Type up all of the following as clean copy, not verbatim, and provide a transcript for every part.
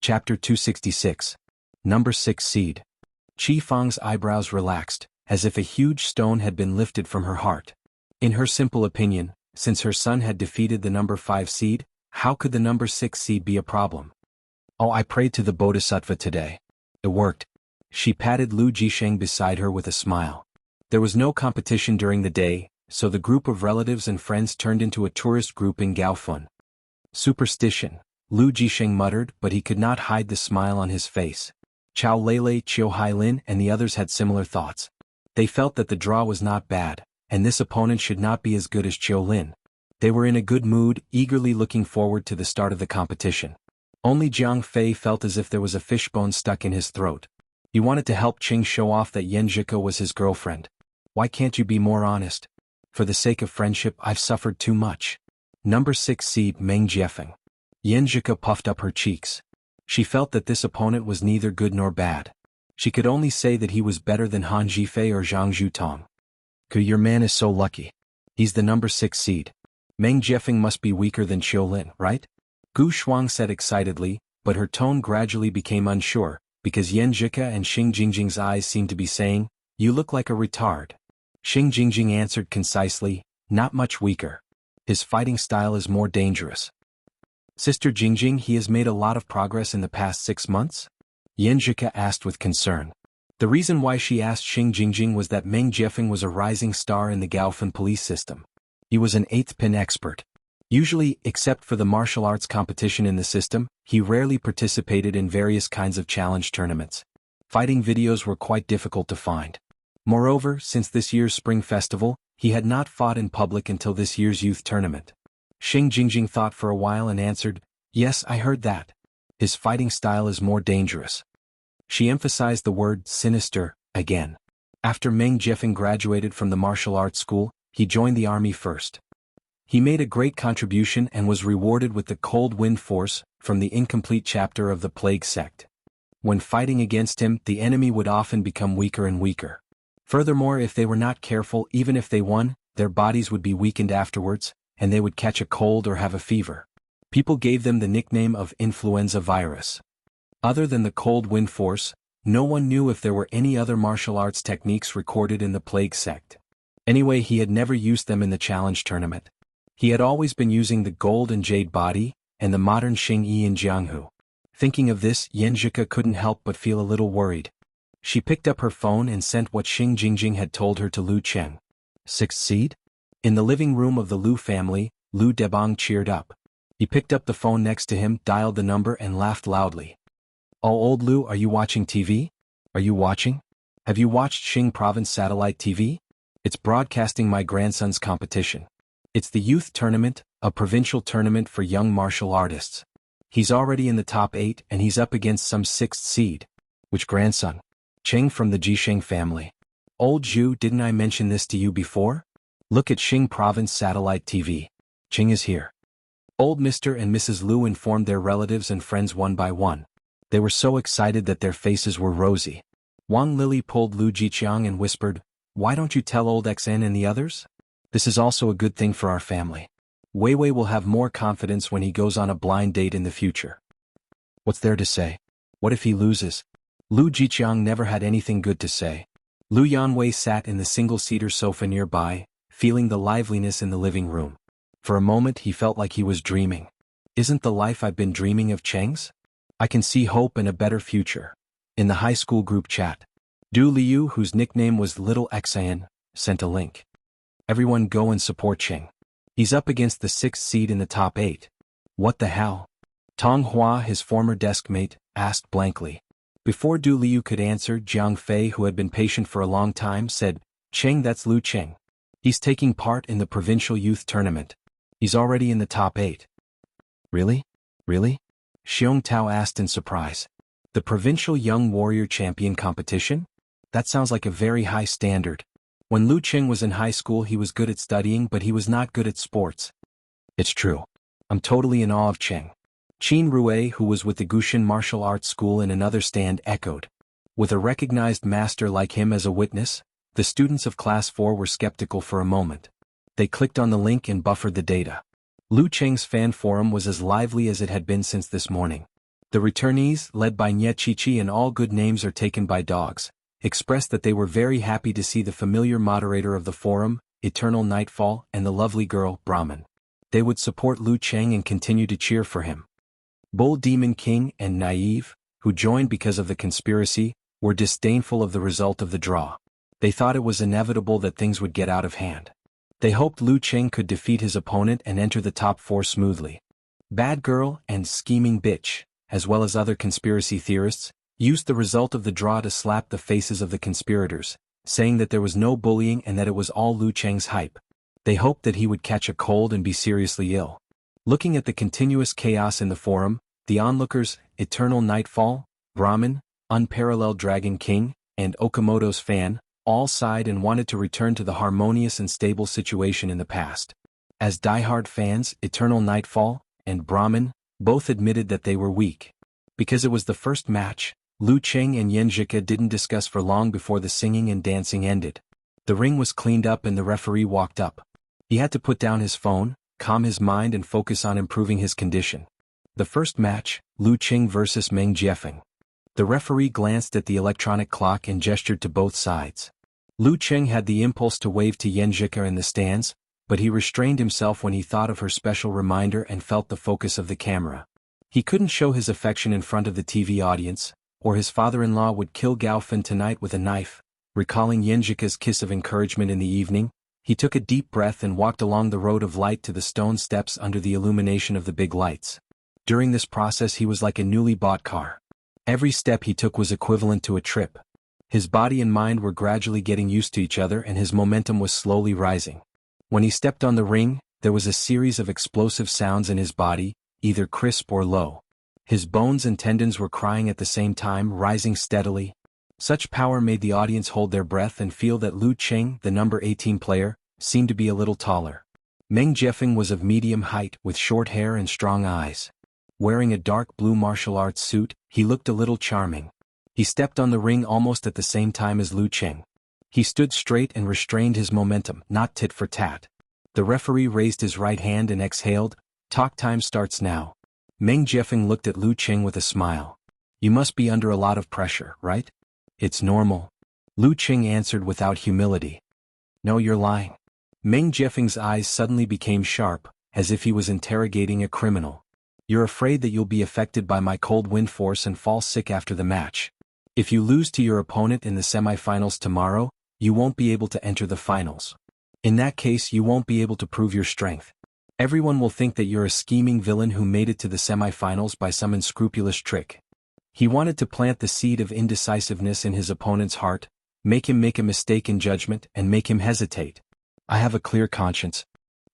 Chapter 266. Number 6 Seed. Qi Fang's eyebrows relaxed, as if a huge stone had been lifted from her heart. In her simple opinion, since her son had defeated the number 5 seed, how could the number 6 seed be a problem? Oh, I prayed to the Bodhisattva today. It worked. She patted Lu Jisheng beside her with a smile. There was no competition during the day, so the group of relatives and friends turned into a tourist group in Gaofun. Superstition, Lu Jisheng muttered, but he could not hide the smile on his face. Chao Lele, Chiu Hailin and the others had similar thoughts. They felt that the draw was not bad, and this opponent should not be as good as Chiu Lin. They were in a good mood, eagerly looking forward to the start of the competition. Only Jiang Fei felt as if there was a fishbone stuck in his throat. He wanted to help Qing show off that Xianxia was his girlfriend. Why can't you be more honest? For the sake of friendship, I've suffered too much. Number 6 seed Meng Jiefeng. Xianxia puffed up her cheeks. She felt that this opponent was neither good nor bad. She could only say that he was better than Han Jifei or Zhang Zhutong. Your man is so lucky. He's the number 6 seed. Meng Jiefeng must be weaker than Chiu Lin, right? Gu Shuang said excitedly, but her tone gradually became unsure, because Xianxia and Xing Jingjing's eyes seemed to be saying, "You look like a retard." Xing Jingjing answered concisely, "Not much weaker. His fighting style is more dangerous." Sister Jingjing, he has made a lot of progress in the past 6 months? Xianxia asked with concern. The reason why she asked Xing Jingjing was that Meng Jiefeng was a rising star in the Gaofan police system. He was an 8th pin expert. Usually, except for the martial arts competition in the system, he rarely participated in various kinds of challenge tournaments. Fighting videos were quite difficult to find. Moreover, since this year's spring festival, he had not fought in public until this year's youth tournament. Xing Jingjing thought for a while and answered, "Yes, I heard that. His fighting style is more dangerous." She emphasized the word sinister again. After Meng Jiefeng graduated from the martial arts school, he joined the army first. He made a great contribution and was rewarded with the Cold Wind Force from the incomplete chapter of the Plague Sect. When fighting against him, the enemy would often become weaker and weaker. Furthermore, if they were not careful, even if they won, their bodies would be weakened afterwards, and they would catch a cold or have a fever. People gave them the nickname of influenza virus. Other than the Cold Wind Force, no one knew if there were any other martial arts techniques recorded in the Plague Sect. Anyway, he had never used them in the challenge tournament. He had always been using the gold and jade body, and the modern Xing Yi in jianghu. Thinking of this, Xianxia couldn't help but feel a little worried. She picked up her phone and sent what Xing Jingjing had told her to Lu Cheng. 6th seed? In the living room of the Lu family, Lu Debang cheered up. He picked up the phone next to him, dialed the number and laughed loudly. "Oh, old Lu, are you watching TV? Are you watching? Have you watched Xing Province Satellite TV? It's broadcasting my grandson's competition. It's the youth tournament, a provincial tournament for young martial artists. He's already in the top 8 and he's up against some 6th seed. Which grandson? Cheng from the Jisheng family. Old Zhu, didn't I mention this to you before? Look at Xing Province Satellite TV. Cheng is here." Old Mr. and Mrs. Lu informed their relatives and friends one by one. They were so excited that their faces were rosy. Wang Lili pulled Lu Jiqiang and whispered, "Why don't you tell old XN and the others? This is also a good thing for our family. Wei Wei will have more confidence when he goes on a blind date in the future." What's there to say? What if he loses? Lu Jiqiang never had anything good to say. Lu Yanwei sat in the single-seater sofa nearby, feeling the liveliness in the living room. For a moment he felt like he was dreaming. Isn't the life I've been dreaming of Cheng's? I can see hope and a better future. In the high school group chat, Du Liu, whose nickname was Little Xian, sent a link. "Everyone go and support Cheng. He's up against the 6th seed in the top 8. What the hell?" Tong Hua, his former desk mate, asked blankly. Before Du Liu could answer, Jiang Fei, who had been patient for a long time, said, "Cheng, that's Lu Cheng. He's taking part in the provincial youth tournament. He's already in the top 8. "Really? Really?" Xiong Tao asked in surprise. "The provincial young warrior champion competition? That sounds like a very high standard. When Lu Cheng was in high school he was good at studying but he was not good at sports." "It's true. I'm totally in awe of Cheng." Qin Rue, who was with the Gushin Martial Arts School in another stand, echoed. With a recognized master like him as a witness, the students of Class 4 were skeptical for a moment. They clicked on the link and buffered the data. Lu Cheng's fan forum was as lively as it had been since this morning. The returnees, led by Nye Chichi and all good names are taken by dogs, expressed that they were very happy to see the familiar moderator of the forum, Eternal Nightfall, and the lovely girl, Brahmin. They would support Lu Cheng and continue to cheer for him. Bull Demon King and Naive, who joined because of the conspiracy, were disdainful of the result of the draw. They thought it was inevitable that things would get out of hand. They hoped Lu Cheng could defeat his opponent and enter the top 4 smoothly. Bad Girl and Scheming Bitch, as well as other conspiracy theorists, used the result of the draw to slap the faces of the conspirators, saying that there was no bullying and that it was all Lu Cheng's hype. They hoped that he would catch a cold and be seriously ill. Looking at the continuous chaos in the forum, the onlookers, Eternal Nightfall, Brahmin, Unparalleled Dragon King, and Okamoto's fan, all sighed and wanted to return to the harmonious and stable situation in the past. As diehard fans, Eternal Nightfall and Brahmin both admitted that they were weak. Because it was the first match, Lu Cheng and Xianxia didn't discuss for long before the singing and dancing ended. The ring was cleaned up and the referee walked up. He had to put down his phone, calm his mind and focus on improving his condition. The first match, Lu Cheng vs Meng Jiefeng. The referee glanced at the electronic clock and gestured to both sides. Lu Cheng had the impulse to wave to Xianxia in the stands, but he restrained himself when he thought of her special reminder and felt the focus of the camera. He couldn't show his affection in front of the TV audience, or his father-in-law would kill Gao Fen tonight with a knife. Recalling Xianxia's kiss of encouragement in the evening, he took a deep breath and walked along the road of light to the stone steps under the illumination of the big lights. During this process he was like a newly bought car. Every step he took was equivalent to a trip. His body and mind were gradually getting used to each other and his momentum was slowly rising. When he stepped on the ring, there was a series of explosive sounds in his body, either crisp or low. His bones and tendons were crying at the same time, rising steadily. Such power made the audience hold their breath and feel that Lu Cheng, the number 18 player, seemed to be a little taller. Meng Jiefeng was of medium height with short hair and strong eyes. Wearing a dark blue martial arts suit, he looked a little charming. He stepped on the ring almost at the same time as Lu Cheng. He stood straight and restrained his momentum, not tit for tat. The referee raised his right hand and exhaled, "Talk time starts now." Meng Jiefeng looked at Lu Cheng with a smile. "You must be under a lot of pressure, right?" "It's normal." Lu Cheng answered without humility. "No, you're lying." Meng Jiefeng's eyes suddenly became sharp, as if he was interrogating a criminal. "You're afraid that you'll be affected by my cold wind force and fall sick after the match. If you lose to your opponent in the semifinals tomorrow, you won't be able to enter the finals. In that case you won't be able to prove your strength. Everyone will think that you're a scheming villain who made it to the semifinals by some unscrupulous trick." He wanted to plant the seed of indecisiveness in his opponent's heart, make him make a mistake in judgment and make him hesitate. "I have a clear conscience.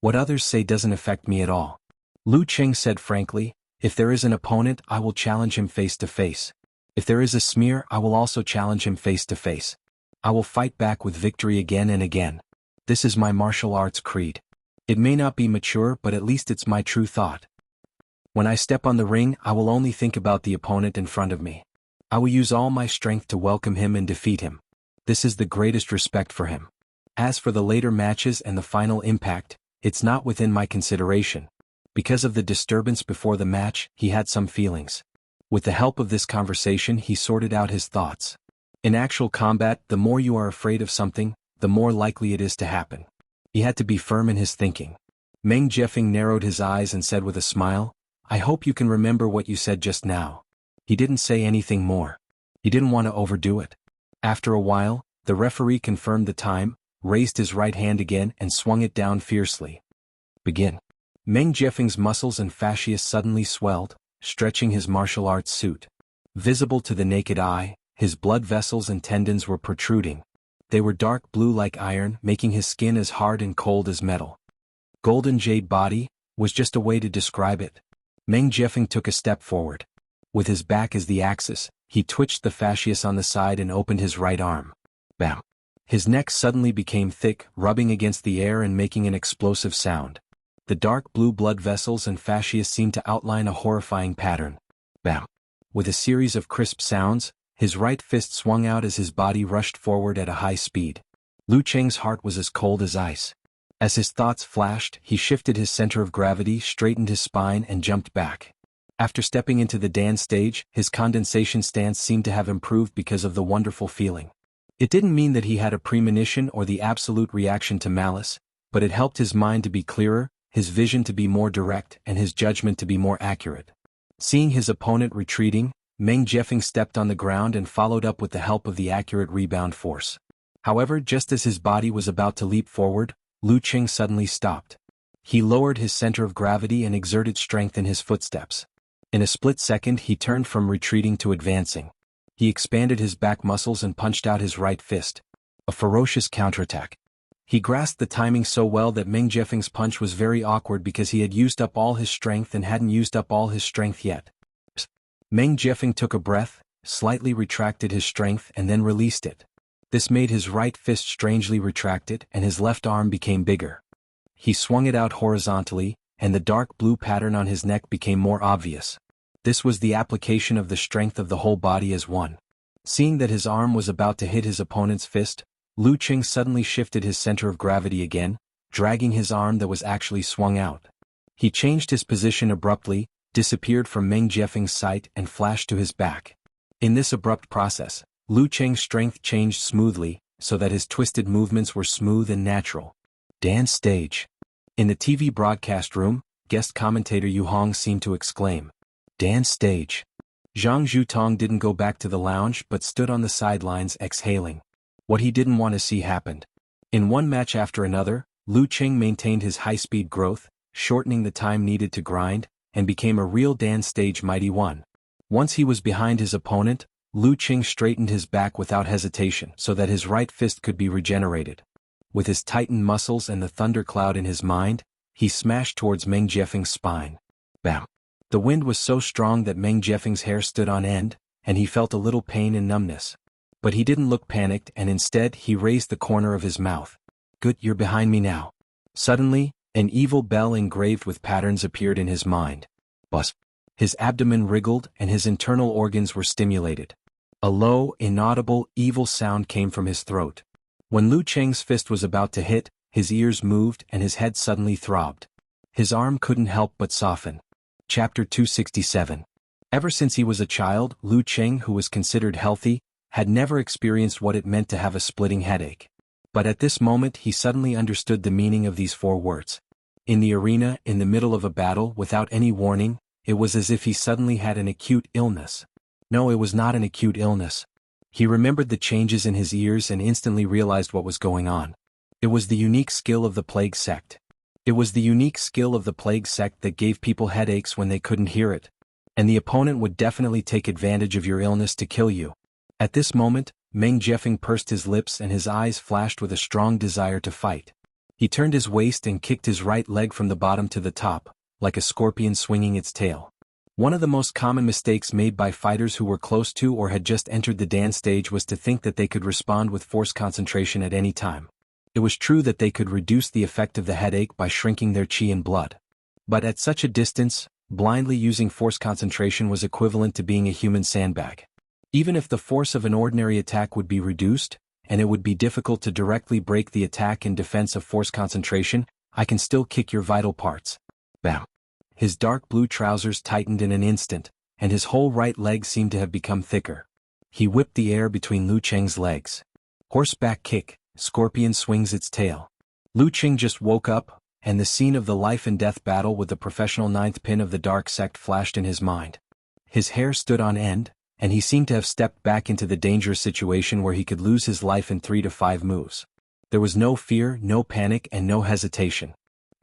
What others say doesn't affect me at all." Lu Cheng said frankly, "If there is an opponent, I will challenge him face to face. If there is a smear, I will also challenge him face to face. I will fight back with victory again and again. This is my martial arts creed. It may not be mature, but at least it's my true thought. When I step on the ring, I will only think about the opponent in front of me. I will use all my strength to welcome him and defeat him. This is the greatest respect for him. As for the later matches and the final impact, it's not within my consideration." Because of the disturbance before the match, he had some feelings. With the help of this conversation he sorted out his thoughts. In actual combat, the more you are afraid of something, the more likely it is to happen. He had to be firm in his thinking. Meng Jiefeng narrowed his eyes and said with a smile, "I hope you can remember what you said just now." He didn't say anything more. He didn't want to overdo it. After a while, the referee confirmed the time, raised his right hand again and swung it down fiercely. "Begin." Meng Jiefeng's muscles and fascia suddenly swelled, stretching his martial arts suit. Visible to the naked eye, his blood vessels and tendons were protruding. They were dark blue like iron, making his skin as hard and cold as metal. "Golden jade body" was just a way to describe it. Meng Jiefeng took a step forward. With his back as the axis, he twitched the fascias on the side and opened his right arm. Bam! His neck suddenly became thick, rubbing against the air and making an explosive sound. The dark blue blood vessels and fascias seemed to outline a horrifying pattern. Bam! With a series of crisp sounds, his right fist swung out as his body rushed forward at a high speed. Lu Cheng's heart was as cold as ice. As his thoughts flashed, he shifted his center of gravity, straightened his spine and jumped back. After stepping into the dance stage, his condensation stance seemed to have improved because of the wonderful feeling. It didn't mean that he had a premonition or the absolute reaction to malice, but it helped his mind to be clearer, his vision to be more direct, and his judgment to be more accurate. Seeing his opponent retreating, Meng Jiefeng stepped on the ground and followed up with the help of the accurate rebound force. However, just as his body was about to leap forward, Lu Qing suddenly stopped. He lowered his center of gravity and exerted strength in his footsteps. In a split second he turned from retreating to advancing. He expanded his back muscles and punched out his right fist. A ferocious counterattack. He grasped the timing so well that Meng Jiefeng's punch was very awkward because he had used up all his strength and hadn't used up all his strength yet. Meng Jiefeng took a breath, slightly retracted his strength and then released it. This made his right fist strangely retracted and his left arm became bigger. He swung it out horizontally, and the dark blue pattern on his neck became more obvious. This was the application of the strength of the whole body as one. Seeing that his arm was about to hit his opponent's fist, Lu Qing suddenly shifted his center of gravity again, dragging his arm that was actually swung out. He changed his position abruptly, disappeared from Meng Jiefeng's sight and flashed to his back. In this abrupt process, Lu Qing's strength changed smoothly, so that his twisted movements were smooth and natural. Dance stage. In the TV broadcast room, guest commentator Yu Hong seemed to exclaim, "Dance stage." Zhang Zhutong didn't go back to the lounge but stood on the sidelines exhaling. What he didn't want to see happened. In one match after another, Lu Qing maintained his high-speed growth, shortening the time needed to grind, and became a real dance stage mighty one. Once he was behind his opponent, Lu Qing straightened his back without hesitation so that his right fist could be regenerated. With his tightened muscles and the thundercloud in his mind, he smashed towards Meng Jiefeng's spine. Bam! The wind was so strong that Meng Jiefeng's hair stood on end, and he felt a little pain and numbness. But he didn't look panicked and instead he raised the corner of his mouth. "Good, you're behind me now." Suddenly, an evil bell engraved with patterns appeared in his mind. Buzz! His abdomen wriggled and his internal organs were stimulated. A low, inaudible, evil sound came from his throat. When Lu Qing's fist was about to hit, his ears moved and his head suddenly throbbed. His arm couldn't help but soften. Chapter 267. Ever since he was a child, Lu Qing, who was considered healthy, had never experienced what it meant to have a splitting headache. But at this moment he suddenly understood the meaning of these 4 words. In the arena, in the middle of a battle, without any warning, it was as if he suddenly had an acute illness. No, it was not an acute illness. He remembered the changes in his ears and instantly realized what was going on. It was the unique skill of the plague sect. It was the unique skill of the plague sect that gave people headaches when they couldn't hear it. And the opponent would definitely take advantage of your illness to kill you. At this moment, Meng Jiefeng pursed his lips and his eyes flashed with a strong desire to fight. He turned his waist and kicked his right leg from the bottom to the top, like a scorpion swinging its tail. One of the most common mistakes made by fighters who were close to or had just entered the dance stage was to think that they could respond with force concentration at any time. It was true that they could reduce the effect of the headache by shrinking their qi and blood. But at such a distance, blindly using force concentration was equivalent to being a human sandbag. Even if the force of an ordinary attack would be reduced, and it would be difficult to directly break the attack in defense of force concentration, I can still kick your vital parts. Bam! His dark blue trousers tightened in an instant, and his whole right leg seemed to have become thicker. He whipped the air between Lu Qing's legs. Horseback kick, scorpion swings its tail. Lu Qing just woke up, and the scene of the life and death battle with the professional 9th pin of the dark sect flashed in his mind. His hair stood on end, and he seemed to have stepped back into the dangerous situation where he could lose his life in 3 to 5 moves. There was no fear, no panic, and no hesitation.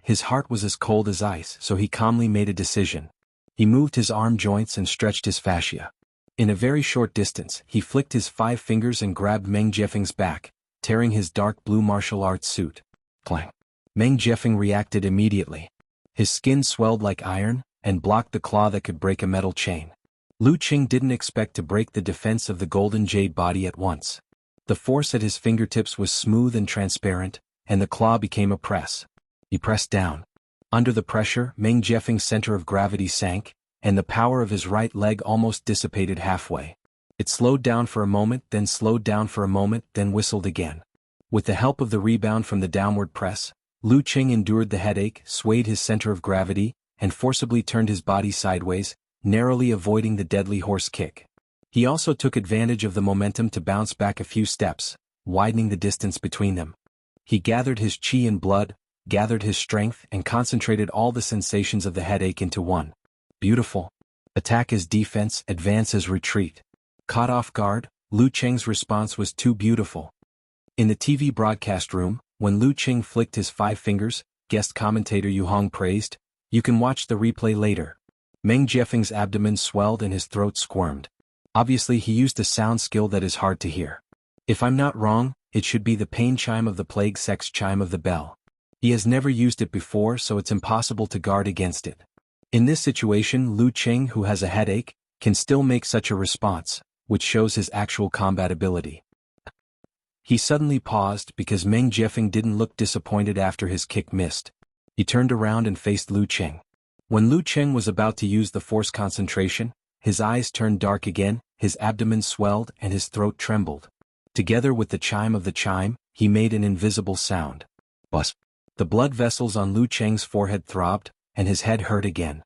His heart was as cold as ice, so he calmly made a decision. He moved his arm joints and stretched his fascia. In a very short distance, he flicked his 5 fingers and grabbed Meng Jiefeng's back, tearing his dark blue martial arts suit. Clang! Meng Jiefeng reacted immediately. His skin swelled like iron, and blocked the claw that could break a metal chain. Lu Qing didn't expect to break the defense of the golden jade body at once. The force at his fingertips was smooth and transparent, and the claw became a press. He pressed down. Under the pressure, Meng Jiefeng's center of gravity sank, and the power of his right leg almost dissipated halfway. It slowed down for a moment, then slowed down for a moment, then whistled again. With the help of the rebound from the downward press, Lu Qing endured the headache, swayed his center of gravity, and forcibly turned his body sideways, narrowly avoiding the deadly horse kick. He also took advantage of the momentum to bounce back a few steps, widening the distance between them. He gathered his qi and blood, gathered his strength and concentrated all the sensations of the headache into one. Beautiful. Attack as defense, advance as retreat. Caught off guard, Lu Cheng's response was too beautiful. In the TV broadcast room, when Lu Cheng flicked his 5 fingers, guest commentator Yu Hong praised, "You can watch the replay later." Meng Jiefeng's abdomen swelled and his throat squirmed. Obviously he used a sound skill that is hard to hear. If I'm not wrong, it should be the pain chime of the plague sect's chime of the bell. He has never used it before, so it's impossible to guard against it. In this situation, Lu Cheng, who has a headache, can still make such a response, which shows his actual combat ability. He suddenly paused because Meng Jiefeng didn't look disappointed after his kick missed. He turned around and faced Lu Cheng. When Lu Cheng was about to use the force concentration, his eyes turned dark again, his abdomen swelled and his throat trembled. Together with the chime of the chime, he made an invisible sound. Buzz. The blood vessels on Lu Cheng's forehead throbbed, and his head hurt again.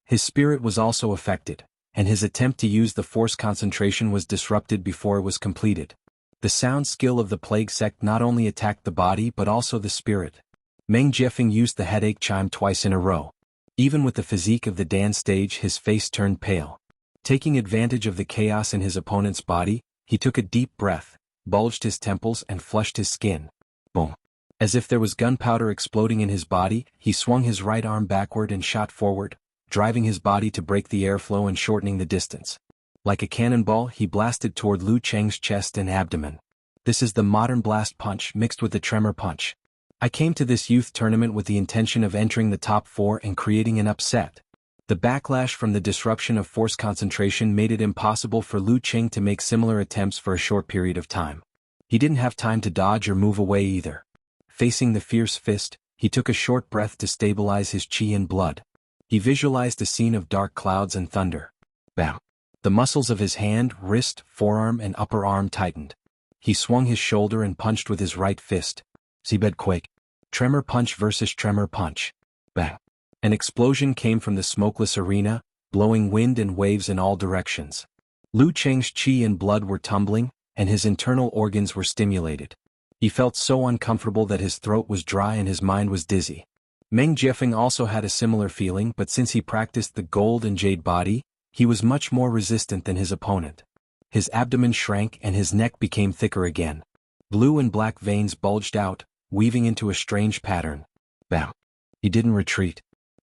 His spirit was also affected, and his attempt to use the force concentration was disrupted before it was completed. The sound skill of the plague sect not only attacked the body but also the spirit. Meng Jiefeng used the headache chime twice in a row. Even with the physique of the dance stage, his face turned pale. Taking advantage of the chaos in his opponent's body, he took a deep breath, bulged his temples and flushed his skin. Boom. As if there was gunpowder exploding in his body, he swung his right arm backward and shot forward, driving his body to break the airflow and shortening the distance. Like a cannonball, he blasted toward Lu Cheng's chest and abdomen. This is the modern blast punch mixed with the tremor punch. I came to this youth tournament with the intention of entering the top 4 and creating an upset. The backlash from the disruption of force concentration made it impossible for Lu Cheng to make similar attempts for a short period of time. He didn't have time to dodge or move away either. Facing the fierce fist, he took a short breath to stabilize his qi and blood. He visualized a scene of dark clouds and thunder. Bam! The muscles of his hand, wrist, forearm and upper arm tightened. He swung his shoulder and punched with his right fist. Seabed quake. Tremor punch versus tremor punch. Bang! An explosion came from the smokeless arena, blowing wind and waves in all directions. Lu Cheng's qi and blood were tumbling, and his internal organs were stimulated. He felt so uncomfortable that his throat was dry and his mind was dizzy. Meng Jiefeng also had a similar feeling, but since he practiced the gold and jade body, he was much more resistant than his opponent. His abdomen shrank and his neck became thicker again. Blue and black veins bulged out, weaving into a strange pattern. Bam! He didn't retreat.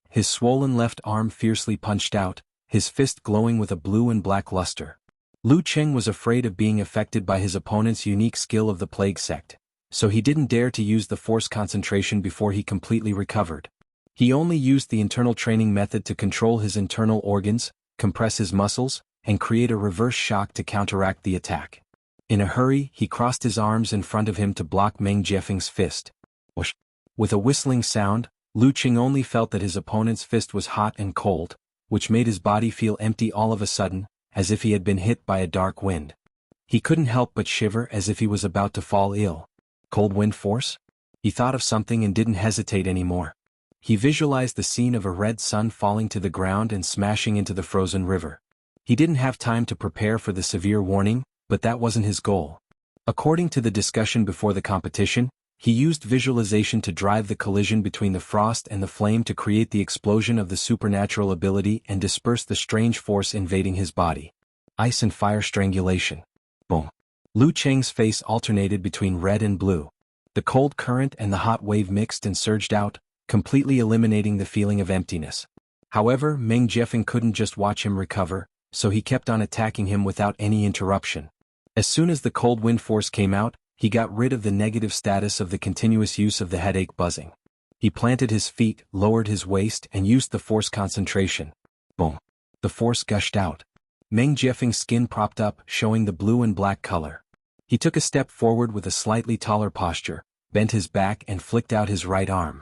His swollen left arm fiercely punched out, his fist glowing with a blue and black luster. Lu Cheng was afraid of being affected by his opponent's unique skill of the plague sect, so he didn't dare to use the force concentration before he completely recovered. He only used the internal training method to control his internal organs, compress his muscles, and create a reverse shock to counteract the attack. In a hurry, he crossed his arms in front of him to block Meng Jiefeng's fist. Whoosh! With a whistling sound, Lu Cheng only felt that his opponent's fist was hot and cold, which made his body feel empty all of a sudden, as if he had been hit by a dark wind. He couldn't help but shiver as if he was about to fall ill. Cold wind force? He thought of something and didn't hesitate anymore. He visualized the scene of a red sun falling to the ground and smashing into the frozen river. He didn't have time to prepare for the severe warning, but that wasn't his goal. According to the discussion before the competition, he used visualization to drive the collision between the frost and the flame to create the explosion of the supernatural ability and disperse the strange force invading his body. Ice and fire strangulation. Boom. Lu Cheng's face alternated between red and blue. The cold current and the hot wave mixed and surged out, completely eliminating the feeling of emptiness. However, Meng Jiefeng couldn't just watch him recover, so he kept on attacking him without any interruption. As soon as the cold wind force came out, he got rid of the negative status of the continuous use of the headache buzzing. He planted his feet, lowered his waist, and used the force concentration. Boom. The force gushed out. Meng Jiefeng's skin propped up, showing the blue and black color. He took a step forward with a slightly taller posture, bent his back and flicked out his right arm.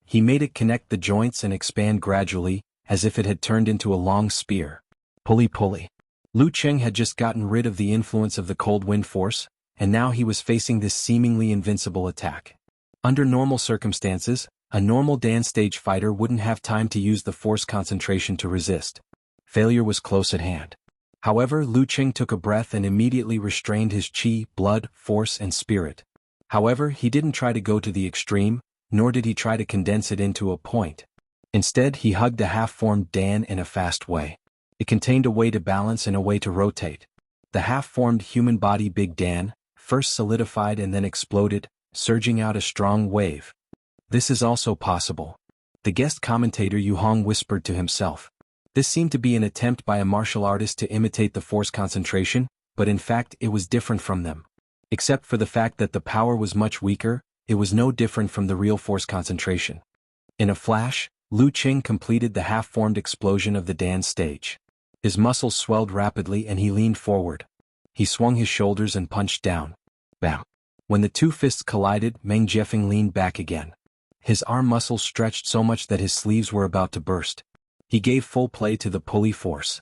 He made it connect the joints and expand gradually, as if it had turned into a long spear. Pulley. Lu Cheng had just gotten rid of the influence of the cold wind force, and now he was facing this seemingly invincible attack. Under normal circumstances, a normal dance stage fighter wouldn't have time to use the force concentration to resist. Failure was close at hand. However, Lu Qing took a breath and immediately restrained his qi, blood, force and spirit. However, he didn't try to go to the extreme, nor did he try to condense it into a point. Instead, he hugged a half-formed Dan in a fast way. It contained a way to balance and a way to rotate. The half-formed human body Big Dan first solidified and then exploded, surging out a strong wave. This is also possible. The guest commentator Yu Hong whispered to himself. This seemed to be an attempt by a martial artist to imitate the force concentration, but in fact it was different from them. Except for the fact that the power was much weaker, it was no different from the real force concentration. In a flash, Lu Qing completed the half-formed explosion of the Dan stage. His muscles swelled rapidly and he leaned forward. He swung his shoulders and punched down. Bam! When the two fists collided, Meng Jiefeng leaned back again. His arm muscles stretched so much that his sleeves were about to burst. He gave full play to the pulley force.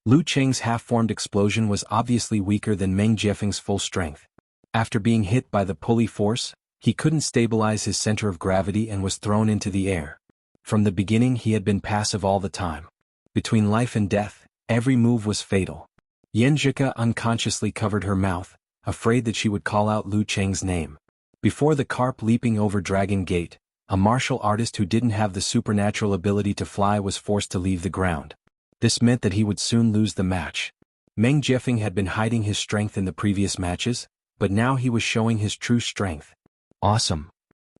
Lu Qing's half-formed explosion was obviously weaker than Meng Jiefeng's full strength. After being hit by the pulley force, he couldn't stabilize his center of gravity and was thrown into the air. From the beginning he had been passive all the time. Between life and death, every move was fatal. Xianxia unconsciously covered her mouth, afraid that she would call out Lu Qing's name. Before the carp leaping over Dragon Gate, a martial artist who didn't have the supernatural ability to fly was forced to leave the ground. This meant that he would soon lose the match. Meng Jiefeng had been hiding his strength in the previous matches, but now he was showing his true strength. Awesome.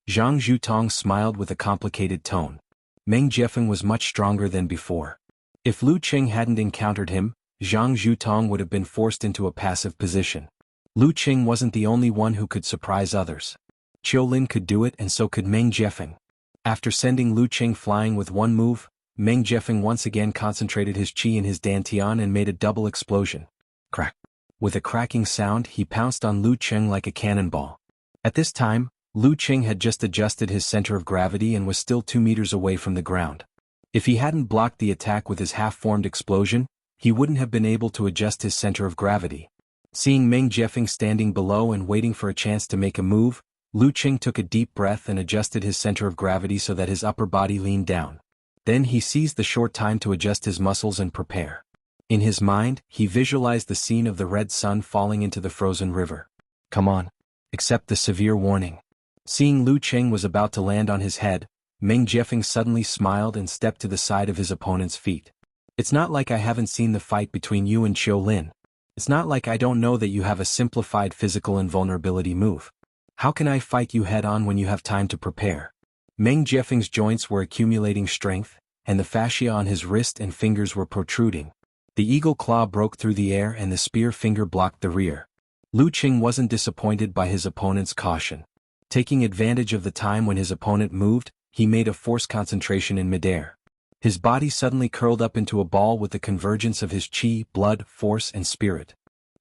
Zhang Zhutong smiled with a complicated tone. Meng Jiefeng was much stronger than before. If Lu Qing hadn't encountered him, Zhang Zhutong would have been forced into a passive position. Lu Qing wasn't the only one who could surprise others. Qiulin could do it and so could Meng Jiefeng. After sending Lu Qing flying with one move, Meng Jiefeng once again concentrated his qi in his dantian and made a double explosion. Crack. With a cracking sound, he pounced on Lu Qing like a cannonball. At this time, Lu Qing had just adjusted his center of gravity and was still 2 meters away from the ground. If he hadn't blocked the attack with his half-formed explosion, he wouldn't have been able to adjust his center of gravity. Seeing Meng Jiefeng standing below and waiting for a chance to make a move, Lu Qing took a deep breath and adjusted his center of gravity so that his upper body leaned down. Then he seized the short time to adjust his muscles and prepare. In his mind, he visualized the scene of the red sun falling into the frozen river. Come on. Accept the severe warning. Seeing Lu Qing was about to land on his head, Meng Jiefeng suddenly smiled and stepped to the side of his opponent's feet. It's not like I haven't seen the fight between you and Qiulin. It's not like I don't know that you have a simplified physical invulnerability move. How can I fight you head-on when you have time to prepare? Meng Jiefeng's joints were accumulating strength, and the fascia on his wrist and fingers were protruding. The eagle claw broke through the air and the spear finger blocked the rear. Lu Qing wasn't disappointed by his opponent's caution. Taking advantage of the time when his opponent moved, he made a force concentration in midair. His body suddenly curled up into a ball with the convergence of his qi, blood, force and spirit.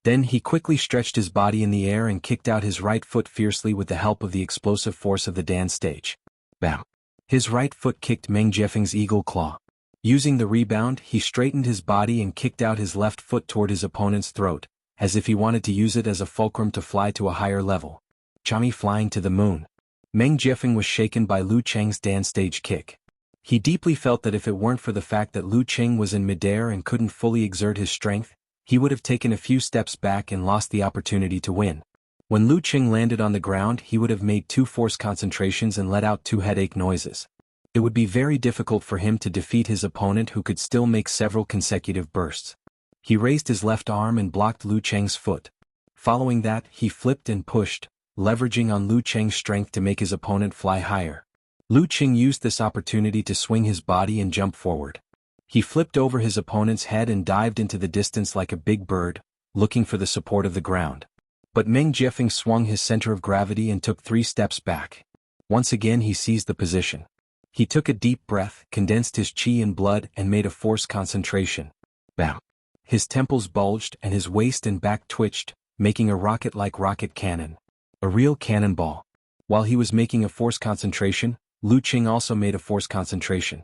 Then he quickly stretched his body in the air and kicked out his right foot fiercely with the help of the explosive force of the Dan stage. Bam! His right foot kicked Meng Jiefeng's eagle claw. Using the rebound, he straightened his body and kicked out his left foot toward his opponent's throat, as if he wanted to use it as a fulcrum to fly to a higher level. Chami flying to the moon. Meng Jiefeng was shaken by Lu Qing's Dan stage kick. He deeply felt that if it weren't for the fact that Lu Qing was in midair and couldn't fully exert his strength, he would have taken a few steps back and lost the opportunity to win. When Lu Qing landed on the ground, he would have made 2 force concentrations and let out 2 headache noises. It would be very difficult for him to defeat his opponent who could still make several consecutive bursts. He raised his left arm and blocked Lu Qing's foot. Following that, he flipped and pushed, leveraging on Lu Qing's strength to make his opponent fly higher. Lu Qing used this opportunity to swing his body and jump forward. He flipped over his opponent's head and dived into the distance like a big bird, looking for the support of the ground. But Meng Jiefeng swung his center of gravity and took 3 steps back. Once again he seized the position. He took a deep breath, condensed his qi and blood and made a force concentration. Bam! His temples bulged and his waist and back twitched, making a rocket-like rocket cannon. A real cannonball. While he was making a force concentration, Lu Qing also made a force concentration.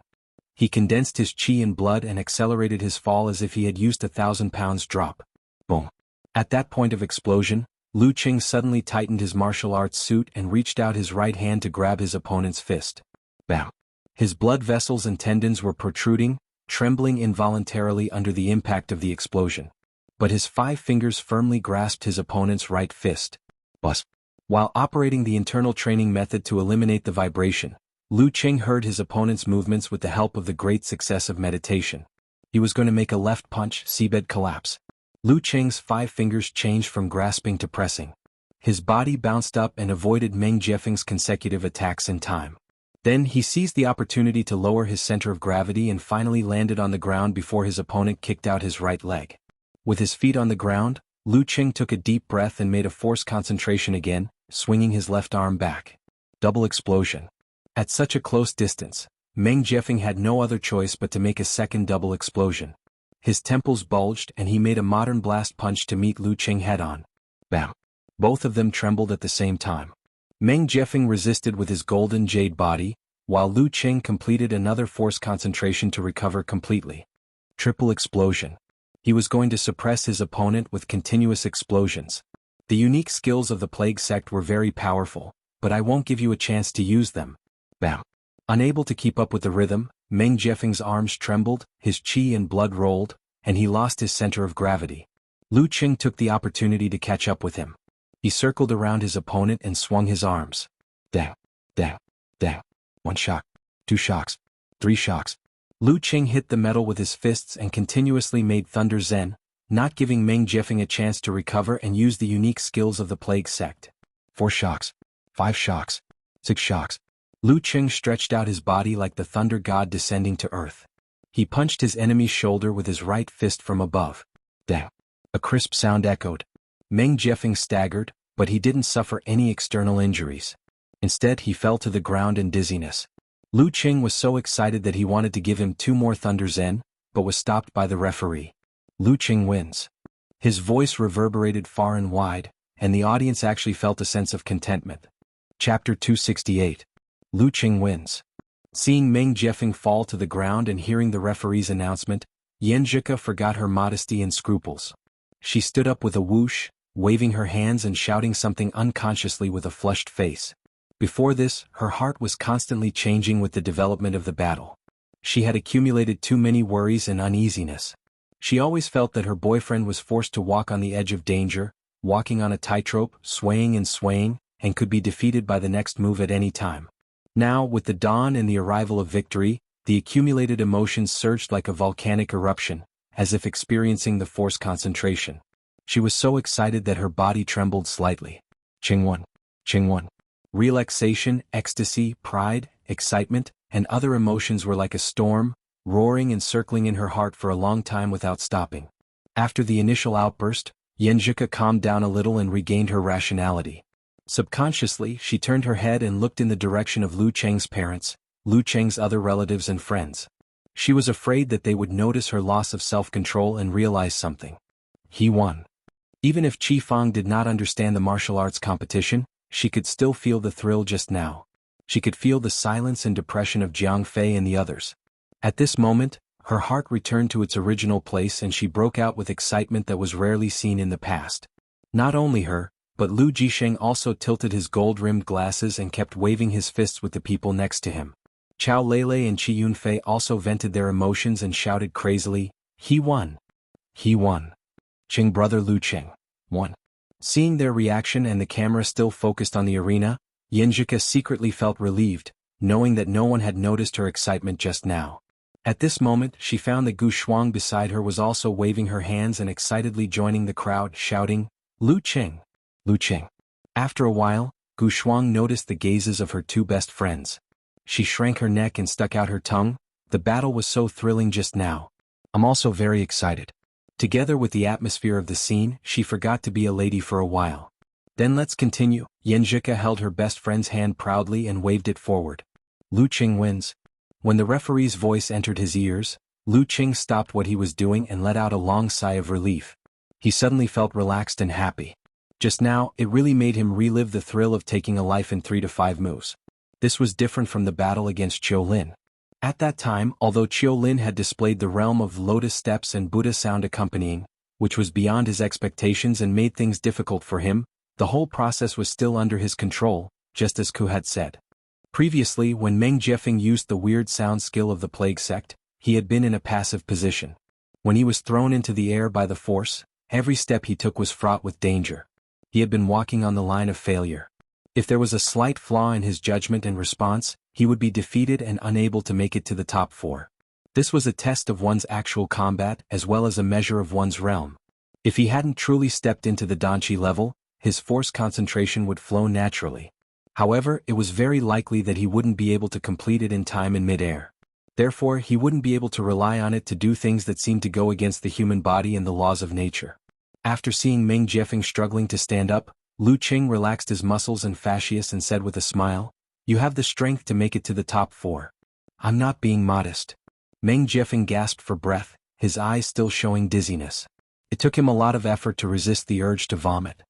He condensed his qi and blood and accelerated his fall as if he had used a 1,000-pound drop. Boom! At that point of explosion, Lu Qing suddenly tightened his martial arts suit and reached out his right hand to grab his opponent's fist. Bam! His blood vessels and tendons were protruding, trembling involuntarily under the impact of the explosion. But his 5 fingers firmly grasped his opponent's right fist. Bus. While operating the internal training method to eliminate the vibration, Lu Qing heard his opponent's movements with the help of the great success of meditation. He was going to make a left punch, seabed collapse. Lu Qing's 5 fingers changed from grasping to pressing. His body bounced up and avoided Meng Jiefeng's consecutive attacks in time. Then he seized the opportunity to lower his center of gravity and finally landed on the ground before his opponent kicked out his right leg. With his feet on the ground, Lu Qing took a deep breath and made a forced concentration again, swinging his left arm back. Double explosion. At such a close distance, Meng Jiefeng had no other choice but to make a second double explosion. His temples bulged and he made a modern blast punch to meet Lu Qing head-on. Bam! Both of them trembled at the same time. Meng Jiefeng resisted with his golden jade body, while Lu Qing completed another forced concentration to recover completely. Triple explosion. He was going to suppress his opponent with continuous explosions. The unique skills of the Plague Sect were very powerful, but I won't give you a chance to use them. Bam! Unable to keep up with the rhythm, Meng Jiefeng's arms trembled, his qi and blood rolled, and he lost his center of gravity. Lu Qing took the opportunity to catch up with him. He circled around his opponent and swung his arms. Dang! Dang! Dang! 1 shock. 2 shocks. 3 shocks. Lu Qing hit the metal with his fists and continuously made thunder zen, not giving Meng Jiefeng a chance to recover and use the unique skills of the Plague Sect. 4 shocks. 5 shocks. 6 shocks. Lu Qing stretched out his body like the thunder god descending to earth. He punched his enemy's shoulder with his right fist from above. Dang! A crisp sound echoed. Meng Jiefeng staggered, but he didn't suffer any external injuries. Instead he fell to the ground in dizziness. Lu Qing was so excited that he wanted to give him 2 more thunder zen, but was stopped by the referee. Lu Qing wins. His voice reverberated far and wide, and the audience actually felt a sense of contentment. Chapter 268. Lu Qing wins. Seeing Meng Jiefeng fall to the ground and hearing the referee's announcement, xianxia forgot her modesty and scruples. She stood up with a whoosh, waving her hands and shouting something unconsciously with a flushed face. Before this, her heart was constantly changing with the development of the battle. She had accumulated too many worries and uneasiness. She always felt that her boyfriend was forced to walk on the edge of danger, walking on a tightrope, swaying, and could be defeated by the next move at any time. Now, with the dawn and the arrival of victory, the accumulated emotions surged like a volcanic eruption, as if experiencing the forced concentration. She was so excited that her body trembled slightly. Xuanhuan. Xuanhuan. Relaxation, ecstasy, pride, excitement, and other emotions were like a storm, roaring and circling in her heart for a long time without stopping. After the initial outburst, xianxia calmed down a little and regained her rationality. Subconsciously, she turned her head and looked in the direction of Lu Qing's parents, Lu Qing's other relatives and friends. She was afraid that they would notice her loss of self-control and realize something. He won. Even if Qi Fang did not understand the martial arts competition, she could still feel the thrill just now. She could feel the silence and depression of Jiang Fei and the others. At this moment, her heart returned to its original place and she broke out with excitement that was rarely seen in the past. Not only her, but Lu Jisheng also tilted his gold-rimmed glasses and kept waving his fists with the people next to him. Chao Lele and Qi Yunfei also vented their emotions and shouted crazily, "He won! He won! Qing brother Lu Qing won!" Seeing their reaction and the camera still focused on the arena, xianxia secretly felt relieved, knowing that no one had noticed her excitement just now. At this moment, she found that Gu Shuang beside her was also waving her hands and excitedly joining the crowd, shouting, "Lu Qing! Lu Qing!" After a while, Gu Shuang noticed the gazes of her 2 best friends. She shrank her neck and stuck out her tongue. The battle was so thrilling just now. I'm also very excited. Together with the atmosphere of the scene, she forgot to be a lady for a while. Then let's continue. xianxia held her best friend's hand proudly and waved it forward. Lu Qing wins. When the referee's voice entered his ears, Lu Qing stopped what he was doing and let out a long sigh of relief. He suddenly felt relaxed and happy. Just now, it really made him relive the thrill of taking a life in 3 to 5 moves. This was different from the battle against Qiulin. At that time, although Qiulin had displayed the realm of lotus steps and Buddha sound accompanying, which was beyond his expectations and made things difficult for him, the whole process was still under his control, just as Ku had said. Previously, when Meng Jiefeng used the weird sound skill of the Plague Sect, he had been in a passive position. When he was thrown into the air by the force, every step he took was fraught with danger. He had been walking on the line of failure. If there was a slight flaw in his judgment and response, he would be defeated and unable to make it to the top 4. This was a test of one's actual combat as well as a measure of one's realm. If he hadn't truly stepped into the danchi level, his force concentration would flow naturally. However, it was very likely that he wouldn't be able to complete it in time in mid-air. Therefore, he wouldn't be able to rely on it to do things that seemed to go against the human body and the laws of nature. After seeing Meng Jiefeng struggling to stand up, Lu Qing relaxed his muscles and fascias and said with a smile, "You have the strength to make it to the top 4. I'm not being modest." Meng Jiefeng gasped for breath, his eyes still showing dizziness. It took him a lot of effort to resist the urge to vomit.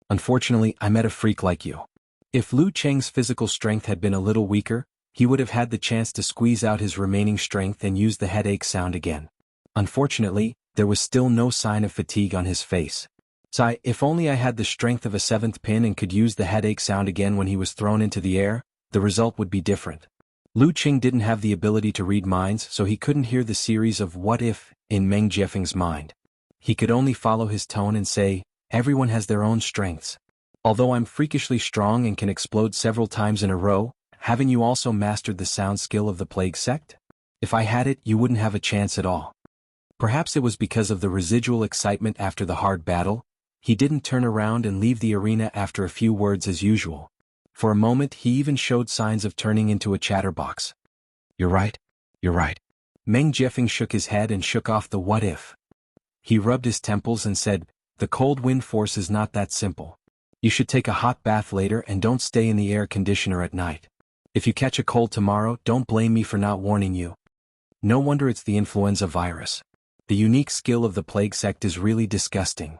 "Unfortunately, I met a freak like you." If Lu Cheng's physical strength had been a little weaker, he would have had the chance to squeeze out his remaining strength and use the headache sound again. Unfortunately, there was still no sign of fatigue on his face. "Sigh, if only I had the strength of a 7th pin and could use the headache sound again when he was thrown into the air, the result would be different." Lu Qing didn't have the ability to read minds, so he couldn't hear the series of what if in Meng Jiefeng's mind. He could only follow his tone and say, "Everyone has their own strengths. Although I'm freakishly strong and can explode several times in a row, haven't you also mastered the sound skill of the plague sect? If I had it, you wouldn't have a chance at all." Perhaps it was because of the residual excitement after the hard battle, he didn't turn around and leave the arena after a few words as usual. For a moment he even showed signs of turning into a chatterbox. You're right. Meng Jiefeng shook his head and shook off the what if. He rubbed his temples and said, "The cold wind force is not that simple. You should take a hot bath later and don't stay in the air conditioner at night. If you catch a cold tomorrow, don't blame me for not warning you. No wonder it's the influenza virus. The unique skill of the plague sect is really disgusting."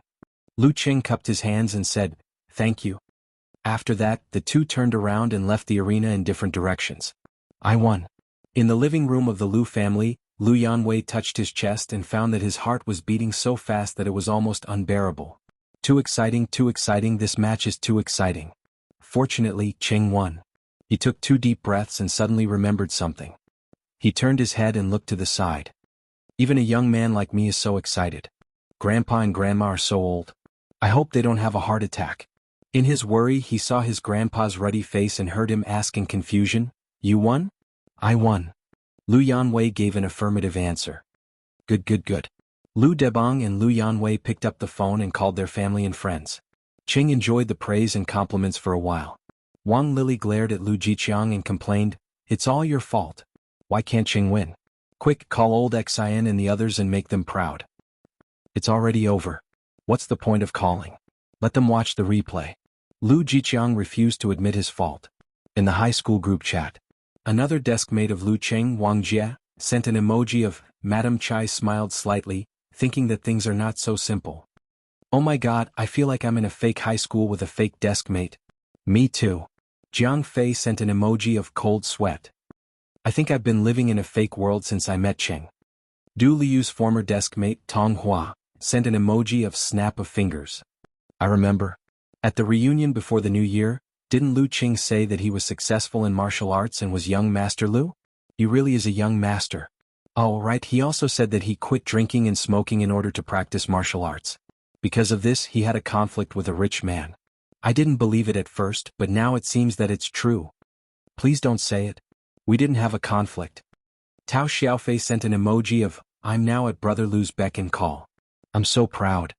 Lu Qing cupped his hands and said, "Thank you." After that, the two turned around and left the arena in different directions. "I won." In the living room of the Lu family, Lu Yanwei touched his chest and found that his heart was beating so fast that it was almost unbearable. Too exciting, this match is too exciting. Fortunately, Qing won. He took 2 deep breaths and suddenly remembered something. He turned his head and looked to the side. Even a young man like me is so excited. Grandpa and Grandma are so old. I hope they don't have a heart attack. In his worry, he saw his grandpa's ruddy face and heard him ask in confusion, "You won?" "I won." Lu Yanwei gave an affirmative answer. Good. Lu Debang and Lu Yanwei picked up the phone and called their family and friends. Qing enjoyed the praise and compliments for a while. Wang Lili glared at Lu Jiqiang and complained, "It's all your fault. Why can't Qing win? Quick, call old Xian and the others and make them proud." "It's already over. What's the point of calling? Let them watch the replay." Lu Jiqiang refused to admit his fault. In the high school group chat, another deskmate of Lu Cheng, Wang Jie, sent an emoji of Madam Chai smiled slightly, thinking that things are not so simple. "Oh my god, I feel like I'm in a fake high school with a fake deskmate." "Me too." Jiang Fei sent an emoji of cold sweat. "I think I've been living in a fake world since I met Cheng." Du Liu's former deskmate, Tong Hua, sent an emoji of snap of fingers. "I remember. At the reunion before the new year, didn't Lu Qing say that he was successful in martial arts and was young Master Lu? He really is a young master. Oh right, he also said that he quit drinking and smoking in order to practice martial arts. Because of this he had a conflict with a rich man. I didn't believe it at first, but now it seems that it's true." "Please don't say it. We didn't have a conflict." Tao Xiaofei sent an emoji of, "I'm now at Brother Lu's beck and call. I'm so proud."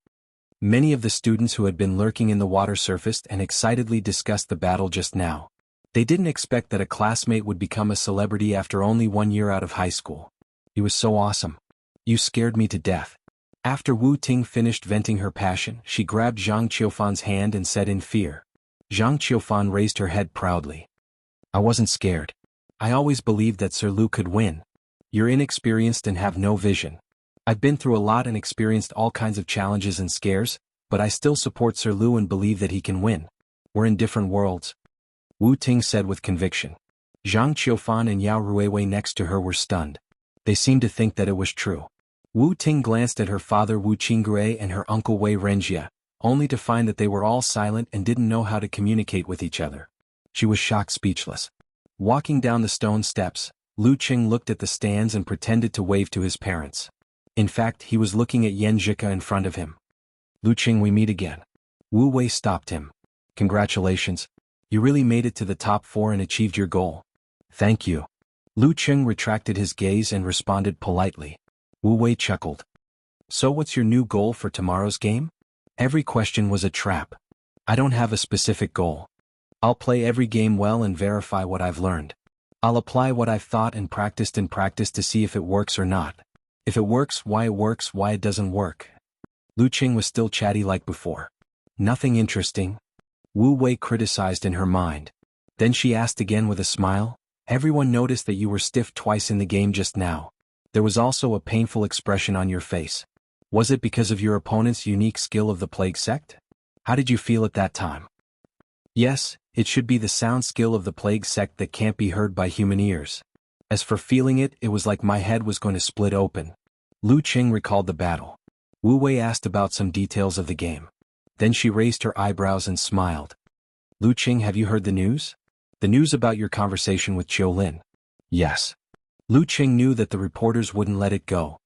Many of the students who had been lurking in the water surfaced and excitedly discussed the battle just now. They didn't expect that a classmate would become a celebrity after only 1 year out of high school. He was so awesome. "You scared me to death." After Wu Ting finished venting her passion, she grabbed Zhang Qiufan's hand and said in fear. Zhang Qiufan raised her head proudly. "I wasn't scared. I always believed that Sir Lu could win. You're inexperienced and have no vision. I've been through a lot and experienced all kinds of challenges and scares, but I still support Sir Lu and believe that he can win. We're in different worlds," Wu Ting said with conviction. Zhang Qiufan and Yao Ruiwei next to her were stunned. They seemed to think that it was true. Wu Ting glanced at her father Wu Qingrui and her uncle Wei Renjia, only to find that they were all silent and didn't know how to communicate with each other. She was shocked speechless. Walking down the stone steps, Lu Qing looked at the stands and pretended to wave to his parents. In fact, he was looking at Xianxia in front of him. Lu Qing, we meet again. Wu Wei stopped him. Congratulations. You really made it to the top 4 and achieved your goal. Thank you. Lu Qing retracted his gaze and responded politely. Wu Wei chuckled. So what's your new goal for tomorrow's game? Every question was a trap. I don't have a specific goal. I'll play every game well and verify what I've learned. I'll apply what I've thought and practiced in practice to see if it works or not. If it works, why it doesn't work. Lu Qing was still chatty like before. Nothing interesting. Wu Wei criticized in her mind. Then she asked again with a smile, everyone noticed that you were stiff twice in the game just now. There was also a painful expression on your face. Was it because of your opponent's unique skill of the plague sect? How did you feel at that time? Yes, it should be the sound skill of the plague sect that can't be heard by human ears. As for feeling it, it was like my head was going to split open. Lu Qing recalled the battle. Wu Wei asked about some details of the game. Then she raised her eyebrows and smiled. Lu Qing, have you heard the news? The news about your conversation with Qiu Lin? Yes. Lu Qing knew that the reporters wouldn't let it go.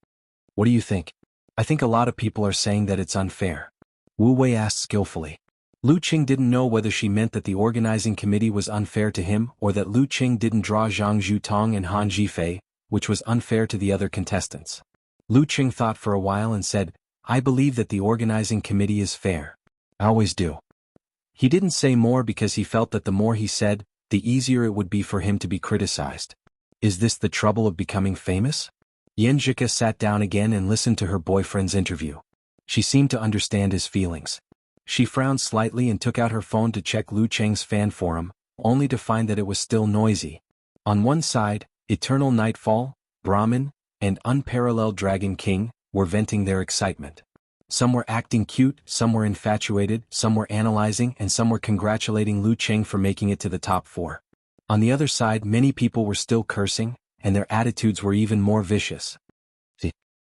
What do you think? I think a lot of people are saying that it's unfair. Wu Wei asked skillfully. Lu Qing didn't know whether she meant that the organizing committee was unfair to him or that Lu Qing didn't draw Zhang Zhutong and Han Zhifei, which was unfair to the other contestants. Lu Qing thought for a while and said, I believe that the organizing committee is fair. I always do. He didn't say more because he felt that the more he said, the easier it would be for him to be criticized. Is this the trouble of becoming famous? Xianxia sat down again and listened to her boyfriend's interview. She seemed to understand his feelings. She frowned slightly and took out her phone to check Lu Qing's fan forum, only to find that it was still noisy. On one side, Eternal Nightfall, Brahmin, and Unparalleled Dragon King were venting their excitement. Some were acting cute, some were infatuated, some were analyzing, and some were congratulating Lu Qing for making it to the top 4. On the other side, many people were still cursing, and their attitudes were even more vicious.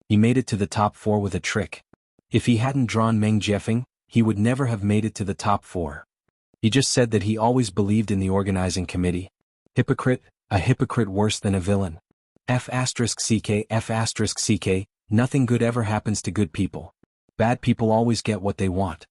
He made it to the top 4 with a trick. If he hadn't drawn Meng Jiefeng, he would never have made it to the top 4. He just said that he always believed in the organizing committee. Hypocrite, a hypocrite worse than a villain. F***ck, nothing good ever happens to good people. Bad people always get what they want.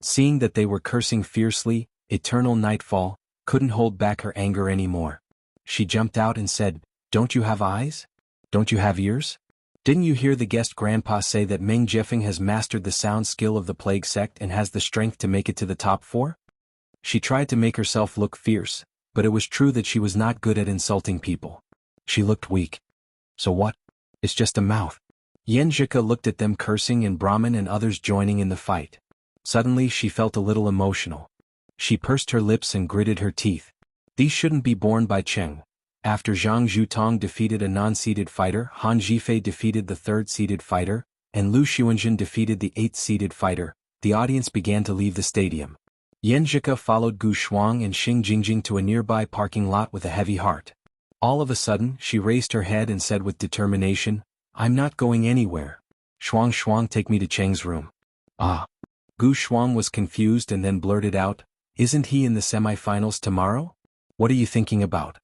Seeing that they were cursing fiercely, Eternal Nightfall couldn't hold back her anger anymore. She jumped out and said, Don't you have eyes? Don't you have ears? Didn't you hear the guest grandpa say that Meng Jiefeng has mastered the sound skill of the plague sect and has the strength to make it to the top 4? She tried to make herself look fierce, but it was true that she was not good at insulting people. She looked weak. So what? It's just a mouth. Xianxia looked at them cursing and Brahmin and others joining in the fight. Suddenly she felt a little emotional. She pursed her lips and gritted her teeth. These shouldn't be borne by Cheng. After Zhang Zhutong defeated a non-seeded fighter, Han Zhifei defeated the 3rd-seeded fighter, and Lu Xuanhuan defeated the 8th-seeded fighter, the audience began to leave the stadium. Xianxia followed Gu Shuang and Xing Jingjing to a nearby parking lot with a heavy heart. All of a sudden, she raised her head and said with determination, I'm not going anywhere. Xuanhuan, take me to Cheng's room. Ah. Gu Shuang was confused and then blurted out, Isn't he in the semifinals tomorrow? What are you thinking about?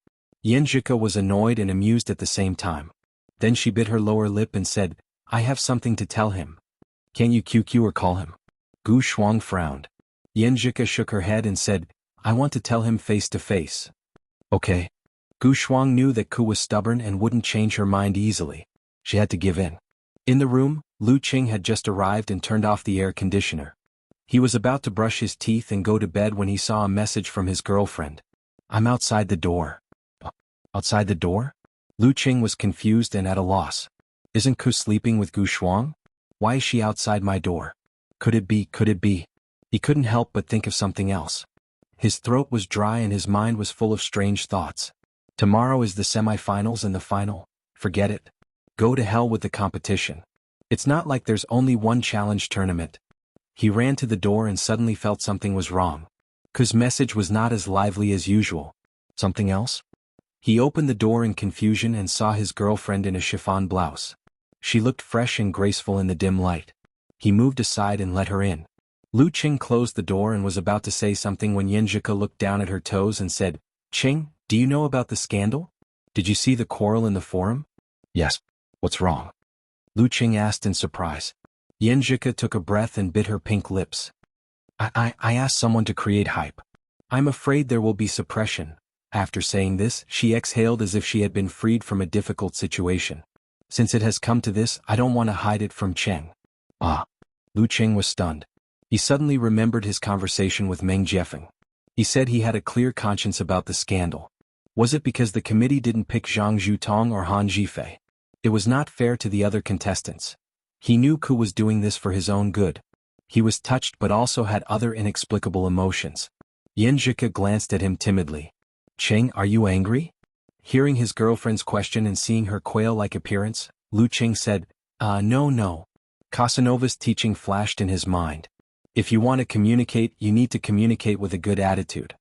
Xianxia was annoyed and amused at the same time. Then she bit her lower lip and said, I have something to tell him. Can you QQ or call him? Gu Shuang frowned. Xianxia shook her head and said, I want to tell him face to face. Okay. Gu Shuang knew that Ku was stubborn and wouldn't change her mind easily. She had to give in. In the room, Lu Qing had just arrived and turned off the air conditioner. He was about to brush his teeth and go to bed when he saw a message from his girlfriend. I'm outside the door. Outside the door? Lu Qing was confused and at a loss. Isn't Ku sleeping with Gu Shuang? Why is she outside my door? Could it be? He couldn't help but think of something else. His throat was dry and his mind was full of strange thoughts. Tomorrow is the semifinals and the final. Forget it. Go to hell with the competition. It's not like there's only one challenge tournament. He ran to the door and suddenly felt something was wrong. Ku's message was not as lively as usual. Something else? He opened the door in confusion and saw his girlfriend in a chiffon blouse. She looked fresh and graceful in the dim light. He moved aside and let her in. Lu Qing closed the door and was about to say something when Xianxia looked down at her toes and said, Qing, do you know about the scandal? Did you see the quarrel in the forum? Yes. What's wrong? Lu Qing asked in surprise. Xianxia took a breath and bit her pink lips. I asked someone to create hype. I'm afraid there will be suppression. After saying this, she exhaled as if she had been freed from a difficult situation. Since it has come to this, I don't want to hide it from Cheng. Ah. Lu Qing was stunned. He suddenly remembered his conversation with Meng Jiefeng. He said he had a clear conscience about the scandal. Was it because the committee didn't pick Zhang Zhutong or Han Zhifei? It was not fair to the other contestants. He knew Ku was doing this for his own good. He was touched but also had other inexplicable emotions. Xianxia glanced at him timidly. Cheng, are you angry? Hearing his girlfriend's question and seeing her quail-like appearance, Lu Qing said, no. Casanova's teaching flashed in his mind. If you want to communicate, you need to communicate with a good attitude.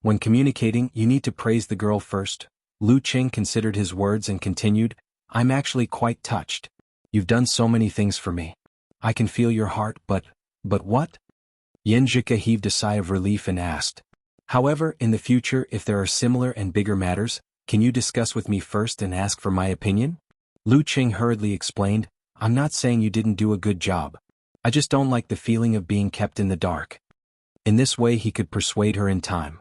When communicating, you need to praise the girl first. Lu Qing considered his words and continued, I'm actually quite touched. You've done so many things for me. I can feel your heart, but what? Xianxia heaved a sigh of relief and asked. However, in the future, if there are similar and bigger matters, can you discuss with me first and ask for my opinion? Lu Qing hurriedly explained, I'm not saying you didn't do a good job. I just don't like the feeling of being kept in the dark. In this way he could persuade her in time.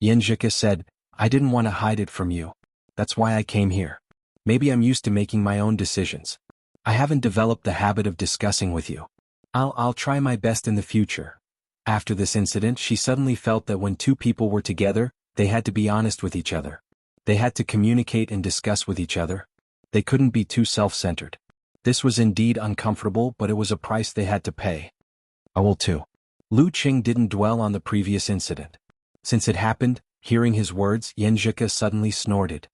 Xianxia said, I didn't want to hide it from you. That's why I came here. Maybe I'm used to making my own decisions. I haven't developed the habit of discussing with you. I'll try my best in the future. After this incident, she suddenly felt that when two people were together, they had to be honest with each other. They had to communicate and discuss with each other. They couldn't be too self-centered. This was indeed uncomfortable, but it was a price they had to pay. I will too. Lu Qing didn't dwell on the previous incident. Since it happened, hearing his words, Xianxia suddenly snorted.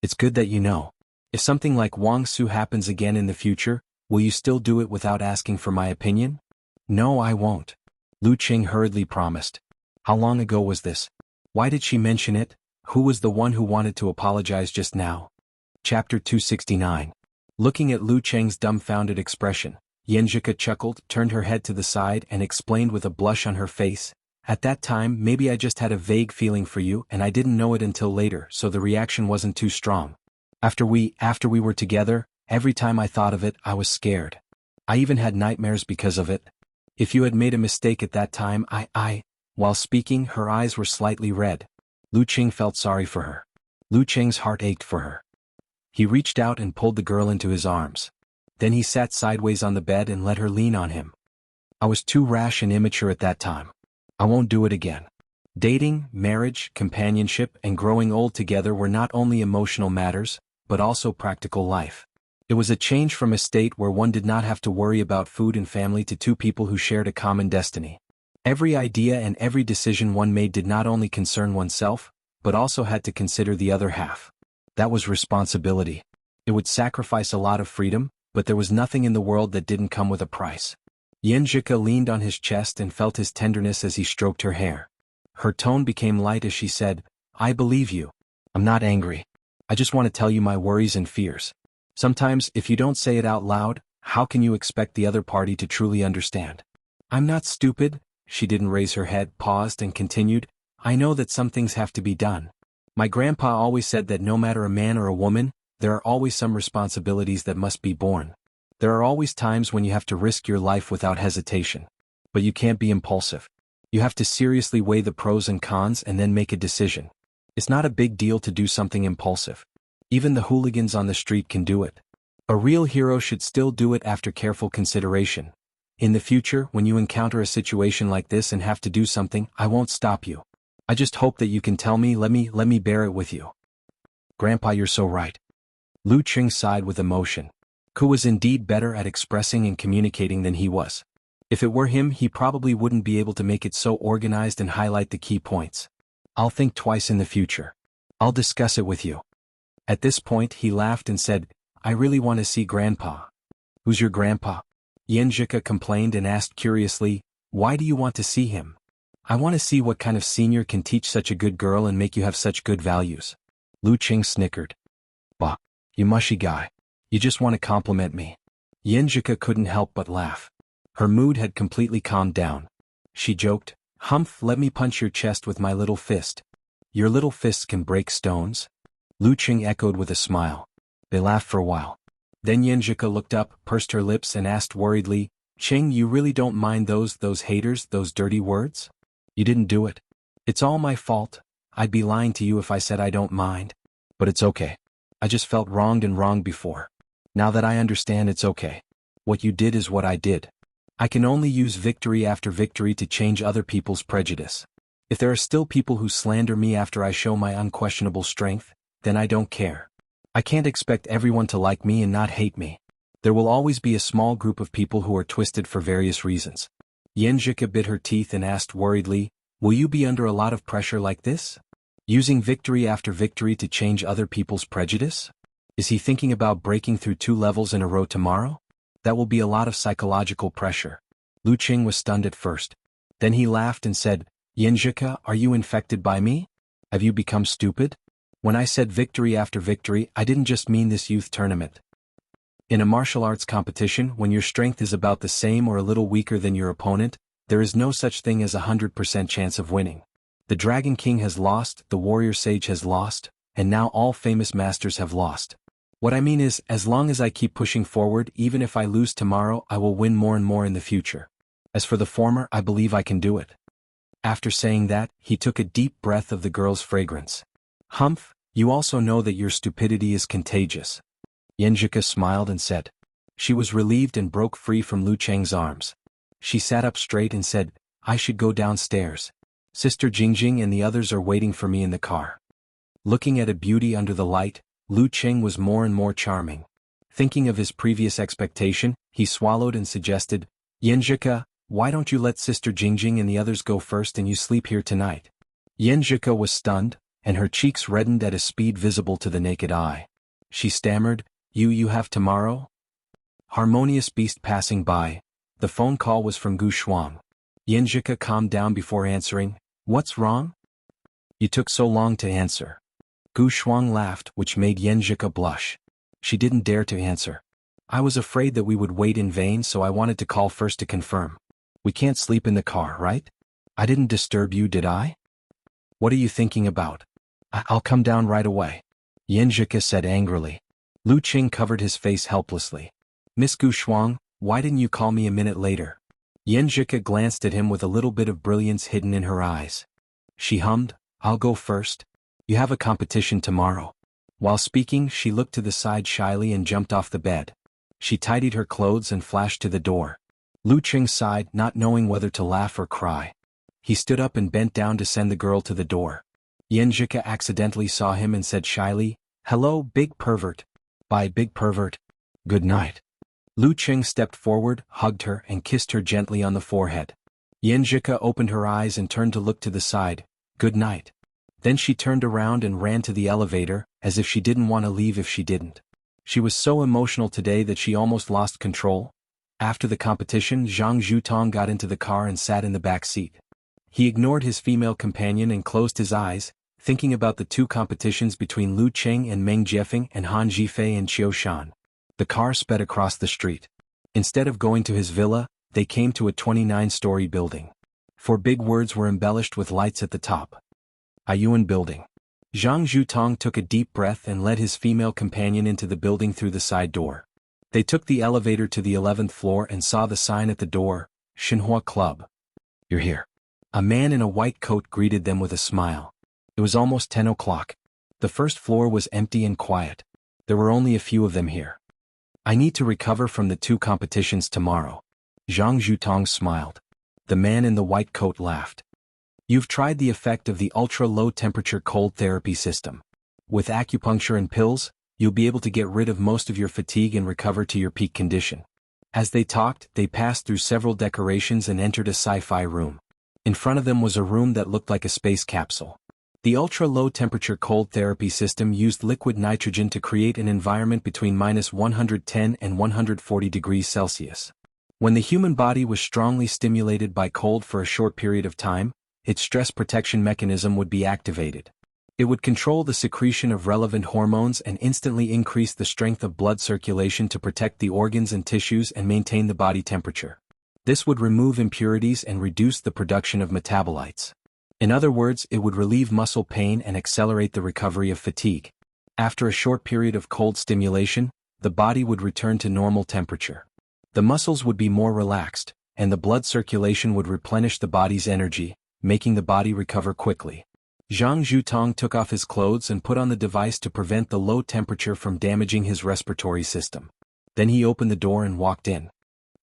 It's good that you know. If something like Wang Su happens again in the future, will you still do it without asking for my opinion? No, I won't. Lu Qing hurriedly promised. How long ago was this? Why did she mention it? Who was the one who wanted to apologize just now? Chapter 269. Looking at Lu Qing's dumbfounded expression, Xianxia chuckled, turned her head to the side and explained with a blush on her face, at that time maybe I just had a vague feeling for you and I didn't know it until later, so the reaction wasn't too strong. After we were together, every time I thought of it, I was scared. I even had nightmares because of it. If you had made a mistake at that time, While speaking, her eyes were slightly red. Lu Qing felt sorry for her. Lu Qing's heart ached for her. He reached out and pulled the girl into his arms. Then he sat sideways on the bed and let her lean on him. I was too rash and immature at that time. I won't do it again. Dating, marriage, companionship, and growing old together were not only emotional matters, but also practical life. It was a change from a state where one did not have to worry about food and family to two people who shared a common destiny. Every idea and every decision one made did not only concern oneself, but also had to consider the other half. That was responsibility. It would sacrifice a lot of freedom, but there was nothing in the world that didn't come with a price. Xianxia leaned on his chest and felt his tenderness as he stroked her hair. Her tone became light as she said, I believe you. I'm not angry. I just want to tell you my worries and fears. Sometimes, if you don't say it out loud, how can you expect the other party to truly understand? I'm not stupid. She didn't raise her head, paused and continued, I know that some things have to be done. My grandpa always said that no matter a man or a woman, there are always some responsibilities that must be borne. There are always times when you have to risk your life without hesitation. But you can't be impulsive. You have to seriously weigh the pros and cons and then make a decision. It's not a big deal to do something impulsive. Even the hooligans on the street can do it. A real hero should still do it after careful consideration. In the future, when you encounter a situation like this and have to do something, I won't stop you. I just hope that you can tell me, let me bear it with you. Grandpa, you're so right. Lu Qing sighed with emotion. Ku was indeed better at expressing and communicating than he was. If it were him, he probably wouldn't be able to make it so organized and highlight the key points. I'll think twice in the future. I'll discuss it with you. At this point, he laughed and said, I really want to see Grandpa. Who's your grandpa? Xianxia complained and asked curiously, why do you want to see him? I want to see what kind of senior can teach such a good girl and make you have such good values. Lu Qing snickered. Bah, you mushy guy. You just want to compliment me. Xianxia couldn't help but laugh. Her mood had completely calmed down. She joked, Humph, let me punch your chest with my little fist. Your little fists can break stones? Lu Qing echoed with a smile. They laughed for a while. Then Xianxia looked up, pursed her lips and asked worriedly, Qing, you really don't mind those haters, those dirty words? You didn't do it. It's all my fault. I'd be lying to you if I said I don't mind. But it's okay. I just felt wronged and wronged before. Now that I understand, it's okay. What you did is what I did. I can only use victory after victory to change other people's prejudice. If there are still people who slander me after I show my unquestionable strength, then I don't care. I can't expect everyone to like me and not hate me. There will always be a small group of people who are twisted for various reasons. Xianxia bit her teeth and asked worriedly, will you be under a lot of pressure like this? Using victory after victory to change other people's prejudice? Is he thinking about breaking through 2 levels in a row tomorrow? That will be a lot of psychological pressure. Lu Qing was stunned at first. Then he laughed and said, Xianxia, are you infected by me? Have you become stupid? When I said victory after victory, I didn't just mean this youth tournament. In a martial arts competition, when your strength is about the same or a little weaker than your opponent, there is no such thing as a 100% chance of winning. The Dragon King has lost, the Warrior Sage has lost, and now all famous masters have lost. What I mean is, as long as I keep pushing forward, even if I lose tomorrow, I will win more and more in the future. As for the former, I believe I can do it. After saying that, he took a deep breath of the girl's fragrance. Humph, you also know that your stupidity is contagious. Xianxia smiled and said. She was relieved and broke free from Lu Qing's arms. She sat up straight and said, I should go downstairs. Sister Jingjing and the others are waiting for me in the car. Looking at a beauty under the light, Lu Qing was more and more charming. Thinking of his previous expectation, he swallowed and suggested, Xianxia, why don't you let Sister Jingjing and the others go first and you sleep here tonight? Xianxia was stunned, and her cheeks reddened at a speed visible to the naked eye. She stammered, You have tomorrow? Harmonious beast passing by. The phone call was from Xuanhuan. Xianxia calmed down before answering, What's wrong? You took so long to answer. Xuanhuan laughed, which made Xianxia blush. She didn't dare to answer. I was afraid that we would wait in vain, so I wanted to call first to confirm. We can't sleep in the car, right? I didn't disturb you, did I? What are you thinking about? I'll come down right away. Xianxia said angrily. Lu Qing covered his face helplessly. Miss Xuanhuan, why didn't you call me a minute later? Xianxia glanced at him with a little bit of brilliance hidden in her eyes. She hummed, I'll go first. You have a competition tomorrow. While speaking, she looked to the side shyly and jumped off the bed. She tidied her clothes and flashed to the door. Lu Qing sighed, not knowing whether to laugh or cry. He stood up and bent down to send the girl to the door. Xianxia accidentally saw him and said shyly, Hello, big pervert. Bye, big pervert. Good night. Lu Qing stepped forward, hugged her, and kissed her gently on the forehead. Xianxia opened her eyes and turned to look to the side. Good night. Then she turned around and ran to the elevator, as if she didn't want to leave if she didn't. She was so emotional today that she almost lost control. After the competition, Zhang Zhutong got into the car and sat in the back seat. He ignored his female companion and closed his eyes, thinking about the 2 competitions between Lu Qing and Meng Jiefeng and Han Zhifei and Qiu Shan. The car sped across the street. Instead of going to his villa, they came to a 29-story building. 4 big words were embellished with lights at the top. Ayuan Building. Zhang Zhutong took a deep breath and led his female companion into the building through the side door. They took the elevator to the 11th floor and saw the sign at the door, Xuanhuan Club. You're here. A man in a white coat greeted them with a smile. It was almost 10 o'clock. The first floor was empty and quiet. There were only a few of them here. I need to recover from the 2 competitions tomorrow. Zhang Zhutong smiled. The man in the white coat laughed. You've tried the effect of the ultra-low temperature cold therapy system. With acupuncture and pills, you'll be able to get rid of most of your fatigue and recover to your peak condition. As they talked, they passed through several decorations and entered a sci-fi room. In front of them was a room that looked like a space capsule. The ultra-low temperature cold therapy system used liquid nitrogen to create an environment between -110 and 140 degrees Celsius. When the human body was strongly stimulated by cold for a short period of time, its stress protection mechanism would be activated. It would control the secretion of relevant hormones and instantly increase the strength of blood circulation to protect the organs and tissues and maintain the body temperature. This would remove impurities and reduce the production of metabolites. In other words, it would relieve muscle pain and accelerate the recovery of fatigue. After a short period of cold stimulation, the body would return to normal temperature. The muscles would be more relaxed, and the blood circulation would replenish the body's energy, making the body recover quickly. Zhang Zhutong took off his clothes and put on the device to prevent the low temperature from damaging his respiratory system. Then he opened the door and walked in.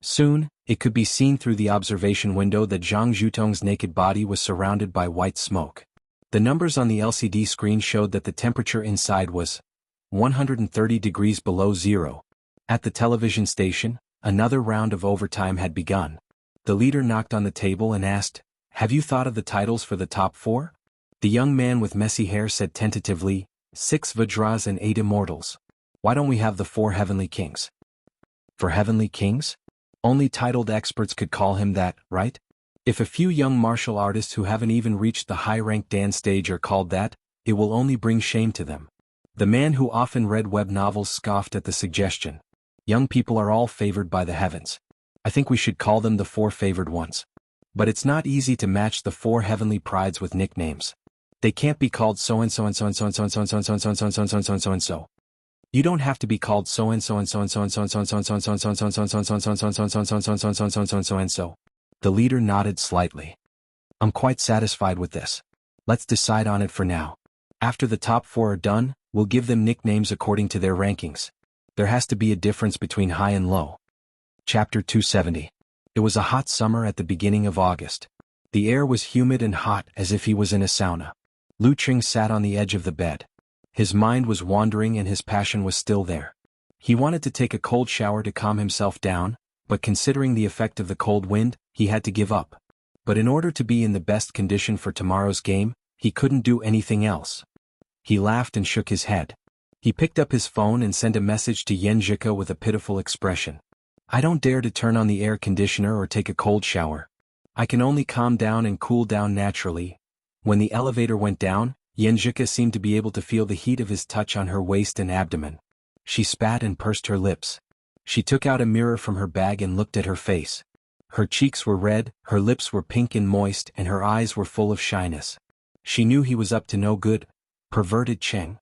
Soon, it could be seen through the observation window that Zhang Zhutong's naked body was surrounded by white smoke. The numbers on the LCD screen showed that the temperature inside was 130 degrees below zero. At the television station, another round of overtime had begun. The leader knocked on the table and asked, "Have you thought of the titles for the top 4? The young man with messy hair said tentatively, 6 Vajras and 8 immortals. Why don't we have the 4 heavenly kings? For heavenly kings? Only titled experts could call him that, right? If a few young martial artists who haven't even reached the high-ranked dance stage are called that, it will only bring shame to them." The man who often read web novels scoffed at the suggestion. "Young people are all favored by the heavens. I think we should call them the 4 favored ones. But it's not easy to match the 4 heavenly prides with nicknames. They can't be called so-and-so and so-and-so and so-and-so and so-and-so and so-and-so and so-and-so and so-and-so. You don't have to be called so-and-so and so-and-so and so-and-so and so-and-so and so-and-so and so-and-so and so-and-so and so-and-so and so-and-so and so-and-so and so-and-so and so. The leader nodded slightly. "I'm quite satisfied with this. Let's decide on it for now. After the top 4 are done, we'll give them nicknames according to their rankings. There has to be a difference between high and low." Chapter 270. It was a hot summer at the beginning of August. The air was humid and hot as if he was in a sauna. Lu Ching sat on the edge of the bed. His mind was wandering and his passion was still there. He wanted to take a cold shower to calm himself down, but considering the effect of the cold wind, he had to give up. But in order to be in the best condition for tomorrow's game, he couldn't do anything else. He laughed and shook his head. He picked up his phone and sent a message to Xianxia with a pitiful expression. "I don't dare to turn on the air conditioner or take a cold shower. I can only calm down and cool down naturally." When the elevator went down, Xianxia seemed to be able to feel the heat of his touch on her waist and abdomen. She spat and pursed her lips. She took out a mirror from her bag and looked at her face. Her cheeks were red, her lips were pink and moist, and her eyes were full of shyness. She knew he was up to no good. Perverted Cheng.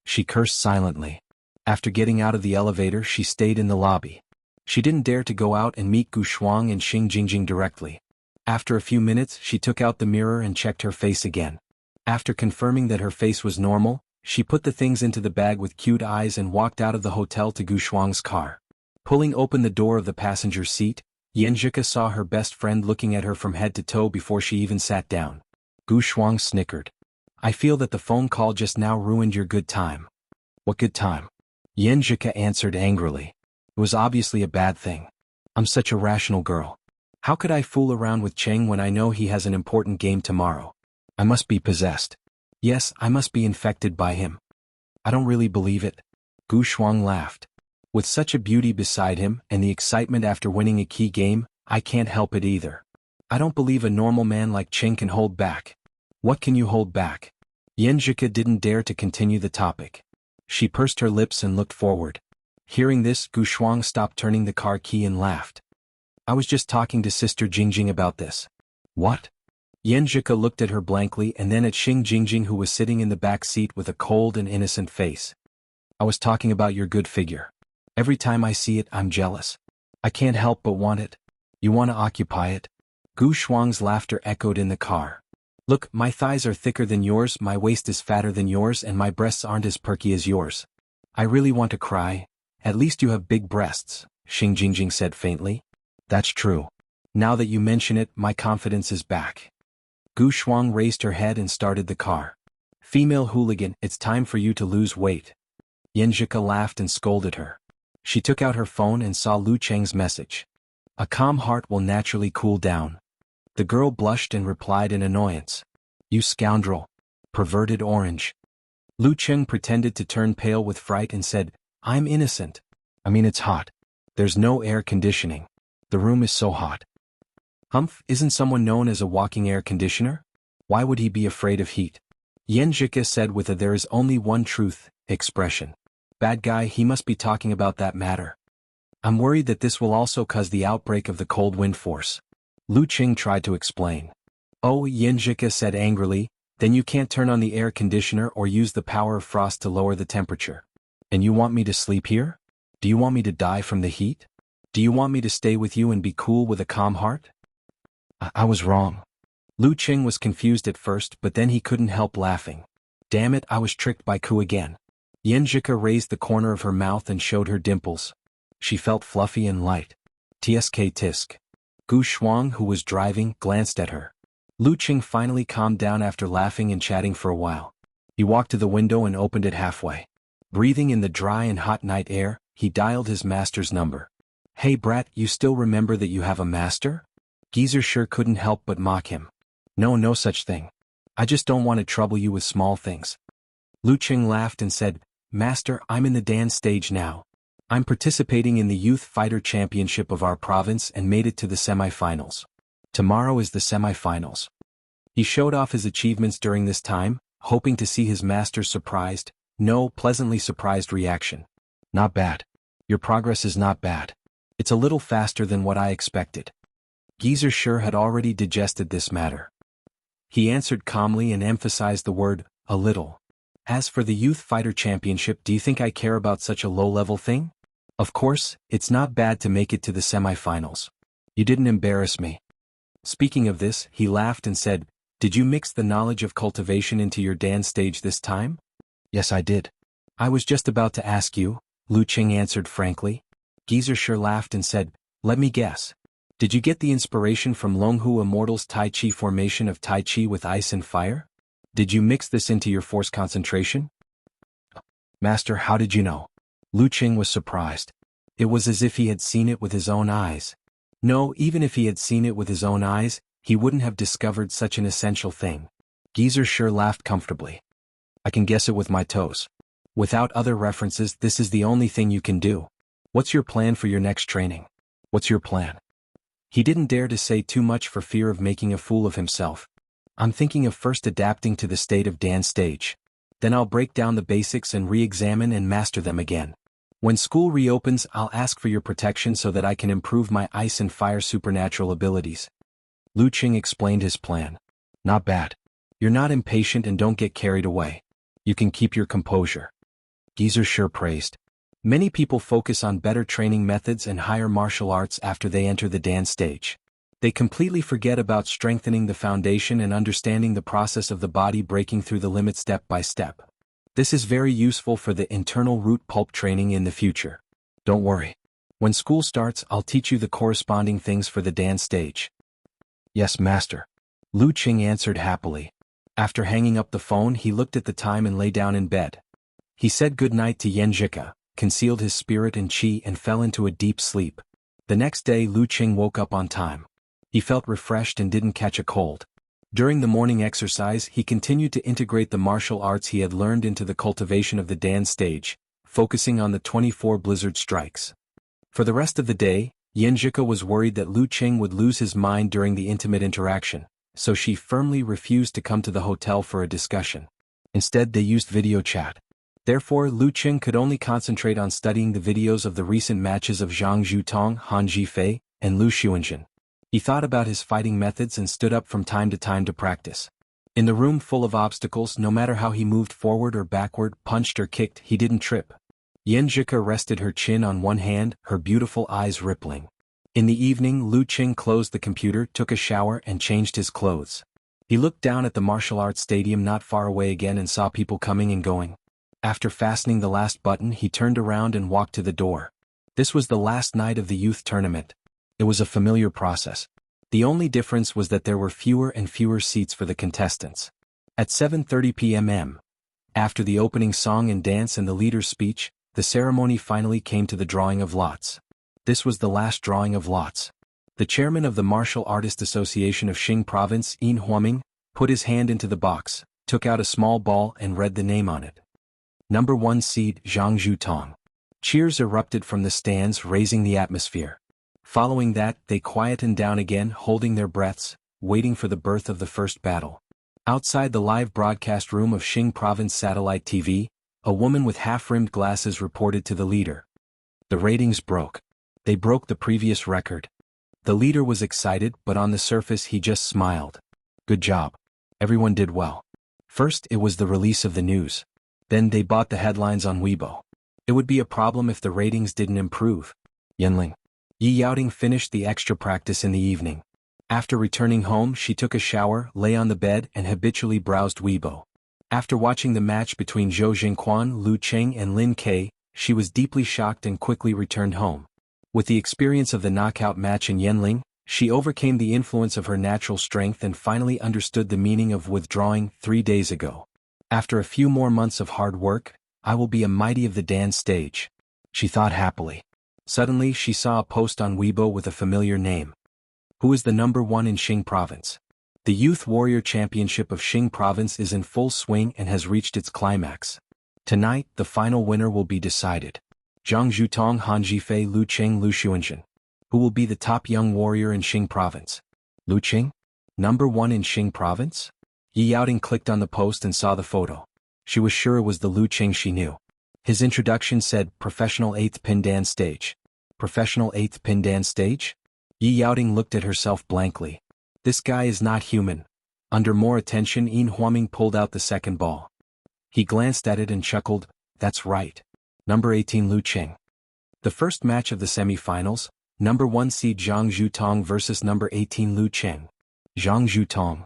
She cursed silently. After getting out of the elevator, she stayed in the lobby. She didn't dare to go out and meet Gu Shuang and Xing Jingjing directly. After a few minutes, she took out the mirror and checked her face again. After confirming that her face was normal, she put the things into the bag with cute eyes and walked out of the hotel to Gu Shuang's car. Pulling open the door of the passenger seat, Xianxia saw her best friend looking at her from head to toe before she even sat down. Gu Shuang snickered. "I feel that the phone call just now ruined your good time." "What good time?" Xianxia answered angrily. "It was obviously a bad thing. I'm such a rational girl. How could I fool around with Cheng when I know he has an important game tomorrow? I must be possessed. Yes, I must be infected by him. I don't really believe it." Gu Shuang laughed. "With such a beauty beside him and the excitement after winning a key game, I can't help it either. I don't believe a normal man like Cheng can hold back." "What can you hold back?" Xianxia didn't dare to continue the topic. She pursed her lips and looked forward. Hearing this, Gu Shuang stopped turning the car key and laughed. "I was just talking to Sister Jingjing about this." "What?" Xianxia looked at her blankly and then at Xing Jingjing, who was sitting in the back seat with a cold and innocent face. "I was talking about your good figure. Every time I see it, I'm jealous. I can't help but want it. You want to occupy it?" Gu Shuang's laughter echoed in the car. "Look, my thighs are thicker than yours, my waist is fatter than yours, and my breasts aren't as perky as yours. I really want to cry. At least you have big breasts," Xing Jingjing said faintly. "That's true. Now that you mention it, my confidence is back." Gu Shuang raised her head and started the car. "Female hooligan, it's time for you to lose weight." Xianxia laughed and scolded her. She took out her phone and saw Lu Cheng's message. "A calm heart will naturally cool down." The girl blushed and replied in annoyance. "You scoundrel. Perverted orange." Lu Cheng pretended to turn pale with fright and said, "I'm innocent. I mean, it's hot. There's no air conditioning. The room is so hot." "Humph, isn't someone known as a walking air conditioner? Why would he be afraid of heat?" Xianxia said with a "there is only one truth" expression. "Bad guy, he must be talking about that matter. I'm worried that this will also cause the outbreak of the cold wind force." Lu Ching tried to explain. "Oh," Xianxia said angrily, Then you can't turn on the air conditioner or use the power of frost to lower the temperature. And you want me to sleep here? Do you want me to die from the heat? Do you want me to stay with you and be cool with a calm heart? I was wrong. Lu Qing was confused at first, but then he couldn't help laughing. Damn it, I was tricked by Ku again. Xianxia raised the corner of her mouth and showed her dimples. She felt fluffy and light. Tsk tisk. Gu Shuang, who was driving, glanced at her. Lu Qing finally calmed down after laughing and chatting for a while. He walked to the window and opened it halfway. Breathing in the dry and hot night air, he dialed his master's number. Hey brat, you still remember that you have a master? Geezer sure couldn't help but mock him. No such thing. I just don't want to trouble you with small things. Lu Qing laughed and said, Master, I'm in the dance stage now. I'm participating in the Youth Fighter Championship of our province and made it to the semi-finals. Tomorrow is the semi-finals. He showed off his achievements during this time, hoping to see his master's pleasantly surprised reaction. Not bad. Your progress is not bad. It's a little faster than what I expected. Geezer sure had already digested this matter. He answered calmly and emphasized the word, a little. As for the Youth Fighter Championship, do you think I care about such a low-level thing? Of course, it's not bad to make it to the semi-finals. You didn't embarrass me. Speaking of this, he laughed and said, Did you mix the knowledge of cultivation into your dance stage this time? Yes, I did. I was just about to ask you, Lu Qing answered frankly. Geezer sure laughed and said, Let me guess. Did you get the inspiration from Longhu Immortal's Tai Chi formation of Tai Chi with ice and fire? Did you mix this into your force concentration? Master, how did you know? Lu Qing was surprised. It was as if he had seen it with his own eyes. No, even if he had seen it with his own eyes, he wouldn't have discovered such an essential thing. Geezer sure laughed comfortably. I can guess it with my toes. Without other references, this is the only thing you can do. What's your plan for your next training? What's your plan? He didn't dare to say too much for fear of making a fool of himself. I'm thinking of first adapting to the state of dance stage. Then I'll break down the basics and re-examine and master them again. When school reopens, I'll ask for your protection so that I can improve my ice and fire supernatural abilities. Lu Qing explained his plan. Not bad. You're not impatient and don't get carried away. You can keep your composure. Geezer sure praised. Many people focus on better training methods and higher martial arts after they enter the dance stage. They completely forget about strengthening the foundation and understanding the process of the body breaking through the limit step by step. This is very useful for the internal root pulp training in the future. Don't worry. When school starts, I'll teach you the corresponding things for the dance stage. Yes, master. Lu Qing answered happily. After hanging up the phone, he looked at the time and lay down in bed. He said good night to Xianxia, concealed his spirit and qi and fell into a deep sleep. The next day Lu Qing woke up on time. He felt refreshed and didn't catch a cold. During the morning exercise, he continued to integrate the martial arts he had learned into the cultivation of the dance stage, focusing on the 24 blizzard strikes. For the rest of the day, Xianxia was worried that Lu Qing would lose his mind during the intimate interaction, so she firmly refused to come to the hotel for a discussion. Instead, they used video chat. Therefore, Lu Qing could only concentrate on studying the videos of the recent matches of Zhang Zhutong, Han Zhifei, and Lu Xuanzhen. He thought about his fighting methods and stood up from time to practice. In the room full of obstacles, no matter how he moved forward or backward, punched or kicked, he didn't trip. Xianxia rested her chin on one hand, her beautiful eyes rippling. In the evening, Lu Qing closed the computer, took a shower, and changed his clothes. He looked down at the martial arts stadium not far away again and saw people coming and going. After fastening the last button, he turned around and walked to the door. This was the last night of the youth tournament. It was a familiar process. The only difference was that there were fewer and fewer seats for the contestants. At 7:30 p.m., after the opening song and dance and the leader's speech, the ceremony finally came to the drawing of lots. This was the last drawing of lots. The chairman of the Martial Artist Association of Xing Province, Yin Huaming, put his hand into the box, took out a small ball and read the name on it. Number 1 seed, Zhang Zhutong. Cheers erupted from the stands, raising the atmosphere. Following that, they quietened down again, holding their breaths, waiting for the birth of the first battle. Outside the live broadcast room of Xing Province Satellite TV, a woman with half-rimmed glasses reported to the leader. The ratings broke. They broke the previous record. The leader was excited, but on the surface he just smiled. Good job. Everyone did well. First it was the release of the news. Then they bought the headlines on Weibo. It would be a problem if the ratings didn't improve. Yanling. Yi Yaoting finished the extra practice in the evening. After returning home she took a shower, lay on the bed and habitually browsed Weibo. After watching the match between Zhou Jingquan, Lu Cheng and Lin Ke, she was deeply shocked and quickly returned home. With the experience of the knockout match in Yanling, she overcame the influence of her natural strength and finally understood the meaning of withdrawing 3 days ago. After a few more months of hard work, I will be a mighty of the dance stage, she thought happily. Suddenly she saw a post on Weibo with a familiar name. Who is the number 1 in Xing Province? The Youth Warrior Championship of Xing Province is in full swing and has reached its climax. Tonight, the final winner will be decided. Zhang Zhutong, Han Jifei, Lu Cheng, Lu Xuanhuan. Who will be the top young warrior in Xing Province? Lu Cheng? Number 1 in Xing Province? Yi Yaoting clicked on the post and saw the photo. She was sure it was the Lu Cheng she knew. His introduction said, Professional 8th Pin Dance Stage. Professional 8th Pin Dance Stage? Yi Yaoting looked at herself blankly. This guy is not human. Under more attention, Yin Huaming pulled out the second ball. He glanced at it and chuckled, that's right. Number 18 Lu Cheng. The first match of the semi-finals, number 1 seed Zhang Zhutong versus number 18 Lu Cheng. Zhang Zhutong.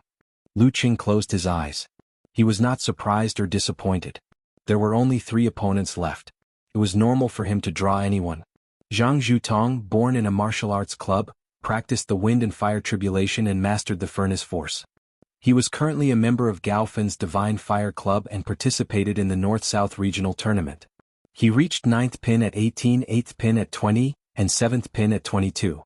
Lu Cheng closed his eyes. He was not surprised or disappointed. There were only 3 opponents left. It was normal for him to draw anyone. Zhang Zhutong, born in a martial arts club, practiced the wind and fire tribulation and mastered the furnace force. He was currently a member of Gaofan's Divine Fire Club and participated in the North-South Regional Tournament. He reached 9th pin at 18, 8th pin at 20, and 7th pin at 22.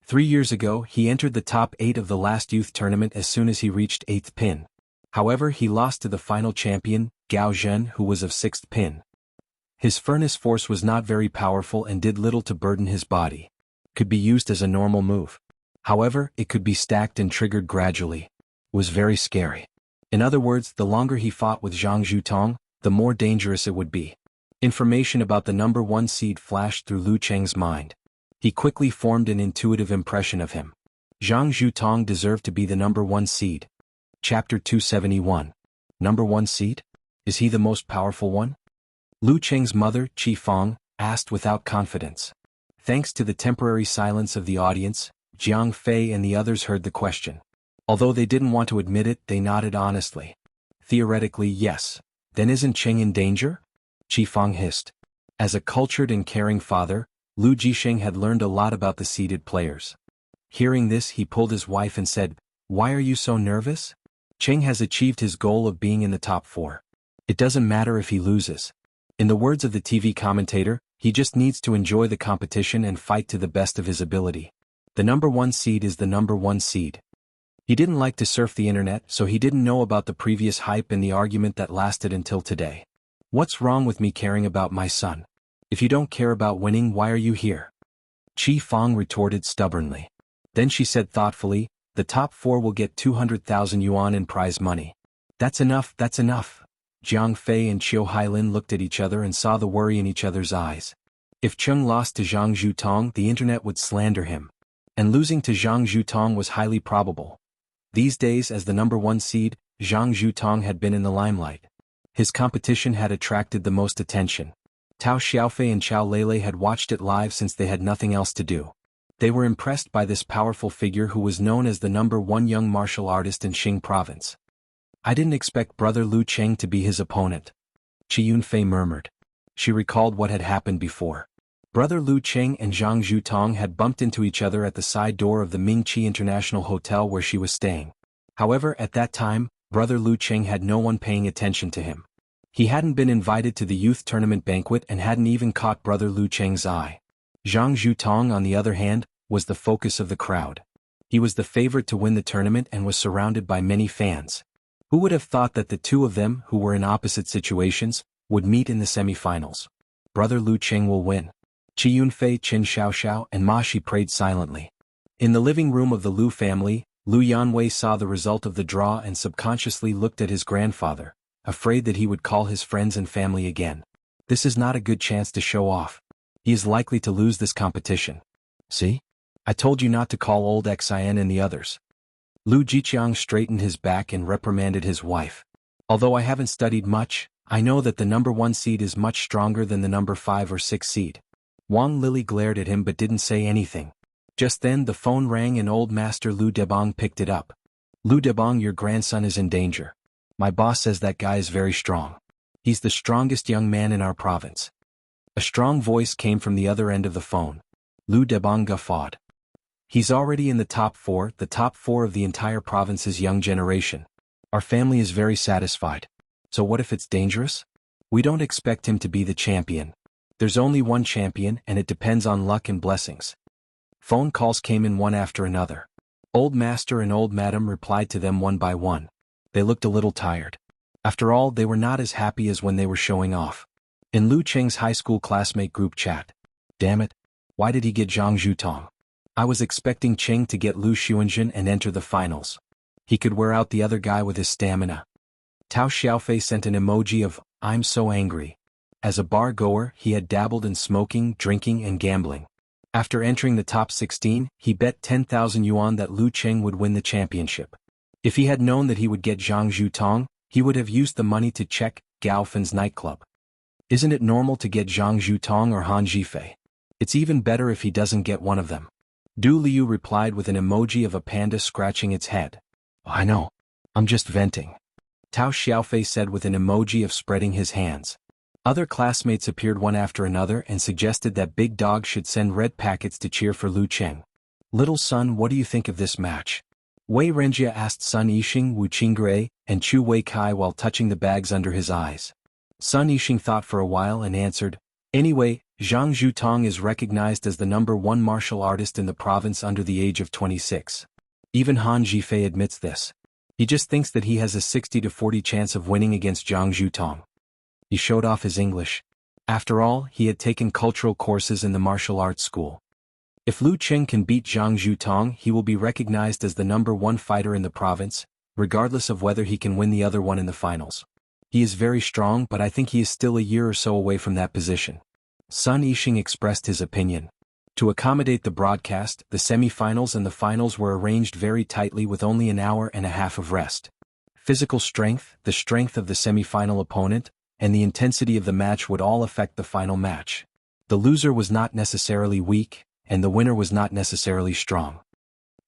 3 years ago, he entered the top 8 of the last youth tournament as soon as he reached 8th pin. However, he lost to the final champion, Gao Zhen, who was of 6th pin. His furnace force was not very powerful and did little to burden his body. Could be used as a normal move. However, it could be stacked and triggered gradually. It was very scary. In other words, the longer he fought with Zhang Zhutong, the more dangerous it would be. Information about the number 1 seed flashed through Lu Cheng's mind. He quickly formed an intuitive impression of him. Zhang Zhutong deserved to be the number 1 seed. Chapter 271. Number 1 seed? Is he the most powerful one? Lu Cheng's mother, Qi Fang, asked without confidence. Thanks to the temporary silence of the audience, Jiang Fei and the others heard the question. Although they didn't want to admit it, they nodded honestly. Theoretically, yes. Then isn't Cheng in danger? Qi Fang hissed. As a cultured and caring father, Lu Jisheng had learned a lot about the seeded players. Hearing this, he pulled his wife and said, Why are you so nervous? Cheng has achieved his goal of being in the top 4. It doesn't matter if he loses. In the words of the TV commentator, he just needs to enjoy the competition and fight to the best of his ability. The number 1 seed is the number 1 seed. He didn't like to surf the internet, so he didn't know about the previous hype and the argument that lasted until today. What's wrong with me caring about my son? If you don't care about winning, why are you here? Qi Fang retorted stubbornly. Then she said thoughtfully, the top 4 will get 200,000 yuan in prize money. That's enough, that's enough. Jiang Fei and Qiu Hailin looked at each other and saw the worry in each other's eyes. If Cheng lost to Zhang Zhutong, the internet would slander him. And losing to Zhang Zhutong was highly probable. These days, as the number 1 seed, Zhang Zhutong had been in the limelight. His competition had attracted the most attention. Tao Xiaofei and Chao Lele had watched it live since they had nothing else to do. They were impressed by this powerful figure who was known as the number 1 young martial artist in Xing Province. I didn't expect brother Lu Cheng to be his opponent. Qi Yunfei murmured. She recalled what had happened before. Brother Lu Cheng and Zhang Zhutong had bumped into each other at the side door of the Mingqi International Hotel where she was staying. However, at that time, brother Lu Cheng had no one paying attention to him. He hadn't been invited to the youth tournament banquet and hadn't even caught brother Lu Cheng's eye. Zhang Zhutong, on the other hand, was the focus of the crowd. He was the favorite to win the tournament and was surrounded by many fans. Who would have thought that the two of them, who were in opposite situations, would meet in the semi-finals? Brother Lu Cheng will win. Qi Yunfei, Qin Xiaoxiao, and Ma Shi prayed silently. In the living room of the Lu family, Lu Yanwei saw the result of the draw and subconsciously looked at his grandfather, afraid that he would call his friends and family again. This is not a good chance to show off. He is likely to lose this competition. See? I told you not to call old Xian and the others. Lu Jiqiang straightened his back and reprimanded his wife. Although I haven't studied much, I know that the number 1 seed is much stronger than the number 5 or 6 seed. Wang Lili glared at him but didn't say anything. Just then the phone rang and old master Lu Debong picked it up. Lu Debong, your grandson is in danger. My boss says that guy is very strong. He's the strongest young man in our province. A strong voice came from the other end of the phone. Lu Debong guffawed. He's already in the top 4 of the entire province's young generation. Our family is very satisfied. So what if it's dangerous? We don't expect him to be the champion. There's only one champion and it depends on luck and blessings. Phone calls came in one after another. Old master and old madam replied to them one by one. They looked a little tired. After all, they were not as happy as when they were showing off. In Lu Cheng's high school classmate group chat. Damn it. Why did he get Zhang Zhutong? I was expecting Cheng to get Lu Xuanhuan and enter the finals. He could wear out the other guy with his stamina. Tao Xiaofei sent an emoji of, I'm so angry. As a bar goer, he had dabbled in smoking, drinking and gambling. After entering the top 16, he bet 10,000 yuan that Lu Cheng would win the championship. If he had known that he would get Zhang Zhutong, he would have used the money to check Gaofan's nightclub. Isn't it normal to get Zhang Zhutong or Han Zhifei? It's even better if he doesn't get one of them. Du Liu replied with an emoji of a panda scratching its head. Oh, I know. I'm just venting. Tao Xiaofei said with an emoji of spreading his hands. Other classmates appeared one after another and suggested that Big Dog should send red packets to cheer for Lu Cheng. Little son, what do you think of this match? Wei Renjia asked Sun Yixing, Wu Qinggrei, and Chu Wei Kai while touching the bags under his eyes. Sun Yixing thought for a while and answered, Anyway, Zhang Zhutong is recognized as the number 1 martial artist in the province under the age of 26. Even Han Zhifei admits this. He just thinks that he has a 60-40 chance of winning against Zhang Zhutong. He showed off his English. After all, he had taken cultural courses in the martial arts school. If Lu Cheng can beat Zhang Zhutong, he will be recognized as the number 1 fighter in the province, regardless of whether he can win the other one in the finals. He is very strong, but I think he is still a year or so away from that position. Sun Yixing expressed his opinion. To accommodate the broadcast, the semi-finals and the finals were arranged very tightly with only an hour and a half of rest. Physical strength, the strength of the semi-final opponent, and the intensity of the match would all affect the final match. The loser was not necessarily weak, and the winner was not necessarily strong.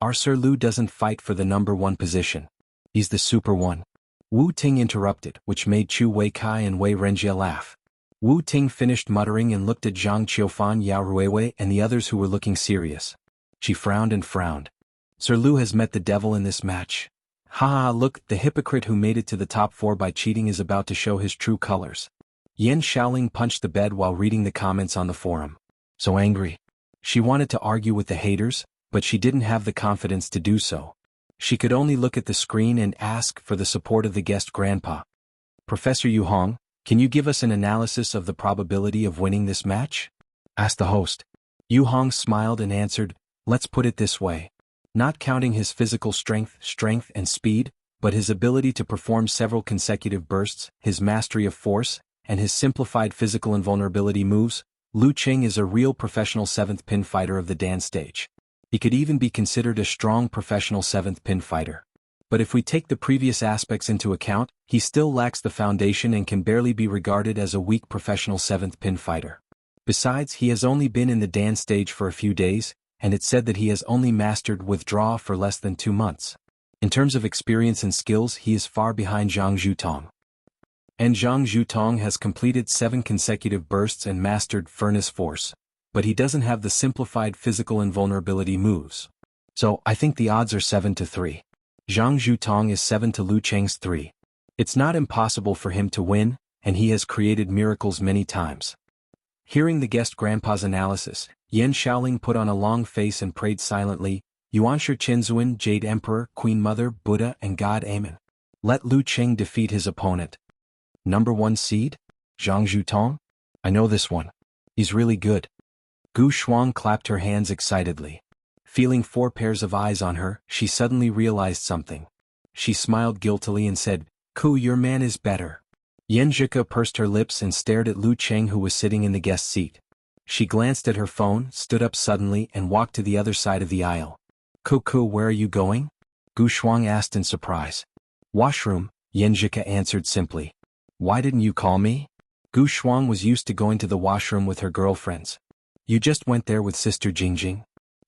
Our Sir Lu doesn't fight for the number 1 position. He's the super one. Wu Ting interrupted, which made Chu Wei Kai and Wei Renjia laugh. Wu Ting finished muttering and looked at Zhang Qiufan, Yao Ruiwei and the others who were looking serious. She frowned and frowned. Sir Lu has met the devil in this match. Ha, look, the hypocrite who made it to the top 4 by cheating is about to show his true colors. Yan Shaoling punched the bed while reading the comments on the forum. So angry. She wanted to argue with the haters, but she didn't have the confidence to do so. She could only look at the screen and ask for the support of the guest grandpa. Professor Yu Hong, can you give us an analysis of the probability of winning this match? Asked the host. Yu Hong smiled and answered, let's put it this way. Not counting his physical strength and speed, but his ability to perform several consecutive bursts, his mastery of force, and his simplified physical invulnerability moves, Lu Cheng is a real professional 7th pin fighter of the dance stage. He could even be considered a strong professional 7th pin fighter. But if we take the previous aspects into account, he still lacks the foundation and can barely be regarded as a weak professional 7th pin fighter. Besides, he has only been in the dance stage for a few days, and it's said that he has only mastered withdraw for less than 2 months. In terms of experience and skills, he is far behind Zhang Zhutong. And Zhang Zhutong has completed 7 consecutive bursts and mastered furnace force, but he doesn't have the simplified physical invulnerability moves. So, I think the odds are 7-3. Zhang Zhutong is 7 to Lu Cheng's 3. It's not impossible for him to win, and he has created miracles many times. Hearing the guest grandpa's analysis, Yan Shaoling put on a long face and prayed silently, Yuanshi Qinzuan, Jade Emperor, Queen Mother, Buddha and God Amen. Let Lu Cheng defeat his opponent. Number 1 seed? Zhang Zhutong? I know this one. He's really good. Gu Shuang clapped her hands excitedly. Feeling 4 pairs of eyes on her, she suddenly realized something. She smiled guiltily and said, Ku, your man is better. Yan Zhika pursed her lips and stared at Lu Cheng, who was sitting in the guest seat. She glanced at her phone, stood up suddenly and walked to the other side of the aisle. Ku, where are you going? Gu Shuang asked in surprise. Washroom, Xianxia answered simply. Why didn't you call me? Xuanhuan was used to going to the washroom with her girlfriends. You just went there with Sister Jingjing?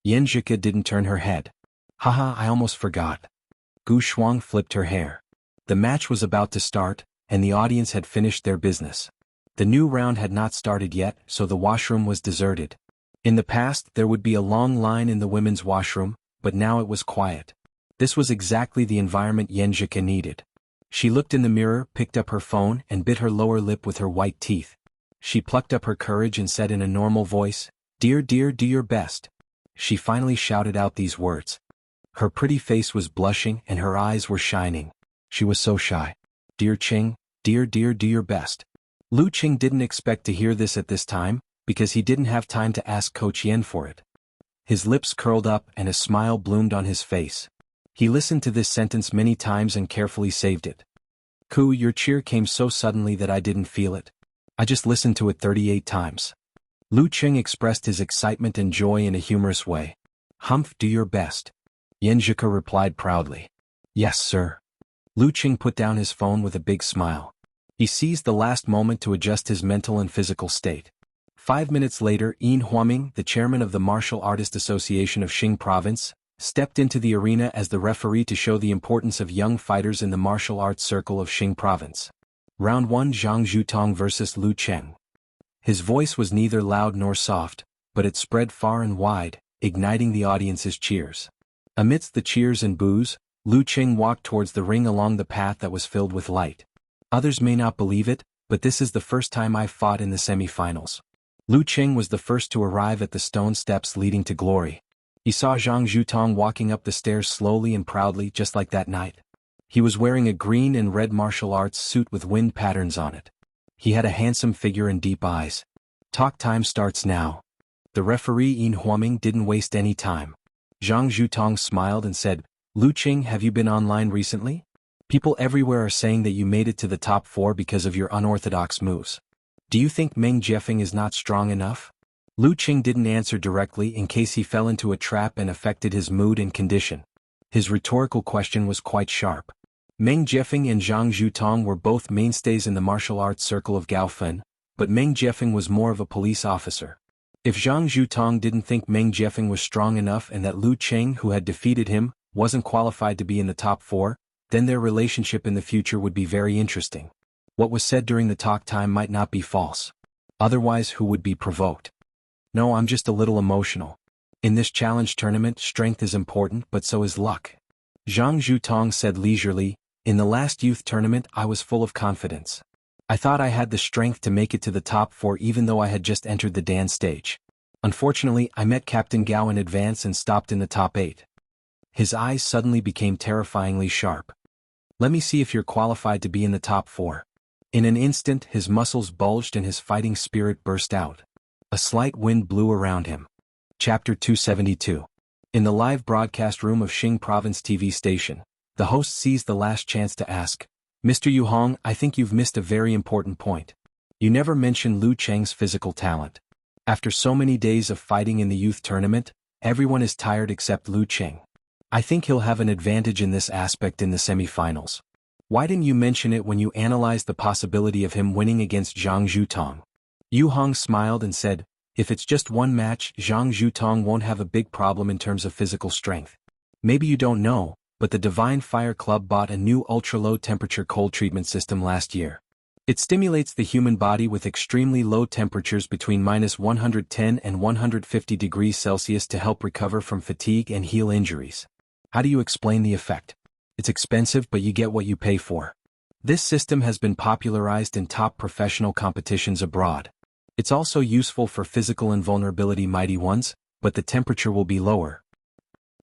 Xianxia didn't turn her head. Haha, I almost forgot. Xuanhuan flipped her hair. The match was about to start, and the audience had finished their business. The new round had not started yet, so the washroom was deserted. In the past, there would be a long line in the women's washroom, but now it was quiet. This was exactly the environment Xianxia needed. She looked in the mirror, picked up her phone, and bit her lower lip with her white teeth. She plucked up her courage and said in a normal voice, "Dear, dear, do your best." She finally shouted out these words. Her pretty face was blushing and her eyes were shining. She was so shy. Dear Qing, dear, dear, do your best. Lu Qing didn't expect to hear this at this time, because he didn't have time to ask Coach Yen for it. His lips curled up and a smile bloomed on his face. He listened to this sentence many times and carefully saved it. Ku, your cheer came so suddenly that I didn't feel it. I just listened to it 38 times. Lu Qing expressed his excitement and joy in a humorous way. Humph, do your best. Xianxia replied proudly. Yes, sir. Lu Qing put down his phone with a big smile. He seized the last moment to adjust his mental and physical state. 5 minutes later, Yin Huaming, the chairman of the Martial Artist Association of Xing Province, stepped into the arena as the referee to show the importance of young fighters in the martial arts circle of Xing Province. Round 1, Zhang Zhutong vs. Lu Qing. His voice was neither loud nor soft, but it spread far and wide, igniting the audience's cheers. Amidst the cheers and boos, Lu Qing walked towards the ring along the path that was filled with light. Others may not believe it, but this is the first time I've fought in the semi-finals. Lu Qing was the first to arrive at the stone steps leading to glory. He saw Zhang Zhutong walking up the stairs slowly and proudly just like that night. He was wearing a green and red martial arts suit with wind patterns on it. He had a handsome figure and deep eyes. Talk time starts now. The referee Yin Huaming didn't waste any time. Zhang Zhutong smiled and said, Lu Qing, have you been online recently? People everywhere are saying that you made it to the top 4 because of your unorthodox moves. Do you think Meng Jiefeng is not strong enough? Lu Qing didn't answer directly in case he fell into a trap and affected his mood and condition. His rhetorical question was quite sharp. Meng Jiefeng and Zhang Zhutong were both mainstays in the martial arts circle of Gaofen, but Meng Jiefeng was more of a police officer. If Zhang Zhutong didn't think Meng Jiefeng was strong enough and that Lu Qing, who had defeated him, wasn't qualified to be in the top 4, then their relationship in the future would be very interesting. What was said during the talk time might not be false. Otherwise, who would be provoked? No, I'm just a little emotional. In this challenge tournament, strength is important, but so is luck. Zhang Zhutong said leisurely, in the last youth tournament I was full of confidence. I thought I had the strength to make it to the top 4 even though I had just entered the Dan stage. Unfortunately, I met Captain Gao in advance and stopped in the top 8. His eyes suddenly became terrifyingly sharp. Let me see if you're qualified to be in the top 4. In an instant, his muscles bulged and his fighting spirit burst out. A slight wind blew around him. Chapter 272. In the live broadcast room of Xing Province TV station, the host seized the last chance to ask, Mr. Yu Hong, I think you've missed a very important point. You never mentioned Lu Qing's physical talent. After so many days of fighting in the youth tournament, everyone is tired except Lu Qing. I think he'll have an advantage in this aspect in the semi-finals. Why didn't you mention it when you analyzed the possibility of him winning against Zhang Zhutong? Yu Hong smiled and said, if it's just one match, Zhang Zhutong won't have a big problem in terms of physical strength. Maybe you don't know, but the Divine Fire Club bought a new ultra-low temperature cold treatment system last year. It stimulates the human body with extremely low temperatures between -110 and 150 degrees Celsius to help recover from fatigue and heal injuries. How do you explain the effect? It's expensive, but you get what you pay for. This system has been popularized in top professional competitions abroad. It's also useful for physical invulnerability mighty ones, but the temperature will be lower.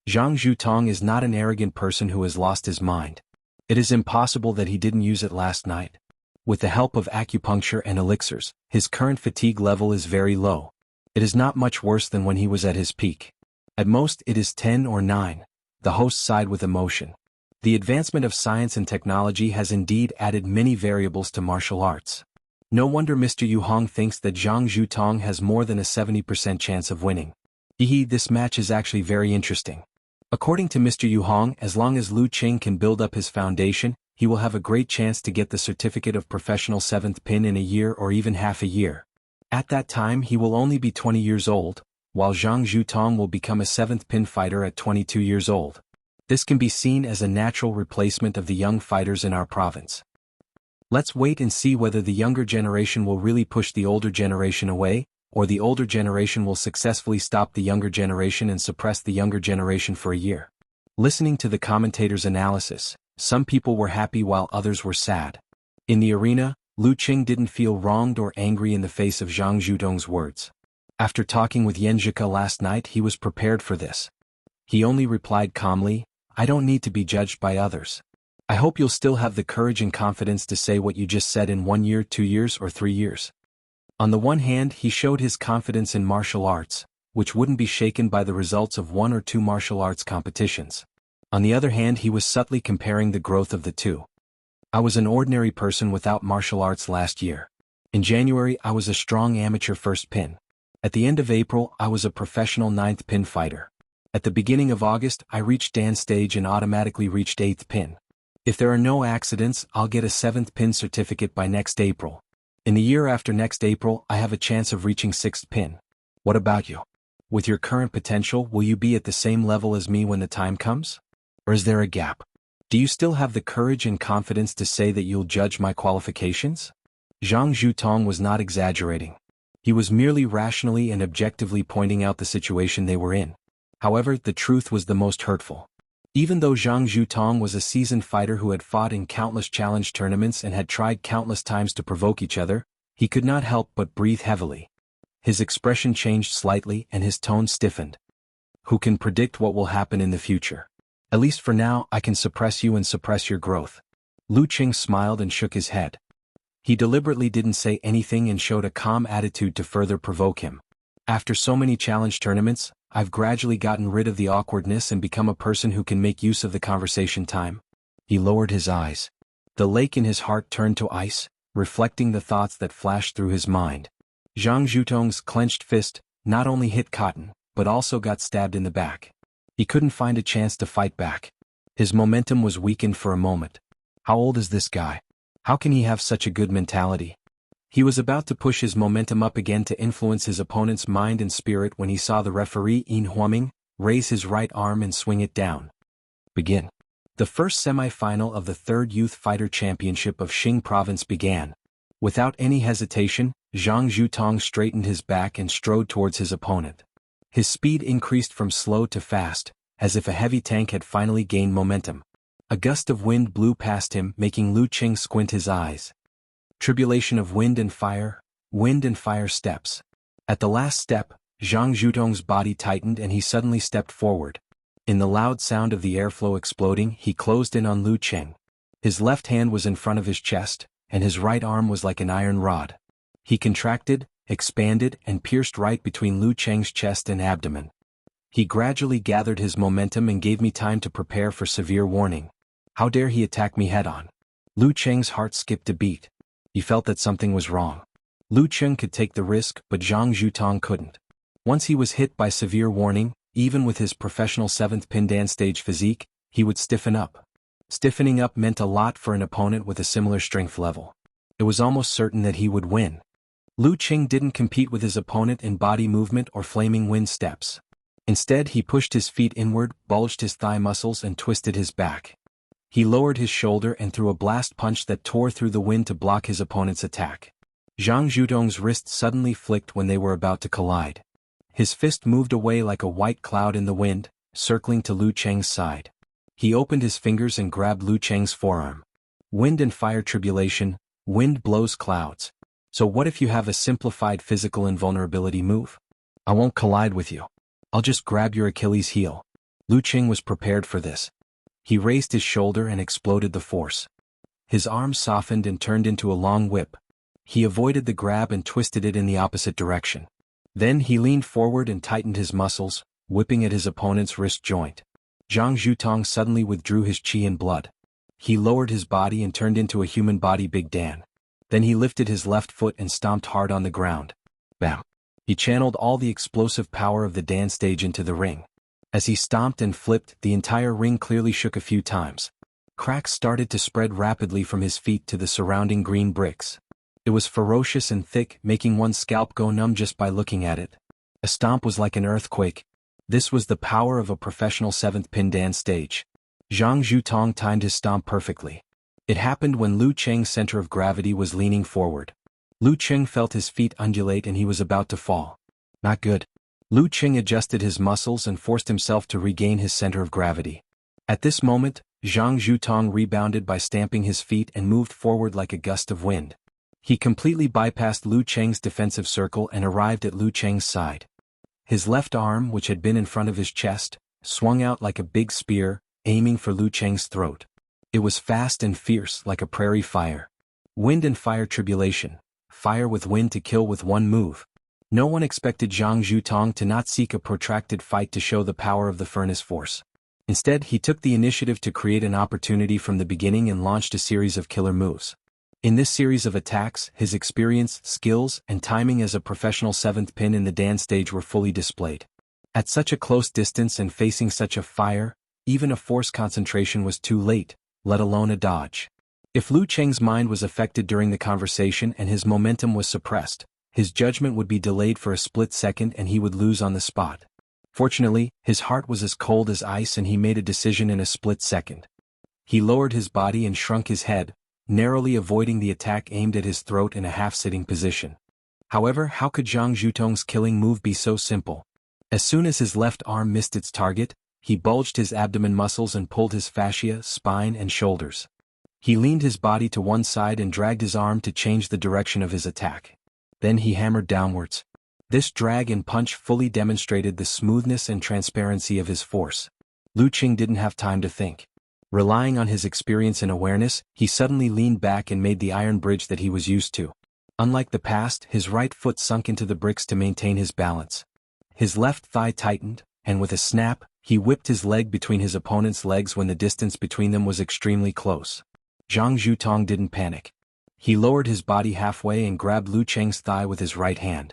Zhang Zhutong is not an arrogant person who has lost his mind. It is impossible that he didn't use it last night. With the help of acupuncture and elixirs, his current fatigue level is very low. It is not much worse than when he was at his peak. At most it is 10 or 9. The host sighed with emotion. The advancement of science and technology has indeed added many variables to martial arts. No wonder Mr. Yu Hong thinks that Zhang Zhutong has more than a 70% chance of winning. This match is actually very interesting. According to Mr. Yu Hong, as long as Lu Qing can build up his foundation, he will have a great chance to get the certificate of professional 7th pin in a year or even half a year. At that time he will only be 20 years old, while Zhang Zhutong will become a 7th pin fighter at 22 years old. This can be seen as a natural replacement of the young fighters in our province. Let's wait and see whether the younger generation will really push the older generation away, or the older generation will successfully stop the younger generation and suppress the younger generation for a year. Listening to the commentators' analysis, some people were happy while others were sad. In the arena, Lu Qing didn't feel wronged or angry in the face of Zhang Zhutong's words. After talking with Xianxia last night, he was prepared for this. He only replied calmly, "I don't need to be judged by others. I hope you'll still have the courage and confidence to say what you just said in 1 year, 2 years, or 3 years." On the one hand, he showed his confidence in martial arts, which wouldn't be shaken by the results of 1 or 2 martial arts competitions. On the other hand, he was subtly comparing the growth of the two. I was an ordinary person without martial arts last year. In January, I was a strong amateur 1st pin. At the end of April, I was a professional 9th pin fighter. At the beginning of August, I reached Dan stage and automatically reached 8th pin. If there are no accidents, I'll get a 7th pin certificate by next April. In the year after next April, I have a chance of reaching 6th pin. What about you? With your current potential, will you be at the same level as me when the time comes? Or is there a gap? Do you still have the courage and confidence to say that you'll judge my qualifications? Zhang Zhutong was not exaggerating. He was merely rationally and objectively pointing out the situation they were in. However, the truth was the most hurtful. Even though Zhang Zhutong was a seasoned fighter who had fought in countless challenge tournaments and had tried countless times to provoke each other, he could not help but breathe heavily. His expression changed slightly and his tone stiffened. Who can predict what will happen in the future? At least for now, I can suppress you and suppress your growth. Lu Qing smiled and shook his head. He deliberately didn't say anything and showed a calm attitude to further provoke him. After so many challenge tournaments, I've gradually gotten rid of the awkwardness and become a person who can make use of the conversation time. He lowered his eyes. The lake in his heart turned to ice, reflecting the thoughts that flashed through his mind. Zhang Zhutong's clenched fist not only hit Cotton, but also got stabbed in the back. He couldn't find a chance to fight back. His momentum was weakened for a moment. How old is this guy? How can he have such a good mentality? He was about to push his momentum up again to influence his opponent's mind and spirit when he saw the referee Xuanhuan raise his right arm and swing it down. Begin. The first semi-final of the 3rd Youth Fighter Championship of Xing Province began. Without any hesitation, Zhang Zhutong straightened his back and strode towards his opponent. His speed increased from slow to fast, as if a heavy tank had finally gained momentum. A gust of wind blew past him, making Lu Qing squint his eyes. Tribulation of wind and fire steps. At the last step, Zhang Zhutong's body tightened and he suddenly stepped forward. In the loud sound of the airflow exploding, he closed in on Lu Qing. His left hand was in front of his chest, and his right arm was like an iron rod. He contracted, expanded, and pierced right between Lu Qing's chest and abdomen. He gradually gathered his momentum and gave me time to prepare for severe warning. How dare he attack me head-on? Lu Qing's heart skipped a beat. He felt that something was wrong. Lu Qing could take the risk, but Zhang Zhutong couldn't. Once he was hit by severe warning, even with his professional 7th pin Dan stage physique, he would stiffen up. Stiffening up meant a lot for an opponent with a similar strength level. It was almost certain that he would win. Lu Qing didn't compete with his opponent in body movement or flaming wind steps. Instead, he pushed his feet inward, bulged his thigh muscles and twisted his back. He lowered his shoulder and threw a blast punch that tore through the wind to block his opponent's attack. Zhang Zhutong's wrist suddenly flicked when they were about to collide. His fist moved away like a white cloud in the wind, circling to Lu Qing's side. He opened his fingers and grabbed Lu Qing's forearm. Wind and fire tribulation, wind blows clouds. So what if you have a simplified physical invulnerability move? I won't collide with you. I'll just grab your Achilles heel. Lu Qing was prepared for this. He raised his shoulder and exploded the force. His arm softened and turned into a long whip. He avoided the grab and twisted it in the opposite direction. Then he leaned forward and tightened his muscles, whipping at his opponent's wrist joint. Zhang Zhutong suddenly withdrew his chi and blood. He lowered his body and turned into a human body Big Dan. Then he lifted his left foot and stomped hard on the ground. Bam! He channeled all the explosive power of the Dan stage into the ring. As he stomped and flipped, the entire ring clearly shook a few times. Cracks started to spread rapidly from his feet to the surrounding green bricks. It was ferocious and thick, making one's scalp go numb just by looking at it. A stomp was like an earthquake. This was the power of a professional 7th pin dance stage. Zhang Zhutong timed his stomp perfectly. It happened when Lu Cheng's center of gravity was leaning forward. Lu Cheng felt his feet undulate and he was about to fall. Not good. Lu Cheng adjusted his muscles and forced himself to regain his center of gravity. At this moment, Zhang Zhutong rebounded by stamping his feet and moved forward like a gust of wind. He completely bypassed Lu Cheng's defensive circle and arrived at Lu Cheng's side. His left arm, which had been in front of his chest, swung out like a big spear, aiming for Lu Cheng's throat. It was fast and fierce like a prairie fire. Wind and fire tribulation. Fire with wind to kill with one move. No one expected Zhang Zhutong to not seek a protracted fight to show the power of the furnace force. Instead, he took the initiative to create an opportunity from the beginning and launched a series of killer moves. In this series of attacks, his experience, skills, and timing as a professional 7th pin in the dance stage were fully displayed. At such a close distance and facing such a fire, even a force concentration was too late, let alone a dodge. If Lu Cheng's mind was affected during the conversation and his momentum was suppressed, his judgment would be delayed for a split second and he would lose on the spot. Fortunately, his heart was as cold as ice and he made a decision in a split second. He lowered his body and shrunk his head, narrowly avoiding the attack aimed at his throat in a half-sitting position. However, how could Zhang Zhutong's killing move be so simple? As soon as his left arm missed its target, he bulged his abdomen muscles and pulled his fascia, spine, and shoulders. He leaned his body to one side and dragged his arm to change the direction of his attack. Then he hammered downwards. This drag and punch fully demonstrated the smoothness and transparency of his force. Lu Cheng didn't have time to think. Relying on his experience and awareness, he suddenly leaned back and made the iron bridge that he was used to. Unlike the past, his right foot sunk into the bricks to maintain his balance. His left thigh tightened, and with a snap, he whipped his leg between his opponent's legs when the distance between them was extremely close. Zhang Zhutong didn't panic. He lowered his body halfway and grabbed Lu Cheng's thigh with his right hand.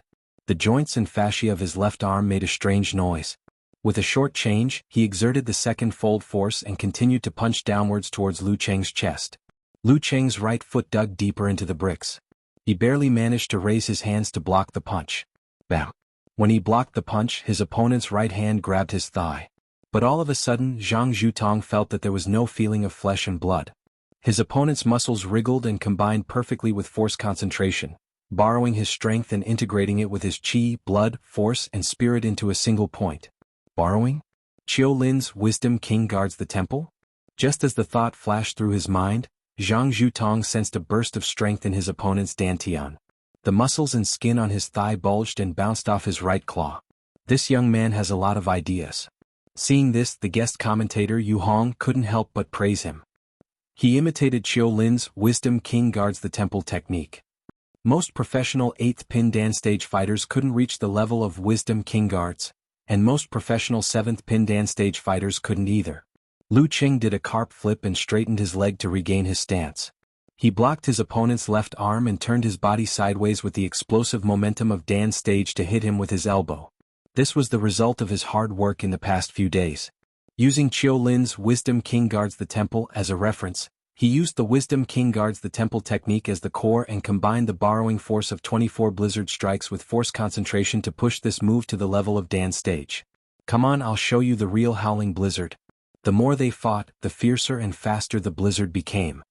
The joints and fascia of his left arm made a strange noise. With a short change, he exerted the second fold force and continued to punch downwards towards Lu Cheng's chest. Lu Cheng's right foot dug deeper into the bricks. He barely managed to raise his hands to block the punch. Bam! When he blocked the punch, his opponent's right hand grabbed his thigh. But all of a sudden, Zhang Zhutong felt that there was no feeling of flesh and blood. His opponent's muscles wriggled and combined perfectly with force concentration, borrowing his strength and integrating it with his qi, blood, force, and spirit into a single point. Borrowing? Qiu Lin's wisdom king guards the temple? Just as the thought flashed through his mind, Zhang Zhutong sensed a burst of strength in his opponent's dantian. The muscles and skin on his thigh bulged and bounced off his right claw. This young man has a lot of ideas. Seeing this, the guest commentator Yu Hong couldn't help but praise him. He imitated Qiu Lin's wisdom king guards the temple technique. Most professional 8th pin dance stage fighters couldn't reach the level of wisdom king guards, and most professional 7th pin dance stage fighters couldn't either. Lu Cheng did a carp flip and straightened his leg to regain his stance. He blocked his opponent's left arm and turned his body sideways with the explosive momentum of dance stage to hit him with his elbow. This was the result of his hard work in the past few days. Using Qiu Lin's wisdom king guards the temple as a reference, he used the wisdom king guards the temple technique as the core and combined the borrowing force of 24 blizzard strikes with force concentration to push this move to the level of dance stage. Come on, I'll show you the real howling blizzard. The more they fought, the fiercer and faster the blizzard became.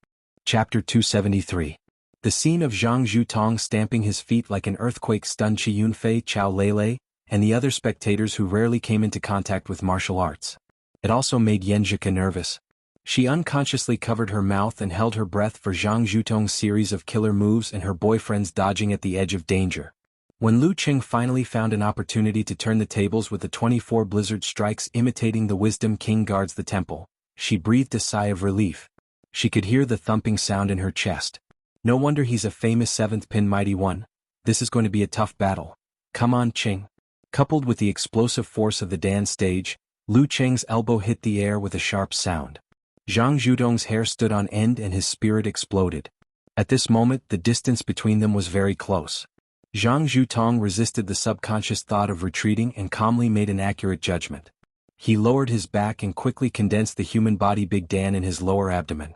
Chapter 273. The scene of Zhang Zhutong stamping his feet like an earthquake stunned Qi Yunfei, Chao Lele, and the other spectators who rarely came into contact with martial arts. It also made Xianxia nervous. She unconsciously covered her mouth and held her breath for Zhang Zhutong's series of killer moves and her boyfriend's dodging at the edge of danger. When Lu Cheng finally found an opportunity to turn the tables with the 24 blizzard strikes imitating the wisdom king guards the temple, she breathed a sigh of relief. She could hear the thumping sound in her chest. No wonder he's a famous 7th pin mighty one. This is going to be a tough battle. Come on, Cheng. Coupled with the explosive force of the dance stage, Lu Cheng's elbow hit the air with a sharp sound. Zhang Zhutong's hair stood on end and his spirit exploded. At this moment, the distance between them was very close. Zhang Zhutong resisted the subconscious thought of retreating and calmly made an accurate judgment. He lowered his back and quickly condensed the human body Big Dan in his lower abdomen.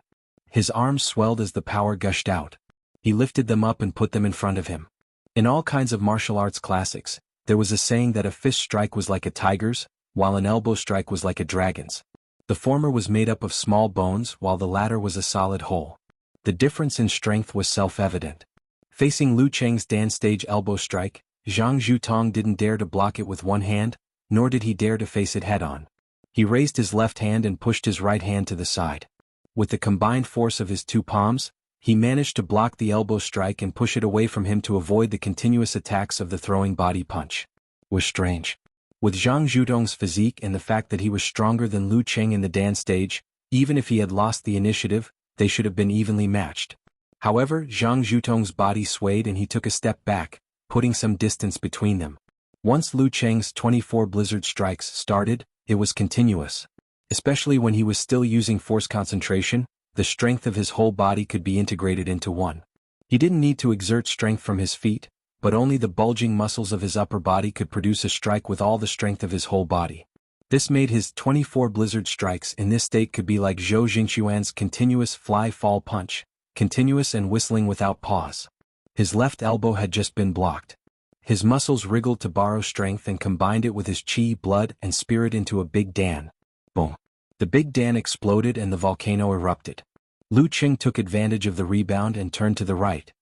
His arms swelled as the power gushed out. He lifted them up and put them in front of him. In all kinds of martial arts classics, there was a saying that a fist strike was like a tiger's, while an elbow strike was like a dragon's. The former was made up of small bones while the latter was a solid whole. The difference in strength was self-evident. Facing Lu Cheng's Dan stage elbow strike, Zhang Zhutong didn't dare to block it with one hand, nor did he dare to face it head-on. He raised his left hand and pushed his right hand to the side. With the combined force of his two palms, he managed to block the elbow strike and push it away from him to avoid the continuous attacks of the throwing body punch. It was strange. With Zhang Zhutong's physique and the fact that he was stronger than Lu Cheng in the Dan stage, even if he had lost the initiative, they should have been evenly matched. However, Zhang Zhutong's body swayed and he took a step back, putting some distance between them. Once Lu Cheng's 24 blizzard strikes started, it was continuous. Especially when he was still using force concentration, the strength of his whole body could be integrated into one. He didn't need to exert strength from his feet, but only the bulging muscles of his upper body could produce a strike with all the strength of his whole body. This made his 24 blizzard strikes in this state could be like Zhou Jingxuan's continuous fly-fall punch, continuous and whistling without pause. His left elbow had just been blocked. His muscles wriggled to borrow strength and combined it with his chi, blood, and spirit into a Big Dan. Boom. The Big Dan exploded and the volcano erupted. Lu Cheng took advantage of the rebound and turned to the right.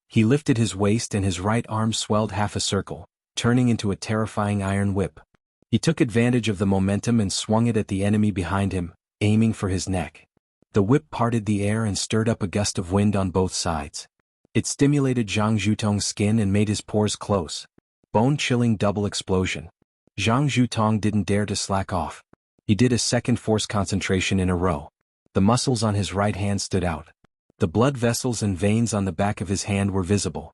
He lifted his waist and his right arm swelled half a circle, turning into a terrifying iron whip. He took advantage of the momentum and swung it at the enemy behind him, aiming for his neck. The whip parted the air and stirred up a gust of wind on both sides. It stimulated Zhang Zhutong's skin and made his pores close. Bone-chilling double explosion. Zhang Zhutong didn't dare to slack off. He did a second force concentration in a row. The muscles on his right hand stood out. The blood vessels and veins on the back of his hand were visible.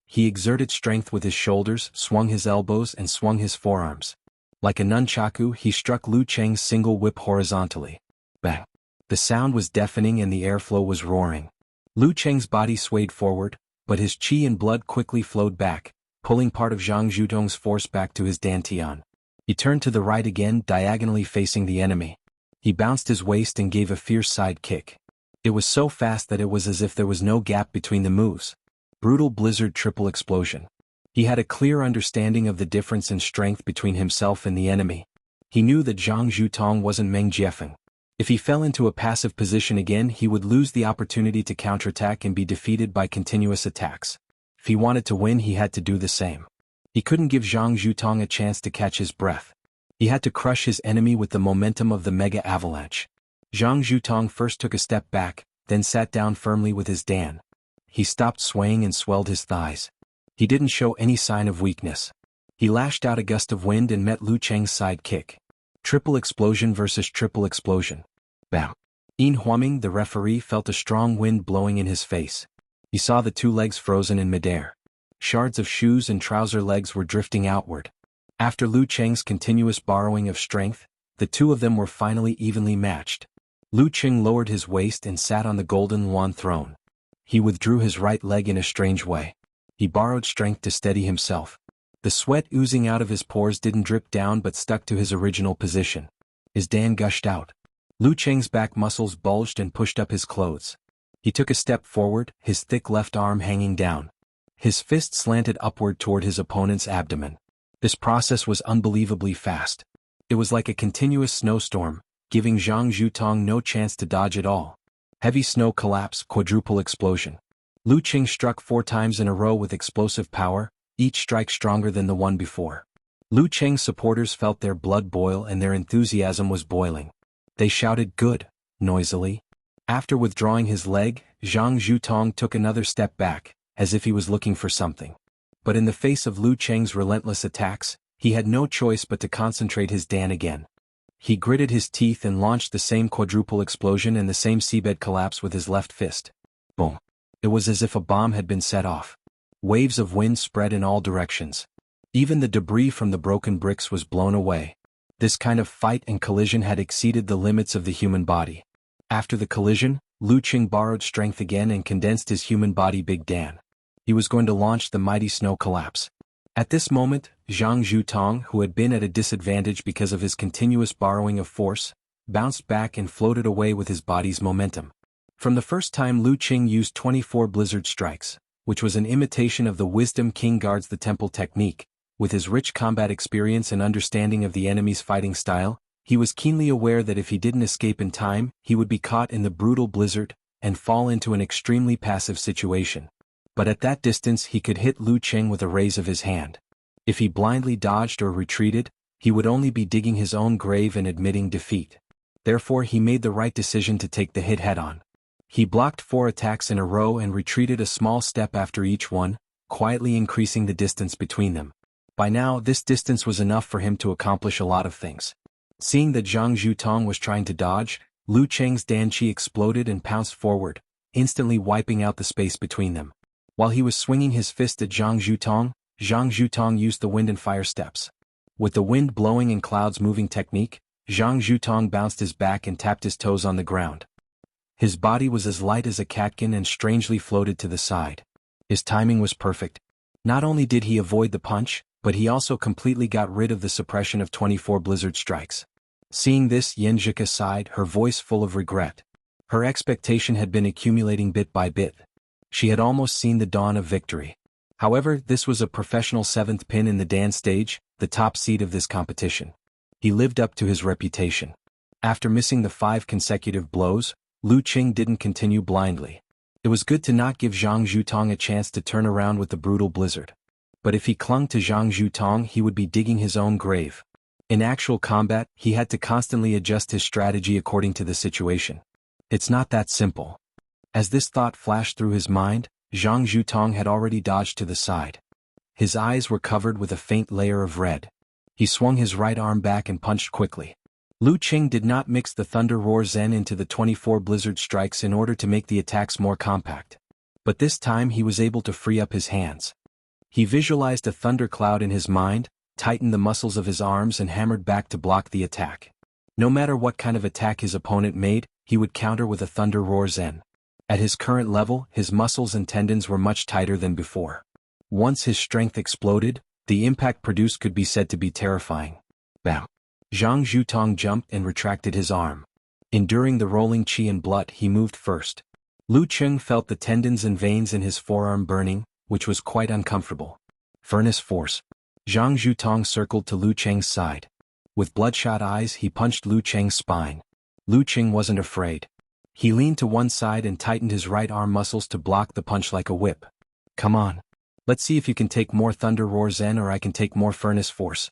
He exerted strength with his shoulders, swung his elbows and swung his forearms. Like a nunchaku, he struck Lu Cheng's single whip horizontally. Bang! The sound was deafening and the airflow was roaring. Lu Cheng's body swayed forward, but his chi and blood quickly flowed back, pulling part of Zhang Zhutong's force back to his dantian. He turned to the right again, diagonally facing the enemy. He bounced his waist and gave a fierce side kick. It was so fast that it was as if there was no gap between the moves. Brutal blizzard triple explosion. He had a clear understanding of the difference in strength between himself and the enemy. He knew that Zhang Zhutong wasn't Meng Jiefeng. If he fell into a passive position again, he would lose the opportunity to counterattack and be defeated by continuous attacks. If he wanted to win, he had to do the same. He couldn't give Zhang Zhutong a chance to catch his breath. He had to crush his enemy with the momentum of the mega avalanche. Zhang Zhutong first took a step back, then sat down firmly with his Dan. He stopped swaying and swelled his thighs. He didn't show any sign of weakness. He lashed out a gust of wind and met Lu Cheng's side kick. Triple explosion versus triple explosion. Bam. In Huaming, the referee, felt a strong wind blowing in his face. He saw the two legs frozen in midair. Shards of shoes and trouser legs were drifting outward. After Lu Cheng's continuous borrowing of strength, the two of them were finally evenly matched. Lu Cheng lowered his waist and sat on the golden yuan throne. He withdrew his right leg in a strange way. He borrowed strength to steady himself. The sweat oozing out of his pores didn't drip down but stuck to his original position. His Dan gushed out. Lu Cheng's back muscles bulged and pushed up his clothes. He took a step forward, his thick left arm hanging down. His fist slanted upward toward his opponent's abdomen. This process was unbelievably fast. It was like a continuous snowstorm, giving Zhang Zhutong no chance to dodge at all. Heavy snow collapse, quadruple explosion. Lu Cheng struck 4 times in a row with explosive power, each strike stronger than the one before. Lu Cheng's supporters felt their blood boil and their enthusiasm was boiling. They shouted "good," noisily. After withdrawing his leg, Zhang Zhutong took another step back, as if he was looking for something. But in the face of Lu Cheng's relentless attacks, he had no choice but to concentrate his Dan again. He gritted his teeth and launched the same quadruple explosion and the same seabed collapse with his left fist. Boom. It was as if a bomb had been set off. Waves of wind spread in all directions. Even the debris from the broken bricks was blown away. This kind of fight and collision had exceeded the limits of the human body. After the collision, Lu Cheng borrowed strength again and condensed his human body Big Dan. He was going to launch the mighty snow collapse. At this moment, Zhang Zhutong, who had been at a disadvantage because of his continuous borrowing of force, bounced back and floated away with his body's momentum. From the first time Lu Qing used 24 blizzard strikes, which was an imitation of the Wisdom King guards the temple technique, with his rich combat experience and understanding of the enemy's fighting style, he was keenly aware that if he didn't escape in time, he would be caught in the brutal blizzard and fall into an extremely passive situation. But at that distance he could hit Lu Qing with a raise of his hand. If he blindly dodged or retreated, he would only be digging his own grave and admitting defeat. Therefore he made the right decision to take the hit head-on. He blocked 4 attacks in a row and retreated a small step after each one, quietly increasing the distance between them. By now this distance was enough for him to accomplish a lot of things. Seeing that Zhang Zhutong was trying to dodge, Lu Qing's danqi exploded and pounced forward, instantly wiping out the space between them. While he was swinging his fist at Zhang Zhutong used the wind and fire steps. With the wind blowing and clouds moving technique, Zhang Zhutong bounced his back and tapped his toes on the ground. His body was as light as a catkin and strangely floated to the side. His timing was perfect. Not only did he avoid the punch, but he also completely got rid of the suppression of 24 blizzard strikes. Seeing this, Xianxia sighed, her voice full of regret. Her expectation had been accumulating bit by bit. She had almost seen the dawn of victory. However, this was a professional 7th pin in the Dan stage, the top seed of this competition. He lived up to his reputation. After missing the 5 consecutive blows, Lu Qing didn't continue blindly. It was good to not give Zhang Zhutong a chance to turn around with the brutal blizzard. But if he clung to Zhang Zhutong, he would be digging his own grave. In actual combat, he had to constantly adjust his strategy according to the situation. It's not that simple. As this thought flashed through his mind, Zhang Zhutong had already dodged to the side. His eyes were covered with a faint layer of red. He swung his right arm back and punched quickly. Lu Qing did not mix the Thunder Roar Zen into the 24 blizzard strikes in order to make the attacks more compact. But this time he was able to free up his hands. He visualized a thunder cloud in his mind, tightened the muscles of his arms and hammered back to block the attack. No matter what kind of attack his opponent made, he would counter with a Thunder Roar Zen. At his current level, his muscles and tendons were much tighter than before. Once his strength exploded, the impact produced could be said to be terrifying. Bam! Zhang Zhutong jumped and retracted his arm. Enduring the rolling qi and blood, he moved first. Lu Qing felt the tendons and veins in his forearm burning, which was quite uncomfortable. Furnace force. Zhang Zhutong circled to Lu Qing's side. With bloodshot eyes he punched Lu Qing's spine. Lu Qing wasn't afraid. He leaned to one side and tightened his right arm muscles to block the punch like a whip. Come on. Let's see if you can take more Thunder Roar Zen or I can take more furnace force.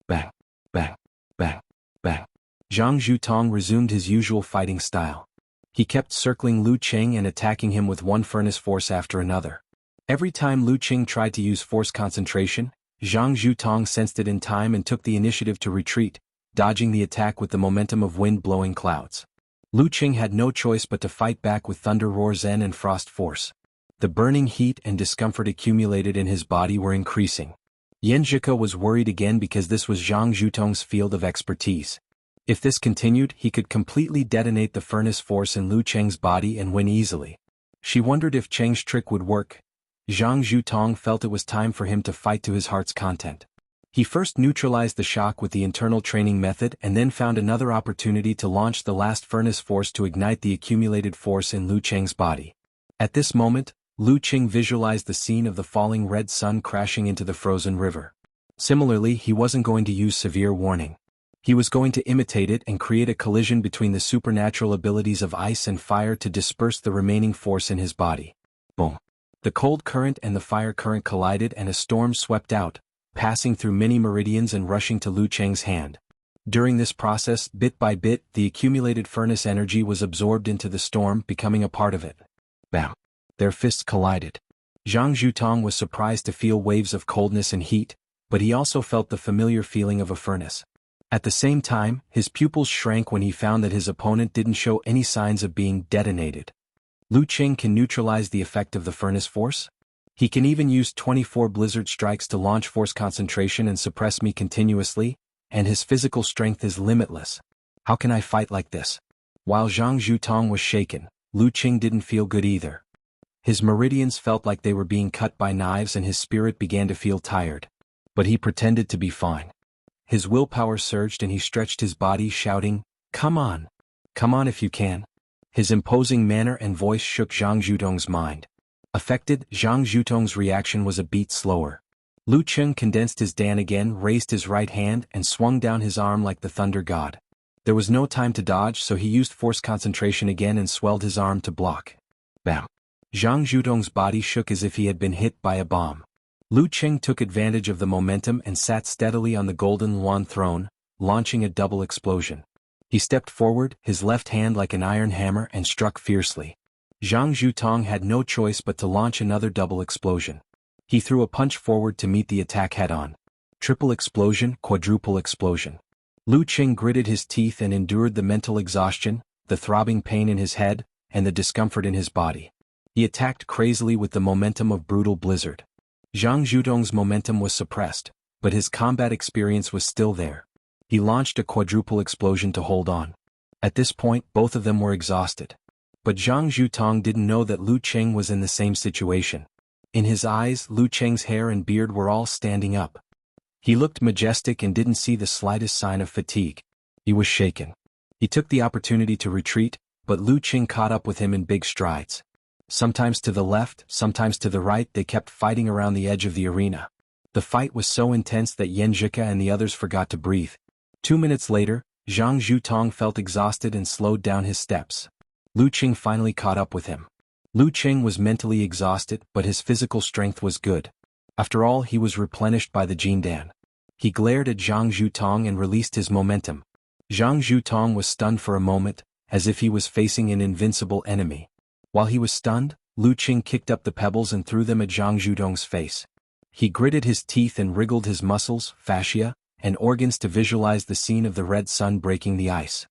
Bang, bang, bang, bang. Zhang Zhutong resumed his usual fighting style. He kept circling Lu Qing and attacking him with one furnace force after another. Every time Lu Qing tried to use force concentration, Zhang Zhutong sensed it in time and took the initiative to retreat, dodging the attack with the momentum of wind-blowing clouds. Lu Qing had no choice but to fight back with Thunder Roar Zen and Frost Force. The burning heat and discomfort accumulated in his body were increasing. Xianxia was worried again because this was Zhang Zhutong's field of expertise. If this continued, he could completely detonate the furnace force in Lu Qing's body and win easily. She wondered if Cheng's trick would work. Zhang Zhutong felt it was time for him to fight to his heart's content. He first neutralized the shock with the internal training method and then found another opportunity to launch the last furnace force to ignite the accumulated force in Lu Qing's body. At this moment, Lu Qing visualized the scene of the falling red sun crashing into the frozen river. Similarly, he wasn't going to use severe warning. He was going to imitate it and create a collision between the supernatural abilities of ice and fire to disperse the remaining force in his body. Boom! The cold current and the fire current collided and a storm swept out, passing through many meridians and rushing to Lu Qing's hand. During this process, bit by bit, the accumulated furnace energy was absorbed into the storm, becoming a part of it. Bam! Their fists collided. Zhang Zhutong was surprised to feel waves of coldness and heat, but he also felt the familiar feeling of a furnace. At the same time, his pupils shrank when he found that his opponent didn't show any signs of being detonated. Lu Qing can neutralize the effect of the furnace force? He can even use 24 blizzard strikes to launch force concentration and suppress me continuously, and his physical strength is limitless. How can I fight like this? While Zhang Zhutong was shaken, Lu Qing didn't feel good either. His meridians felt like they were being cut by knives and his spirit began to feel tired. but he pretended to be fine. His willpower surged and he stretched his body, shouting, "Come on! Come on if you can!" His imposing manner and voice shook Zhang Zhutong's mind. Affected, Zhang Zhutong's reaction was a beat slower. Lu Cheng condensed his Dan again, raised his right hand, and swung down his arm like the thunder god. There was no time to dodge, so he used force concentration again and swelled his arm to block. Bam! Zhang Zhutong's body shook as if he had been hit by a bomb. Lu Cheng took advantage of the momentum and sat steadily on the golden yuan throne, launching a double explosion. He stepped forward, his left hand like an iron hammer, and struck fiercely. Zhang Zhutong had no choice but to launch another double explosion. He threw a punch forward to meet the attack head-on. Triple explosion, quadruple explosion. Lu Cheng gritted his teeth and endured the mental exhaustion, the throbbing pain in his head, and the discomfort in his body. He attacked crazily with the momentum of brutal blizzard. Zhang Zhutong's momentum was suppressed, but his combat experience was still there. He launched a quadruple explosion to hold on. At this point, both of them were exhausted. But Zhang Zhutong didn't know that Lu Cheng was in the same situation. In his eyes, Lu Cheng's hair and beard were all standing up. He looked majestic and didn't see the slightest sign of fatigue. He was shaken. He took the opportunity to retreat, but Lu Cheng caught up with him in big strides. Sometimes to the left, sometimes to the right, they kept fighting around the edge of the arena. The fight was so intense that xianxia and the others forgot to breathe. 2 minutes later, Zhang Zhutong felt exhausted and slowed down his steps. Lu Cheng finally caught up with him. Lu Cheng was mentally exhausted, but his physical strength was good. After all, he was replenished by the Jindan. He glared at Zhang Zhutong and released his momentum. Zhang Zhutong was stunned for a moment, as if he was facing an invincible enemy. While he was stunned, Lu Cheng kicked up the pebbles and threw them at Zhang Zhutong's face. He gritted his teeth and wriggled his muscles, fascia, and organs to visualize the scene of the red sun breaking the ice.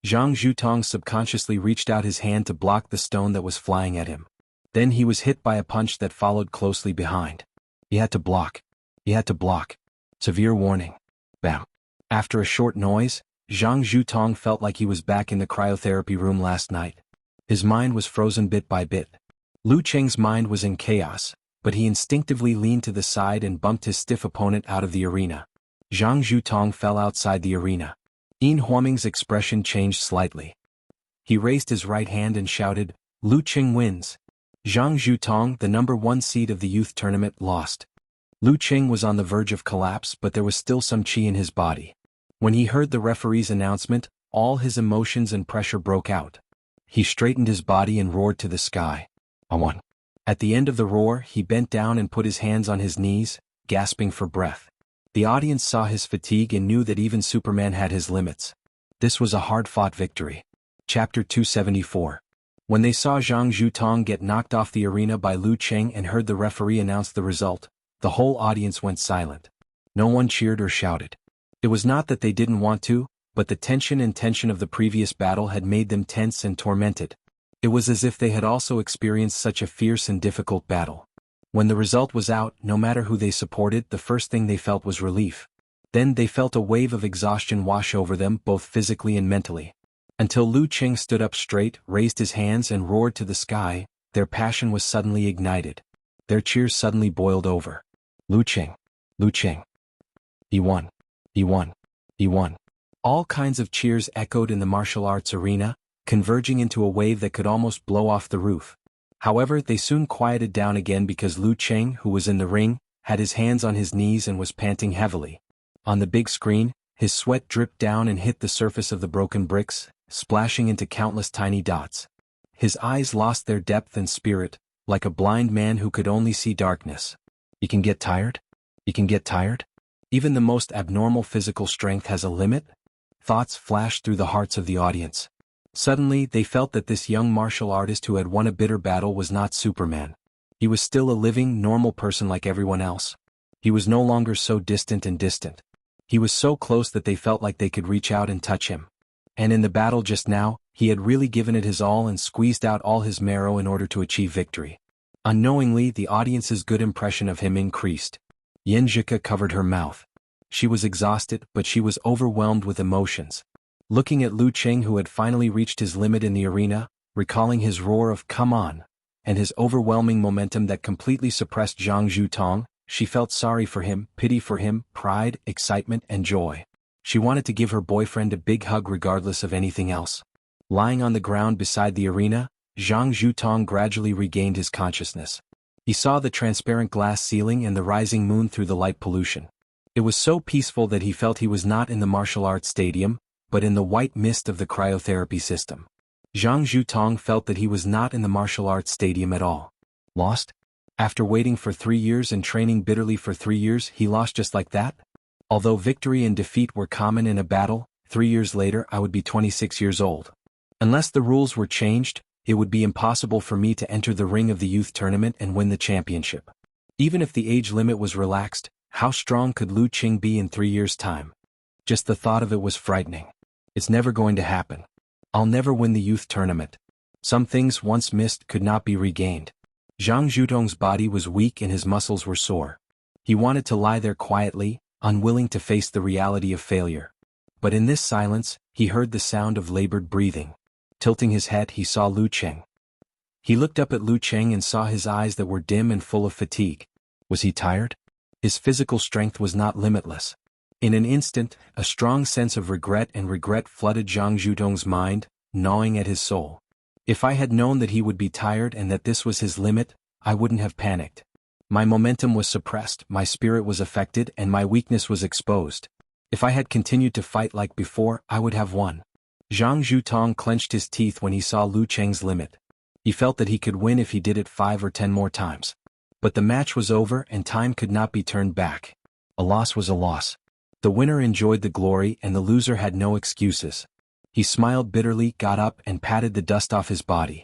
Zhang Zhutong subconsciously reached out his hand to block the stone that was flying at him. Then he was hit by a punch that followed closely behind. He had to block. He had to block. Severe warning. Bam. After a short noise, Zhang Zhutong felt like he was back in the cryotherapy room last night. His mind was frozen bit by bit. Lu Cheng's mind was in chaos, but he instinctively leaned to the side and bumped his stiff opponent out of the arena. Zhang Zhutong fell outside the arena. Xuanhuan's expression changed slightly. He raised his right hand and shouted, "Lu Cheng wins." Zhang Zhutong, the number 1 seed of the youth tournament, lost. Lu Cheng was on the verge of collapse, but there was still some qi in his body. When he heard the referee's announcement, all his emotions and pressure broke out. He straightened his body and roared to the sky. "I won." At the end of the roar, he bent down and put his hands on his knees, gasping for breath. The audience saw his fatigue and knew that even Superman had his limits. This was a hard-fought victory. Chapter 274. When they saw Zhang Zhutong get knocked off the arena by Lu Cheng and heard the referee announce the result, the whole audience went silent. No one cheered or shouted. It was not that they didn't want to, but the tension of the previous battle had made them tense and tormented. It was as if they had also experienced such a fierce and difficult battle. When the result was out, no matter who they supported, the first thing they felt was relief. Then they felt a wave of exhaustion wash over them, both physically and mentally. Until Lu Cheng stood up straight, raised his hands and roared to the sky, their passion was suddenly ignited. Their cheers suddenly boiled over. "Lu Cheng! Lu Cheng! He won! He won! He won!" All kinds of cheers echoed in the martial arts arena, converging into a wave that could almost blow off the roof. However, they soon quieted down again because Lu Cheng, who was in the ring, had his hands on his knees and was panting heavily. On the big screen, his sweat dripped down and hit the surface of the broken bricks, splashing into countless tiny dots. His eyes lost their depth and spirit, like a blind man who could only see darkness. You can get tired? You can get tired? Even the most abnormal physical strength has a limit? Thoughts flashed through the hearts of the audience. Suddenly, they felt that this young martial artist who had won a bitter battle was not Superman. He was still a living, normal person like everyone else. He was no longer so distant. He was so close that they felt like they could reach out and touch him. And in the battle just now, he had really given it his all and squeezed out all his marrow in order to achieve victory. Unknowingly, the audience's good impression of him increased. Xianxia covered her mouth. She was exhausted, but she was overwhelmed with emotions. Looking at Lu Cheng, who had finally reached his limit in the arena, recalling his roar of "come on," and his overwhelming momentum that completely suppressed Zhang Zhutong, She felt sorry for him, pity for him, pride, excitement, and joy. She wanted to give her boyfriend a big hug regardless of anything else. Lying on the ground beside the arena, Zhang Zhutong gradually regained his consciousness. He saw the transparent glass ceiling and the rising moon through the light pollution. It was so peaceful that he felt he was not in the martial arts stadium, but in the white mist of the cryotherapy system. Zhang Zhutong felt that he was not in the martial arts stadium at all. Lost? After waiting for 3 years and training bitterly for 3 years, he lost just like that? Although victory and defeat were common in a battle, 3 years later I would be 26 years old. Unless the rules were changed, it would be impossible for me to enter the ring of the youth tournament and win the championship. Even if the age limit was relaxed, how strong could Lu Qing be in 3 years' time? Just the thought of it was frightening. It's never going to happen. I'll never win the youth tournament. Some things once missed could not be regained. Zhang Zhutong's body was weak and his muscles were sore. He wanted to lie there quietly, unwilling to face the reality of failure. But in this silence, he heard the sound of labored breathing. Tilting his head, he saw Lu Qing. He looked up at Lu Qing and saw his eyes that were dim and full of fatigue. Was he tired? His physical strength was not limitless. In an instant, a strong sense of regret flooded Zhang Zhutong's mind, gnawing at his soul. If I had known that he would be tired and that this was his limit, I wouldn't have panicked. My momentum was suppressed, my spirit was affected, and my weakness was exposed. If I had continued to fight like before, I would have won. Zhang Zhutong clenched his teeth when he saw Lu Qing's limit. He felt that he could win if he did it 5 or 10 more times. But the match was over and time could not be turned back. A loss was a loss. The winner enjoyed the glory and the loser had no excuses. He smiled bitterly, got up and patted the dust off his body.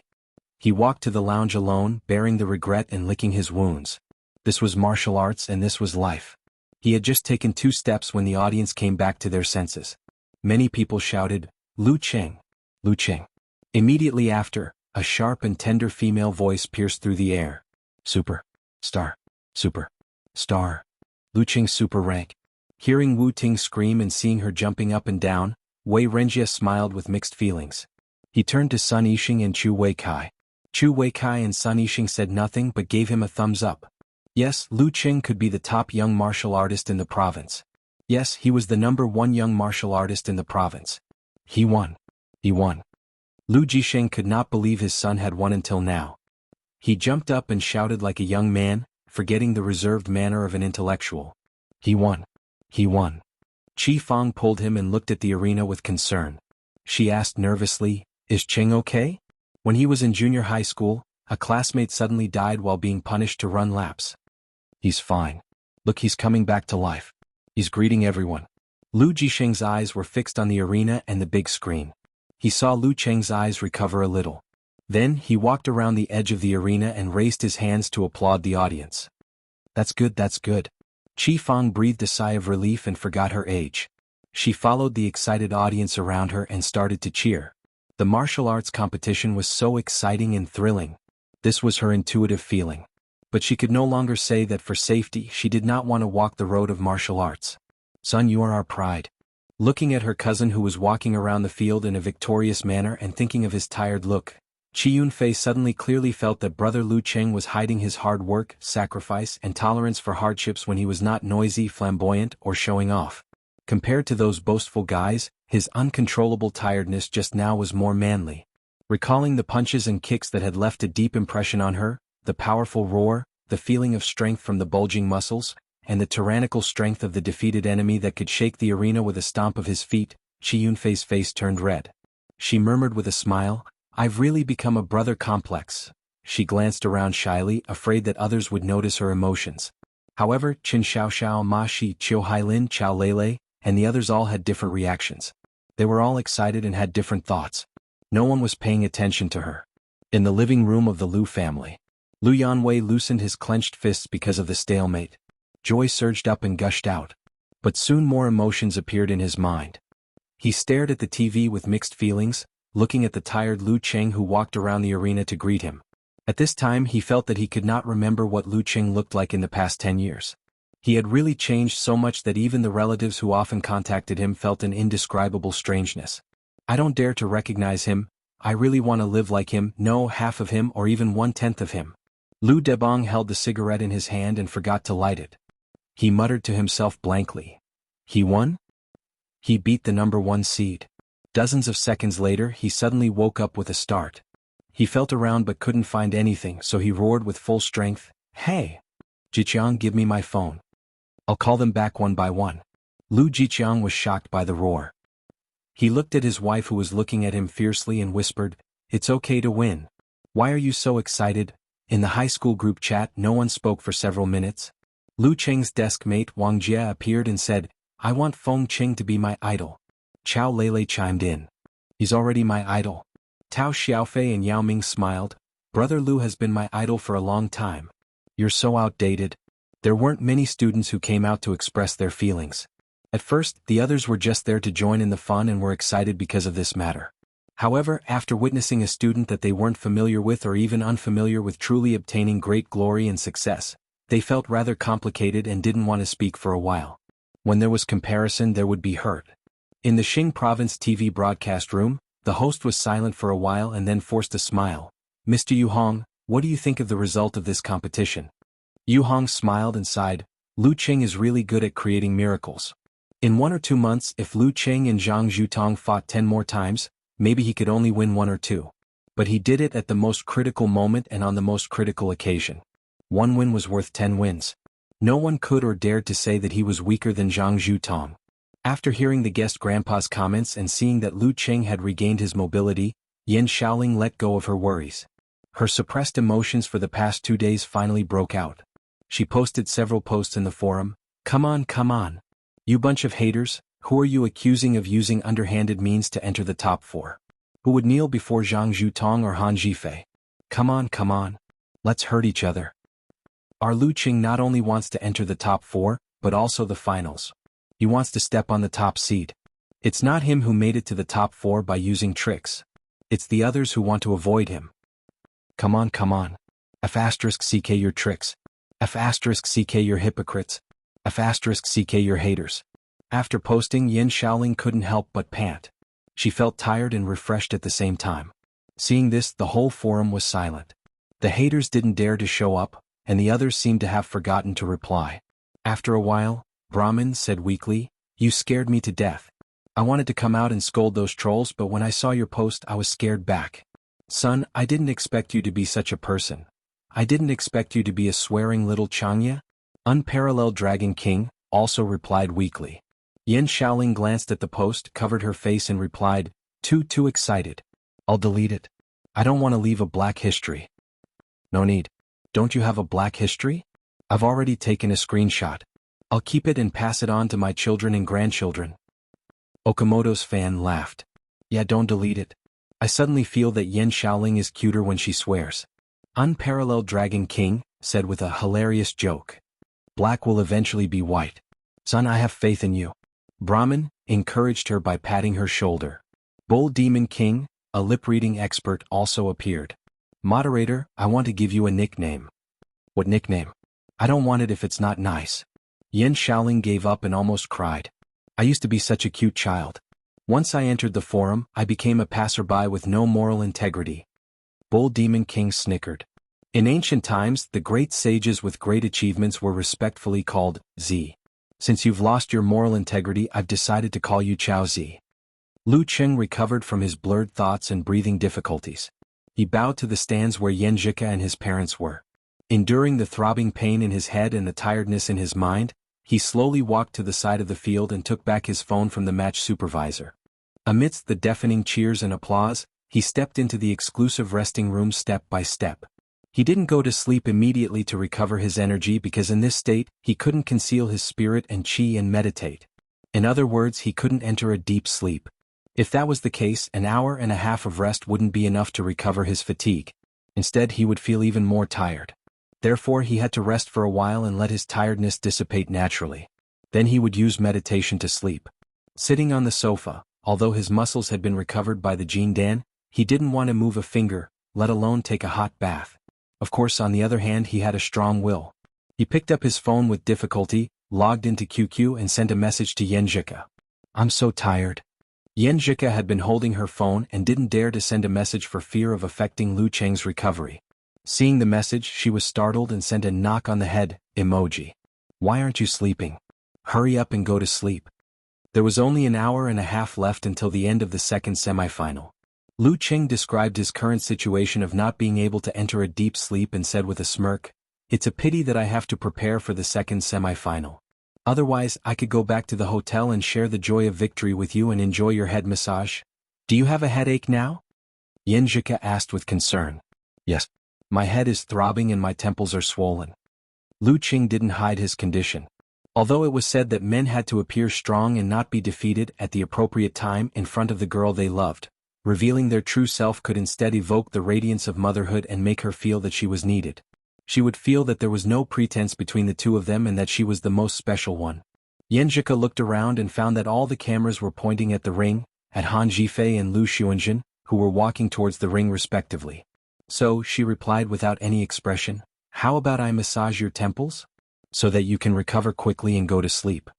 He walked to the lounge alone, bearing the regret and licking his wounds. This was martial arts and this was life. He had just taken 2 steps when the audience came back to their senses. Many people shouted, "Lu Qing! Lu Qing!" Immediately after, a sharp and tender female voice pierced through the air. Super. Star. Super. Star. Lu Qing's super rank. Hearing Wu Ting scream and seeing her jumping up and down, Wei Renjie smiled with mixed feelings. He turned to Sun Yixing and Chu Weikai. Chu Weikai and Sun Yixing said nothing but gave him a thumbs up. Yes, Lu Qing could be the top young martial artist in the province. Yes, he was the #1 young martial artist in the province. He won. He won. Lu Jisheng could not believe his son had won until now. He jumped up and shouted like a young man, forgetting the reserved manner of an intellectual. He won. He won. Qi Fang pulled him and looked at the arena with concern. She asked nervously, "Is Qing okay?" When he was in junior high school, a classmate suddenly died while being punished to run laps. He's fine. Look, he's coming back to life. He's greeting everyone. Lu Jisheng's eyes were fixed on the arena and the big screen. He saw Lu Cheng's eyes recover a little. Then he walked around the edge of the arena and raised his hands to applaud the audience. That's good, that's good. Qi Fang breathed a sigh of relief and forgot her age. She followed the excited audience around her and started to cheer. The martial arts competition was so exciting and thrilling. This was her intuitive feeling. But she could no longer say that for safety she did not want to walk the road of martial arts. Son, you are our pride. Looking at her cousin who was walking around the field in a victorious manner and thinking of his tired look, Qi Yunfei suddenly clearly felt that brother Lu Qing was hiding his hard work, sacrifice, and tolerance for hardships when he was not noisy, flamboyant, or showing off. Compared to those boastful guys, his uncontrollable tiredness just now was more manly. Recalling the punches and kicks that had left a deep impression on her, the powerful roar, the feeling of strength from the bulging muscles, and the tyrannical strength of the defeated enemy that could shake the arena with a stomp of his feet, Qi Yunfei's face turned red. She murmured with a smile, "I've really become a brother complex." She glanced around shyly, afraid that others would notice her emotions. However, Qin Xiaoxiao, Ma Shi, Qiu Hailin, Chao Lele, and the others all had different reactions. They were all excited and had different thoughts. No one was paying attention to her. In the living room of the Lu family, Lu Yanwei loosened his clenched fists because of the stalemate. Joy surged up and gushed out. But soon more emotions appeared in his mind. He stared at the TV with mixed feelings, looking at the tired Lu Qing who walked around the arena to greet him. At this time he felt that he could not remember what Lu Qing looked like in the past 10 years. He had really changed so much that even the relatives who often contacted him felt an indescribable strangeness. "I don't dare to recognize him. I really want to live like him, no half of him or even 1/10 of him." Lu Debong held the cigarette in his hand and forgot to light it. He muttered to himself blankly. He won? He beat the number 1 seed. Dozens of seconds later he suddenly woke up with a start. He felt around but couldn't find anything, so he roared with full strength, "Hey! Jiqiang, give me my phone. I'll call them back one by one." Lu Jiqiang was shocked by the roar. He looked at his wife, who was looking at him fiercely, and whispered, "It's okay to win. Why are you so excited?" In the high school group chat no one spoke for several minutes. Lu Cheng's desk mate Wang Jie appeared and said, "I want Feng Qing to be my idol." Chao Lele chimed in. "He's already my idol." Tao Xiaofei and Yao Ming smiled. "Brother Lu has been my idol for a long time." "You're so outdated." There weren't many students who came out to express their feelings. At first, the others were just there to join in the fun and were excited because of this matter. However, after witnessing a student that they weren't familiar with or even unfamiliar with truly obtaining great glory and success, they felt rather complicated and didn't want to speak for a while. When there was comparison, there would be hurt. In the Xing province TV broadcast room, the host was silent for a while and then forced a smile. "Mr. Yu Hong, what do you think of the result of this competition?" Yu Hong smiled and sighed. "Lu Qing is really good at creating miracles. In 1 or 2 months, if Lu Qing and Zhang Zhutong fought 10 more times, maybe he could only win 1 or 2. But he did it at the most critical moment and on the most critical occasion. 1 win was worth 10 wins. No one could or dared to say that he was weaker than Zhang Zhutong." After hearing the guest grandpa's comments and seeing that Lu Qing had regained his mobility, Yan Shaoling let go of her worries. Her suppressed emotions for the past 2 days finally broke out. She posted several posts in the forum. Come on. You bunch of haters, who are you accusing of using underhanded means to enter the top 4? Who would kneel before Zhang Zhutong or Han Zhifei? Come on. Let's hurt each other. Our Lu Qing not only wants to enter the top 4, but also the finals. He wants to step on the top seed. It's not him who made it to the top 4 by using tricks. It's the others who want to avoid him. Come on. F***ck your tricks. F***ck your hypocrites. F***ck your haters. After posting, Yan Shaoling couldn't help but pant. She felt tired and refreshed at the same time. Seeing this, the whole forum was silent. The haters didn't dare to show up, and the others seemed to have forgotten to reply. After a while, Brahmin said weakly, "You scared me to death. I wanted to come out and scold those trolls, but when I saw your post I was scared back. Son, I didn't expect you to be such a person. I didn't expect you to be a swearing little xianxia." Unparalleled Dragon King also replied weakly. Yan Shaoling glanced at the post, covered her face and replied, Too excited. I'll delete it. I don't want to leave a black history." "No need. Don't you have a black history?" "I've already taken a screenshot. I'll keep it and pass it on to my children and grandchildren." Okamoto's fan laughed. "Yeah, don't delete it. I suddenly feel that Yan Shaoling is cuter when she swears." Unparalleled Dragon King said with a hilarious joke, "Black will eventually be white. Son, I have faith in you." Brahmin encouraged her by patting her shoulder. Bull Demon King, a lip-reading expert, also appeared. "Moderator, I want to give you a nickname." "What nickname?" "I don't want it if it's not nice." Yan Shaoling gave up and almost cried. "I used to be such a cute child. Once I entered the forum, I became a passerby with no moral integrity." Bull Demon King snickered. In ancient times, the great sages with great achievements were respectfully called Z. Since you've lost your moral integrity, I've decided to call you Chao Z. Lu Qing recovered from his blurred thoughts and breathing difficulties. He bowed to the stands where Yan Zhika and his parents were. Enduring the throbbing pain in his head and the tiredness in his mind, he slowly walked to the side of the field and took back his phone from the match supervisor. Amidst the deafening cheers and applause, he stepped into the exclusive resting room step by step. He didn't go to sleep immediately to recover his energy because in this state, he couldn't conceal his spirit and qi and meditate. In other words, he couldn't enter a deep sleep. If that was the case, an hour and a half of rest wouldn't be enough to recover his fatigue. Instead, he would feel even more tired. Therefore, he had to rest for a while and let his tiredness dissipate naturally. Then he would use meditation to sleep. Sitting on the sofa, although his muscles had been recovered by the Jin Dan, he didn't want to move a finger, let alone take a hot bath. Of course, on the other hand, he had a strong will. He picked up his phone with difficulty, logged into QQ and sent a message to Yan Zhika. "I'm so tired." Yan Zhika had been holding her phone and didn't dare to send a message for fear of affecting Lu Cheng's recovery. Seeing the message, she was startled and sent a knock on the head emoji. Why aren't you sleeping? Hurry up and go to sleep. There was only an hour and a half left until the end of the second semifinal. Lu Qing described his current situation of not being able to enter a deep sleep and said with a smirk, "It's a pity that I have to prepare for the second semifinal. Otherwise, I could go back to the hotel and share the joy of victory with you and enjoy your head massage. Do you have a headache now?" Xianxia asked with concern. "Yes. My head is throbbing and my temples are swollen." Lu Qing didn't hide his condition. Although it was said that men had to appear strong and not be defeated at the appropriate time in front of the girl they loved, revealing their true self could instead evoke the radiance of motherhood and make her feel that she was needed. She would feel that there was no pretense between the two of them and that she was the most special one. Xianxia looked around and found that all the cameras were pointing at the ring, at Han Zhifei and Lu Xuanzhen, who were walking towards the ring respectively. So, she replied without any expression, "How about I massage your temples? So that you can recover quickly and go to sleep."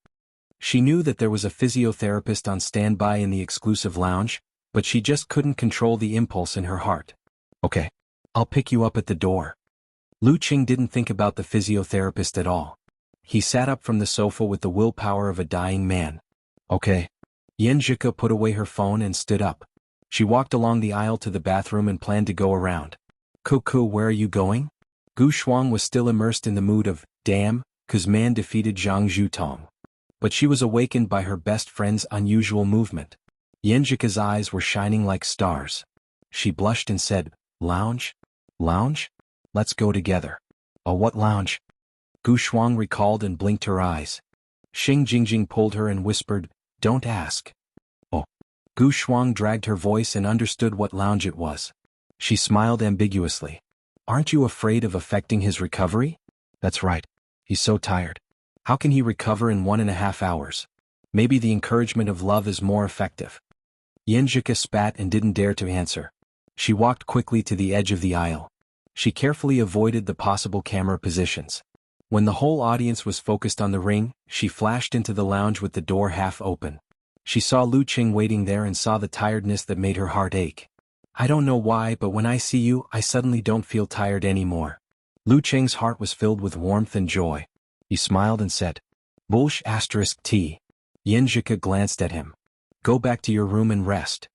She knew that there was a physiotherapist on standby in the exclusive lounge, but she just couldn't control the impulse in her heart. "Okay. I'll pick you up at the door." Lu Qing didn't think about the physiotherapist at all. He sat up from the sofa with the willpower of a dying man. "Okay." Xianxia put away her phone and stood up. She walked along the aisle to the bathroom and planned to go around. "Cuckoo, where are you going?" Gu Shuang was still immersed in the mood of, damn, 'cause man defeated Zhang Zhutong. But she was awakened by her best friend's unusual movement. Xianxia's eyes were shining like stars. She blushed and said, "Lounge? Lounge? Let's go together." "Oh, what lounge?" Gu Shuang recalled and blinked her eyes. Xing Jingjing pulled her and whispered, "Don't ask." "Oh." Gu Shuang dragged her voice and understood what lounge it was. She smiled ambiguously. "Aren't you afraid of affecting his recovery?" "That's right. He's so tired. How can he recover in 1.5 hours? Maybe the encouragement of love is more effective." Xianxia spat and didn't dare to answer. She walked quickly to the edge of the aisle. She carefully avoided the possible camera positions. When the whole audience was focused on the ring, she flashed into the lounge with the door half open. She saw Lu Qing waiting there and saw the tiredness that made her heart ache. "I don't know why, but when I see you, I suddenly don't feel tired anymore." Lu Qing's heart was filled with warmth and joy. He smiled and said, "Bullsh *T." Xianxia glanced at him. "Go back to your room and rest."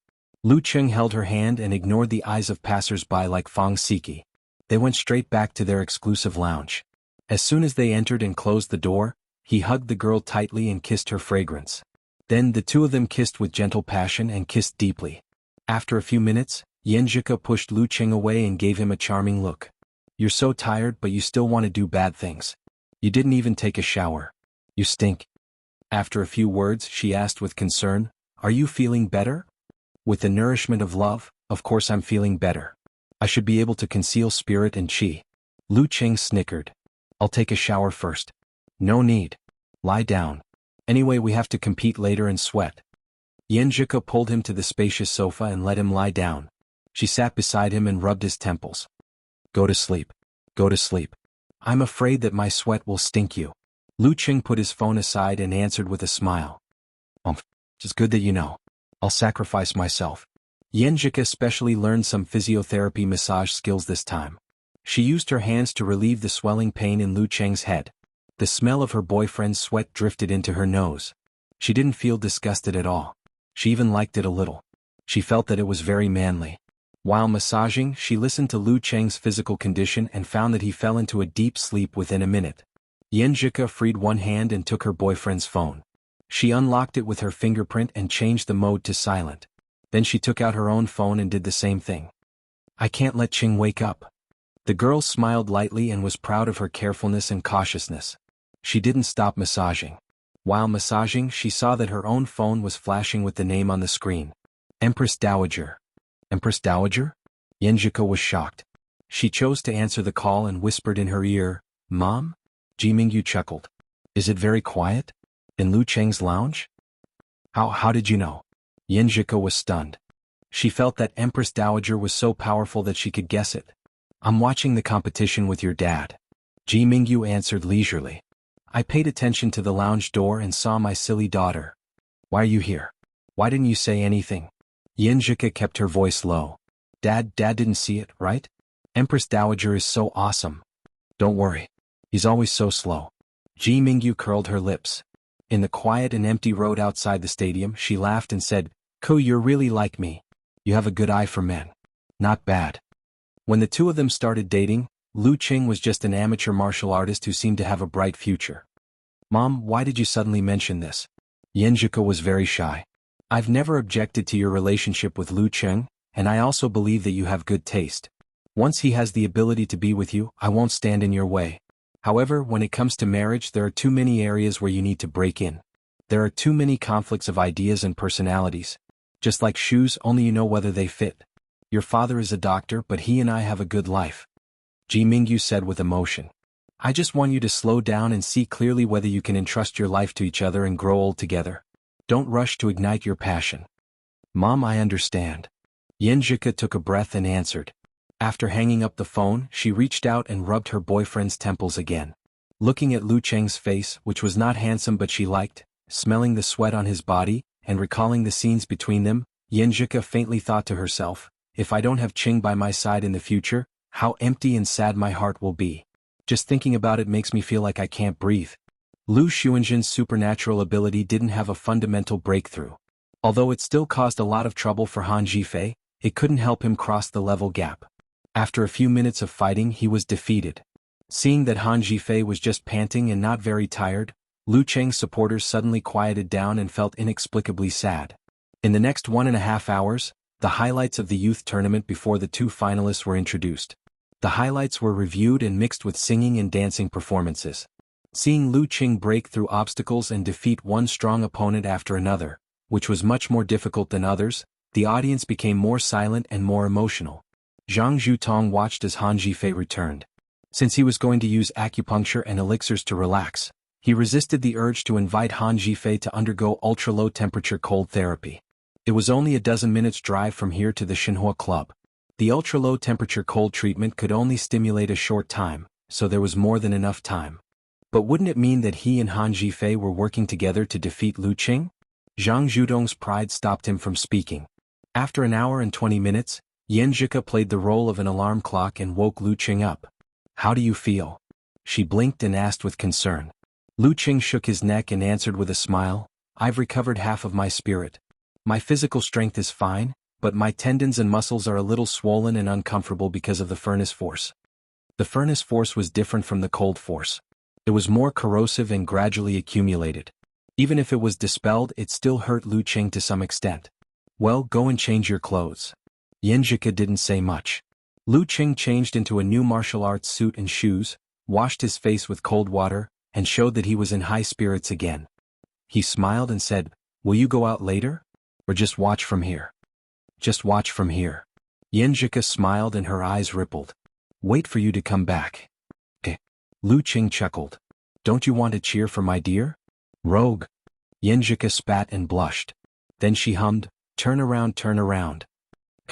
Lu Qing held her hand and ignored the eyes of passers-by like Fang Siki. They went straight back to their exclusive lounge. As soon as they entered and closed the door, he hugged the girl tightly and kissed her fragrance. Then the two of them kissed with gentle passion and kissed deeply. After a few minutes, Xianxia pushed Lu Qing away and gave him a charming look. "You're so tired but you still want to do bad things. You didn't even take a shower. You stink." After a few words, she asked with concern, "Are you feeling better?" "With the nourishment of love, of course I'm feeling better. I should be able to conceal spirit and qi." Lu Qing snickered. "I'll take a shower first." "No need. Lie down. Anyway, we have to compete later and sweat." Xianxia pulled him to the spacious sofa and let him lie down. She sat beside him and rubbed his temples. "Go to sleep. Go to sleep. I'm afraid that my sweat will stink you." Lu Qing put his phone aside and answered with a smile. It's good that you know. I'll sacrifice myself." Xianxia especially learned some physiotherapy massage skills this time. She used her hands to relieve the swelling pain in Lu Qing's head. The smell of her boyfriend's sweat drifted into her nose. She didn't feel disgusted at all. She even liked it a little. She felt that it was very manly. While massaging, she listened to Lu Qing's physical condition and found that he fell into a deep sleep within a minute. Xianxia freed one hand and took her boyfriend's phone. She unlocked it with her fingerprint and changed the mode to silent. Then she took out her own phone and did the same thing. "I can't let Qing wake up." The girl smiled lightly and was proud of her carefulness and cautiousness. She didn't stop massaging. While massaging, she saw that her own phone was flashing with the name on the screen. Empress Dowager. Empress Dowager? Xianxia was shocked. She chose to answer the call and whispered in her ear, "Mom?" Jimingyu chuckled. "Is it very quiet? In Lu Cheng's lounge?" How did you know?" Xianxia was stunned. She felt that Empress Dowager was so powerful that she could guess it. "I'm watching the competition with your dad." Ji Mingyu answered leisurely. "I paid attention to the lounge door and saw my silly daughter." "Why are you here? Why didn't you say anything?" Xianxia kept her voice low. Dad didn't see it, right?" Empress Dowager is so awesome. Don't worry. He's always so slow. Ji Mingyu curled her lips. In the quiet and empty road outside the stadium, she laughed and said, Ko, you're really like me. You have a good eye for men. Not bad. When the two of them started dating, Lu Qing was just an amateur martial artist who seemed to have a bright future. Mom, why did you suddenly mention this? Yanjika was very shy. I've never objected to your relationship with Lu Qing, and I also believe that you have good taste. Once he has the ability to be with you, I won't stand in your way. However, when it comes to marriage, there are too many areas where you need to break in. There are too many conflicts of ideas and personalities. Just like shoes, only you know whether they fit. Your father is a doctor, but he and I have a good life. Ji Mingyu said with emotion. I just want you to slow down and see clearly whether you can entrust your life to each other and grow old together. Don't rush to ignite your passion. Mom, I understand. Yanjika took a breath and answered. After hanging up the phone, she reached out and rubbed her boyfriend's temples again. Looking at Lu Cheng's face, which was not handsome but she liked, smelling the sweat on his body, and recalling the scenes between them, Yanjika faintly thought to herself, if I don't have Qing by my side in the future, how empty and sad my heart will be. Just thinking about it makes me feel like I can't breathe. Lu Xuanzhen's supernatural ability didn't have a fundamental breakthrough. Although it still caused a lot of trouble for Han Zhifei, it couldn't help him cross the level gap. After a few minutes of fighting, he was defeated. Seeing that Han Zhifei was just panting and not very tired, Lu Cheng's supporters suddenly quieted down and felt inexplicably sad. In the next 1.5 hours, the highlights of the youth tournament before the two finalists were introduced. The highlights were reviewed and mixed with singing and dancing performances. Seeing Lu Qing break through obstacles and defeat one strong opponent after another, which was much more difficult than others, the audience became more silent and more emotional. Zhang Zhutong watched as Han Zhifei returned. Since he was going to use acupuncture and elixirs to relax, he resisted the urge to invite Han Zhifei to undergo ultra-low temperature cold therapy. It was only a dozen minutes drive from here to the Xuanhuan Club. The ultra-low temperature cold treatment could only stimulate a short time, so there was more than enough time. But wouldn't it mean that he and Han Zhifei were working together to defeat Lu Qing? Zhang Zhutong's pride stopped him from speaking. After an hour and 20 minutes, Yanjika played the role of an alarm clock and woke Lu Qing up. How do you feel? She blinked and asked with concern. Lu Qing shook his neck and answered with a smile, I've recovered half of my spirit. My physical strength is fine, but my tendons and muscles are a little swollen and uncomfortable because of the furnace force. The furnace force was different from the cold force. It was more corrosive and gradually accumulated. Even if it was dispelled, it still hurt Lu Qing to some extent. Well, go and change your clothes. Yanjika didn't say much. Lu Qing changed into a new martial arts suit and shoes, washed his face with cold water, and showed that he was in high spirits again. He smiled and said, Will you go out later? Or just watch from here? Just watch from here. Yanjika smiled and her eyes rippled. Wait for you to come back. Lu Qing chuckled. Don't you want to cheer for my dear? Rogue. Yanjika spat and blushed. Then she hummed, Turn around, turn around.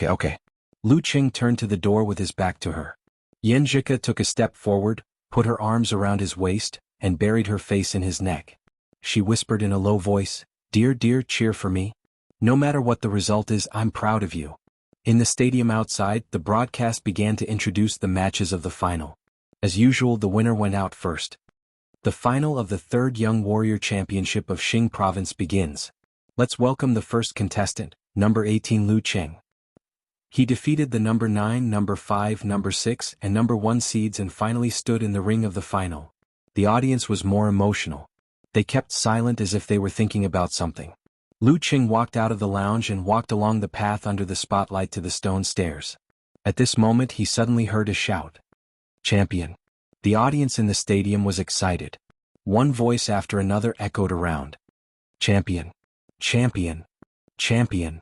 Okay. Lu Qing turned to the door with his back to her. Yanjika took a step forward, put her arms around his waist, and buried her face in his neck. She whispered in a low voice, Dear, cheer for me. No matter what the result is, I'm proud of you. In the stadium outside, the broadcast began to introduce the matches of the final. As usual, the winner went out first. The final of the 3rd Young Warrior Championship of Xing Province begins. Let's welcome the first contestant, number 18 Lu Qing. He defeated the number 9, number 5, number 6, and number 1 seeds and finally stood in the ring of the final. The audience was more emotional. They kept silent as if they were thinking about something. Lu Qing walked out of the lounge and walked along the path under the spotlight to the stone stairs. At this moment he suddenly heard a shout. Champion. The audience in the stadium was excited. One voice after another echoed around. Champion. Champion. Champion.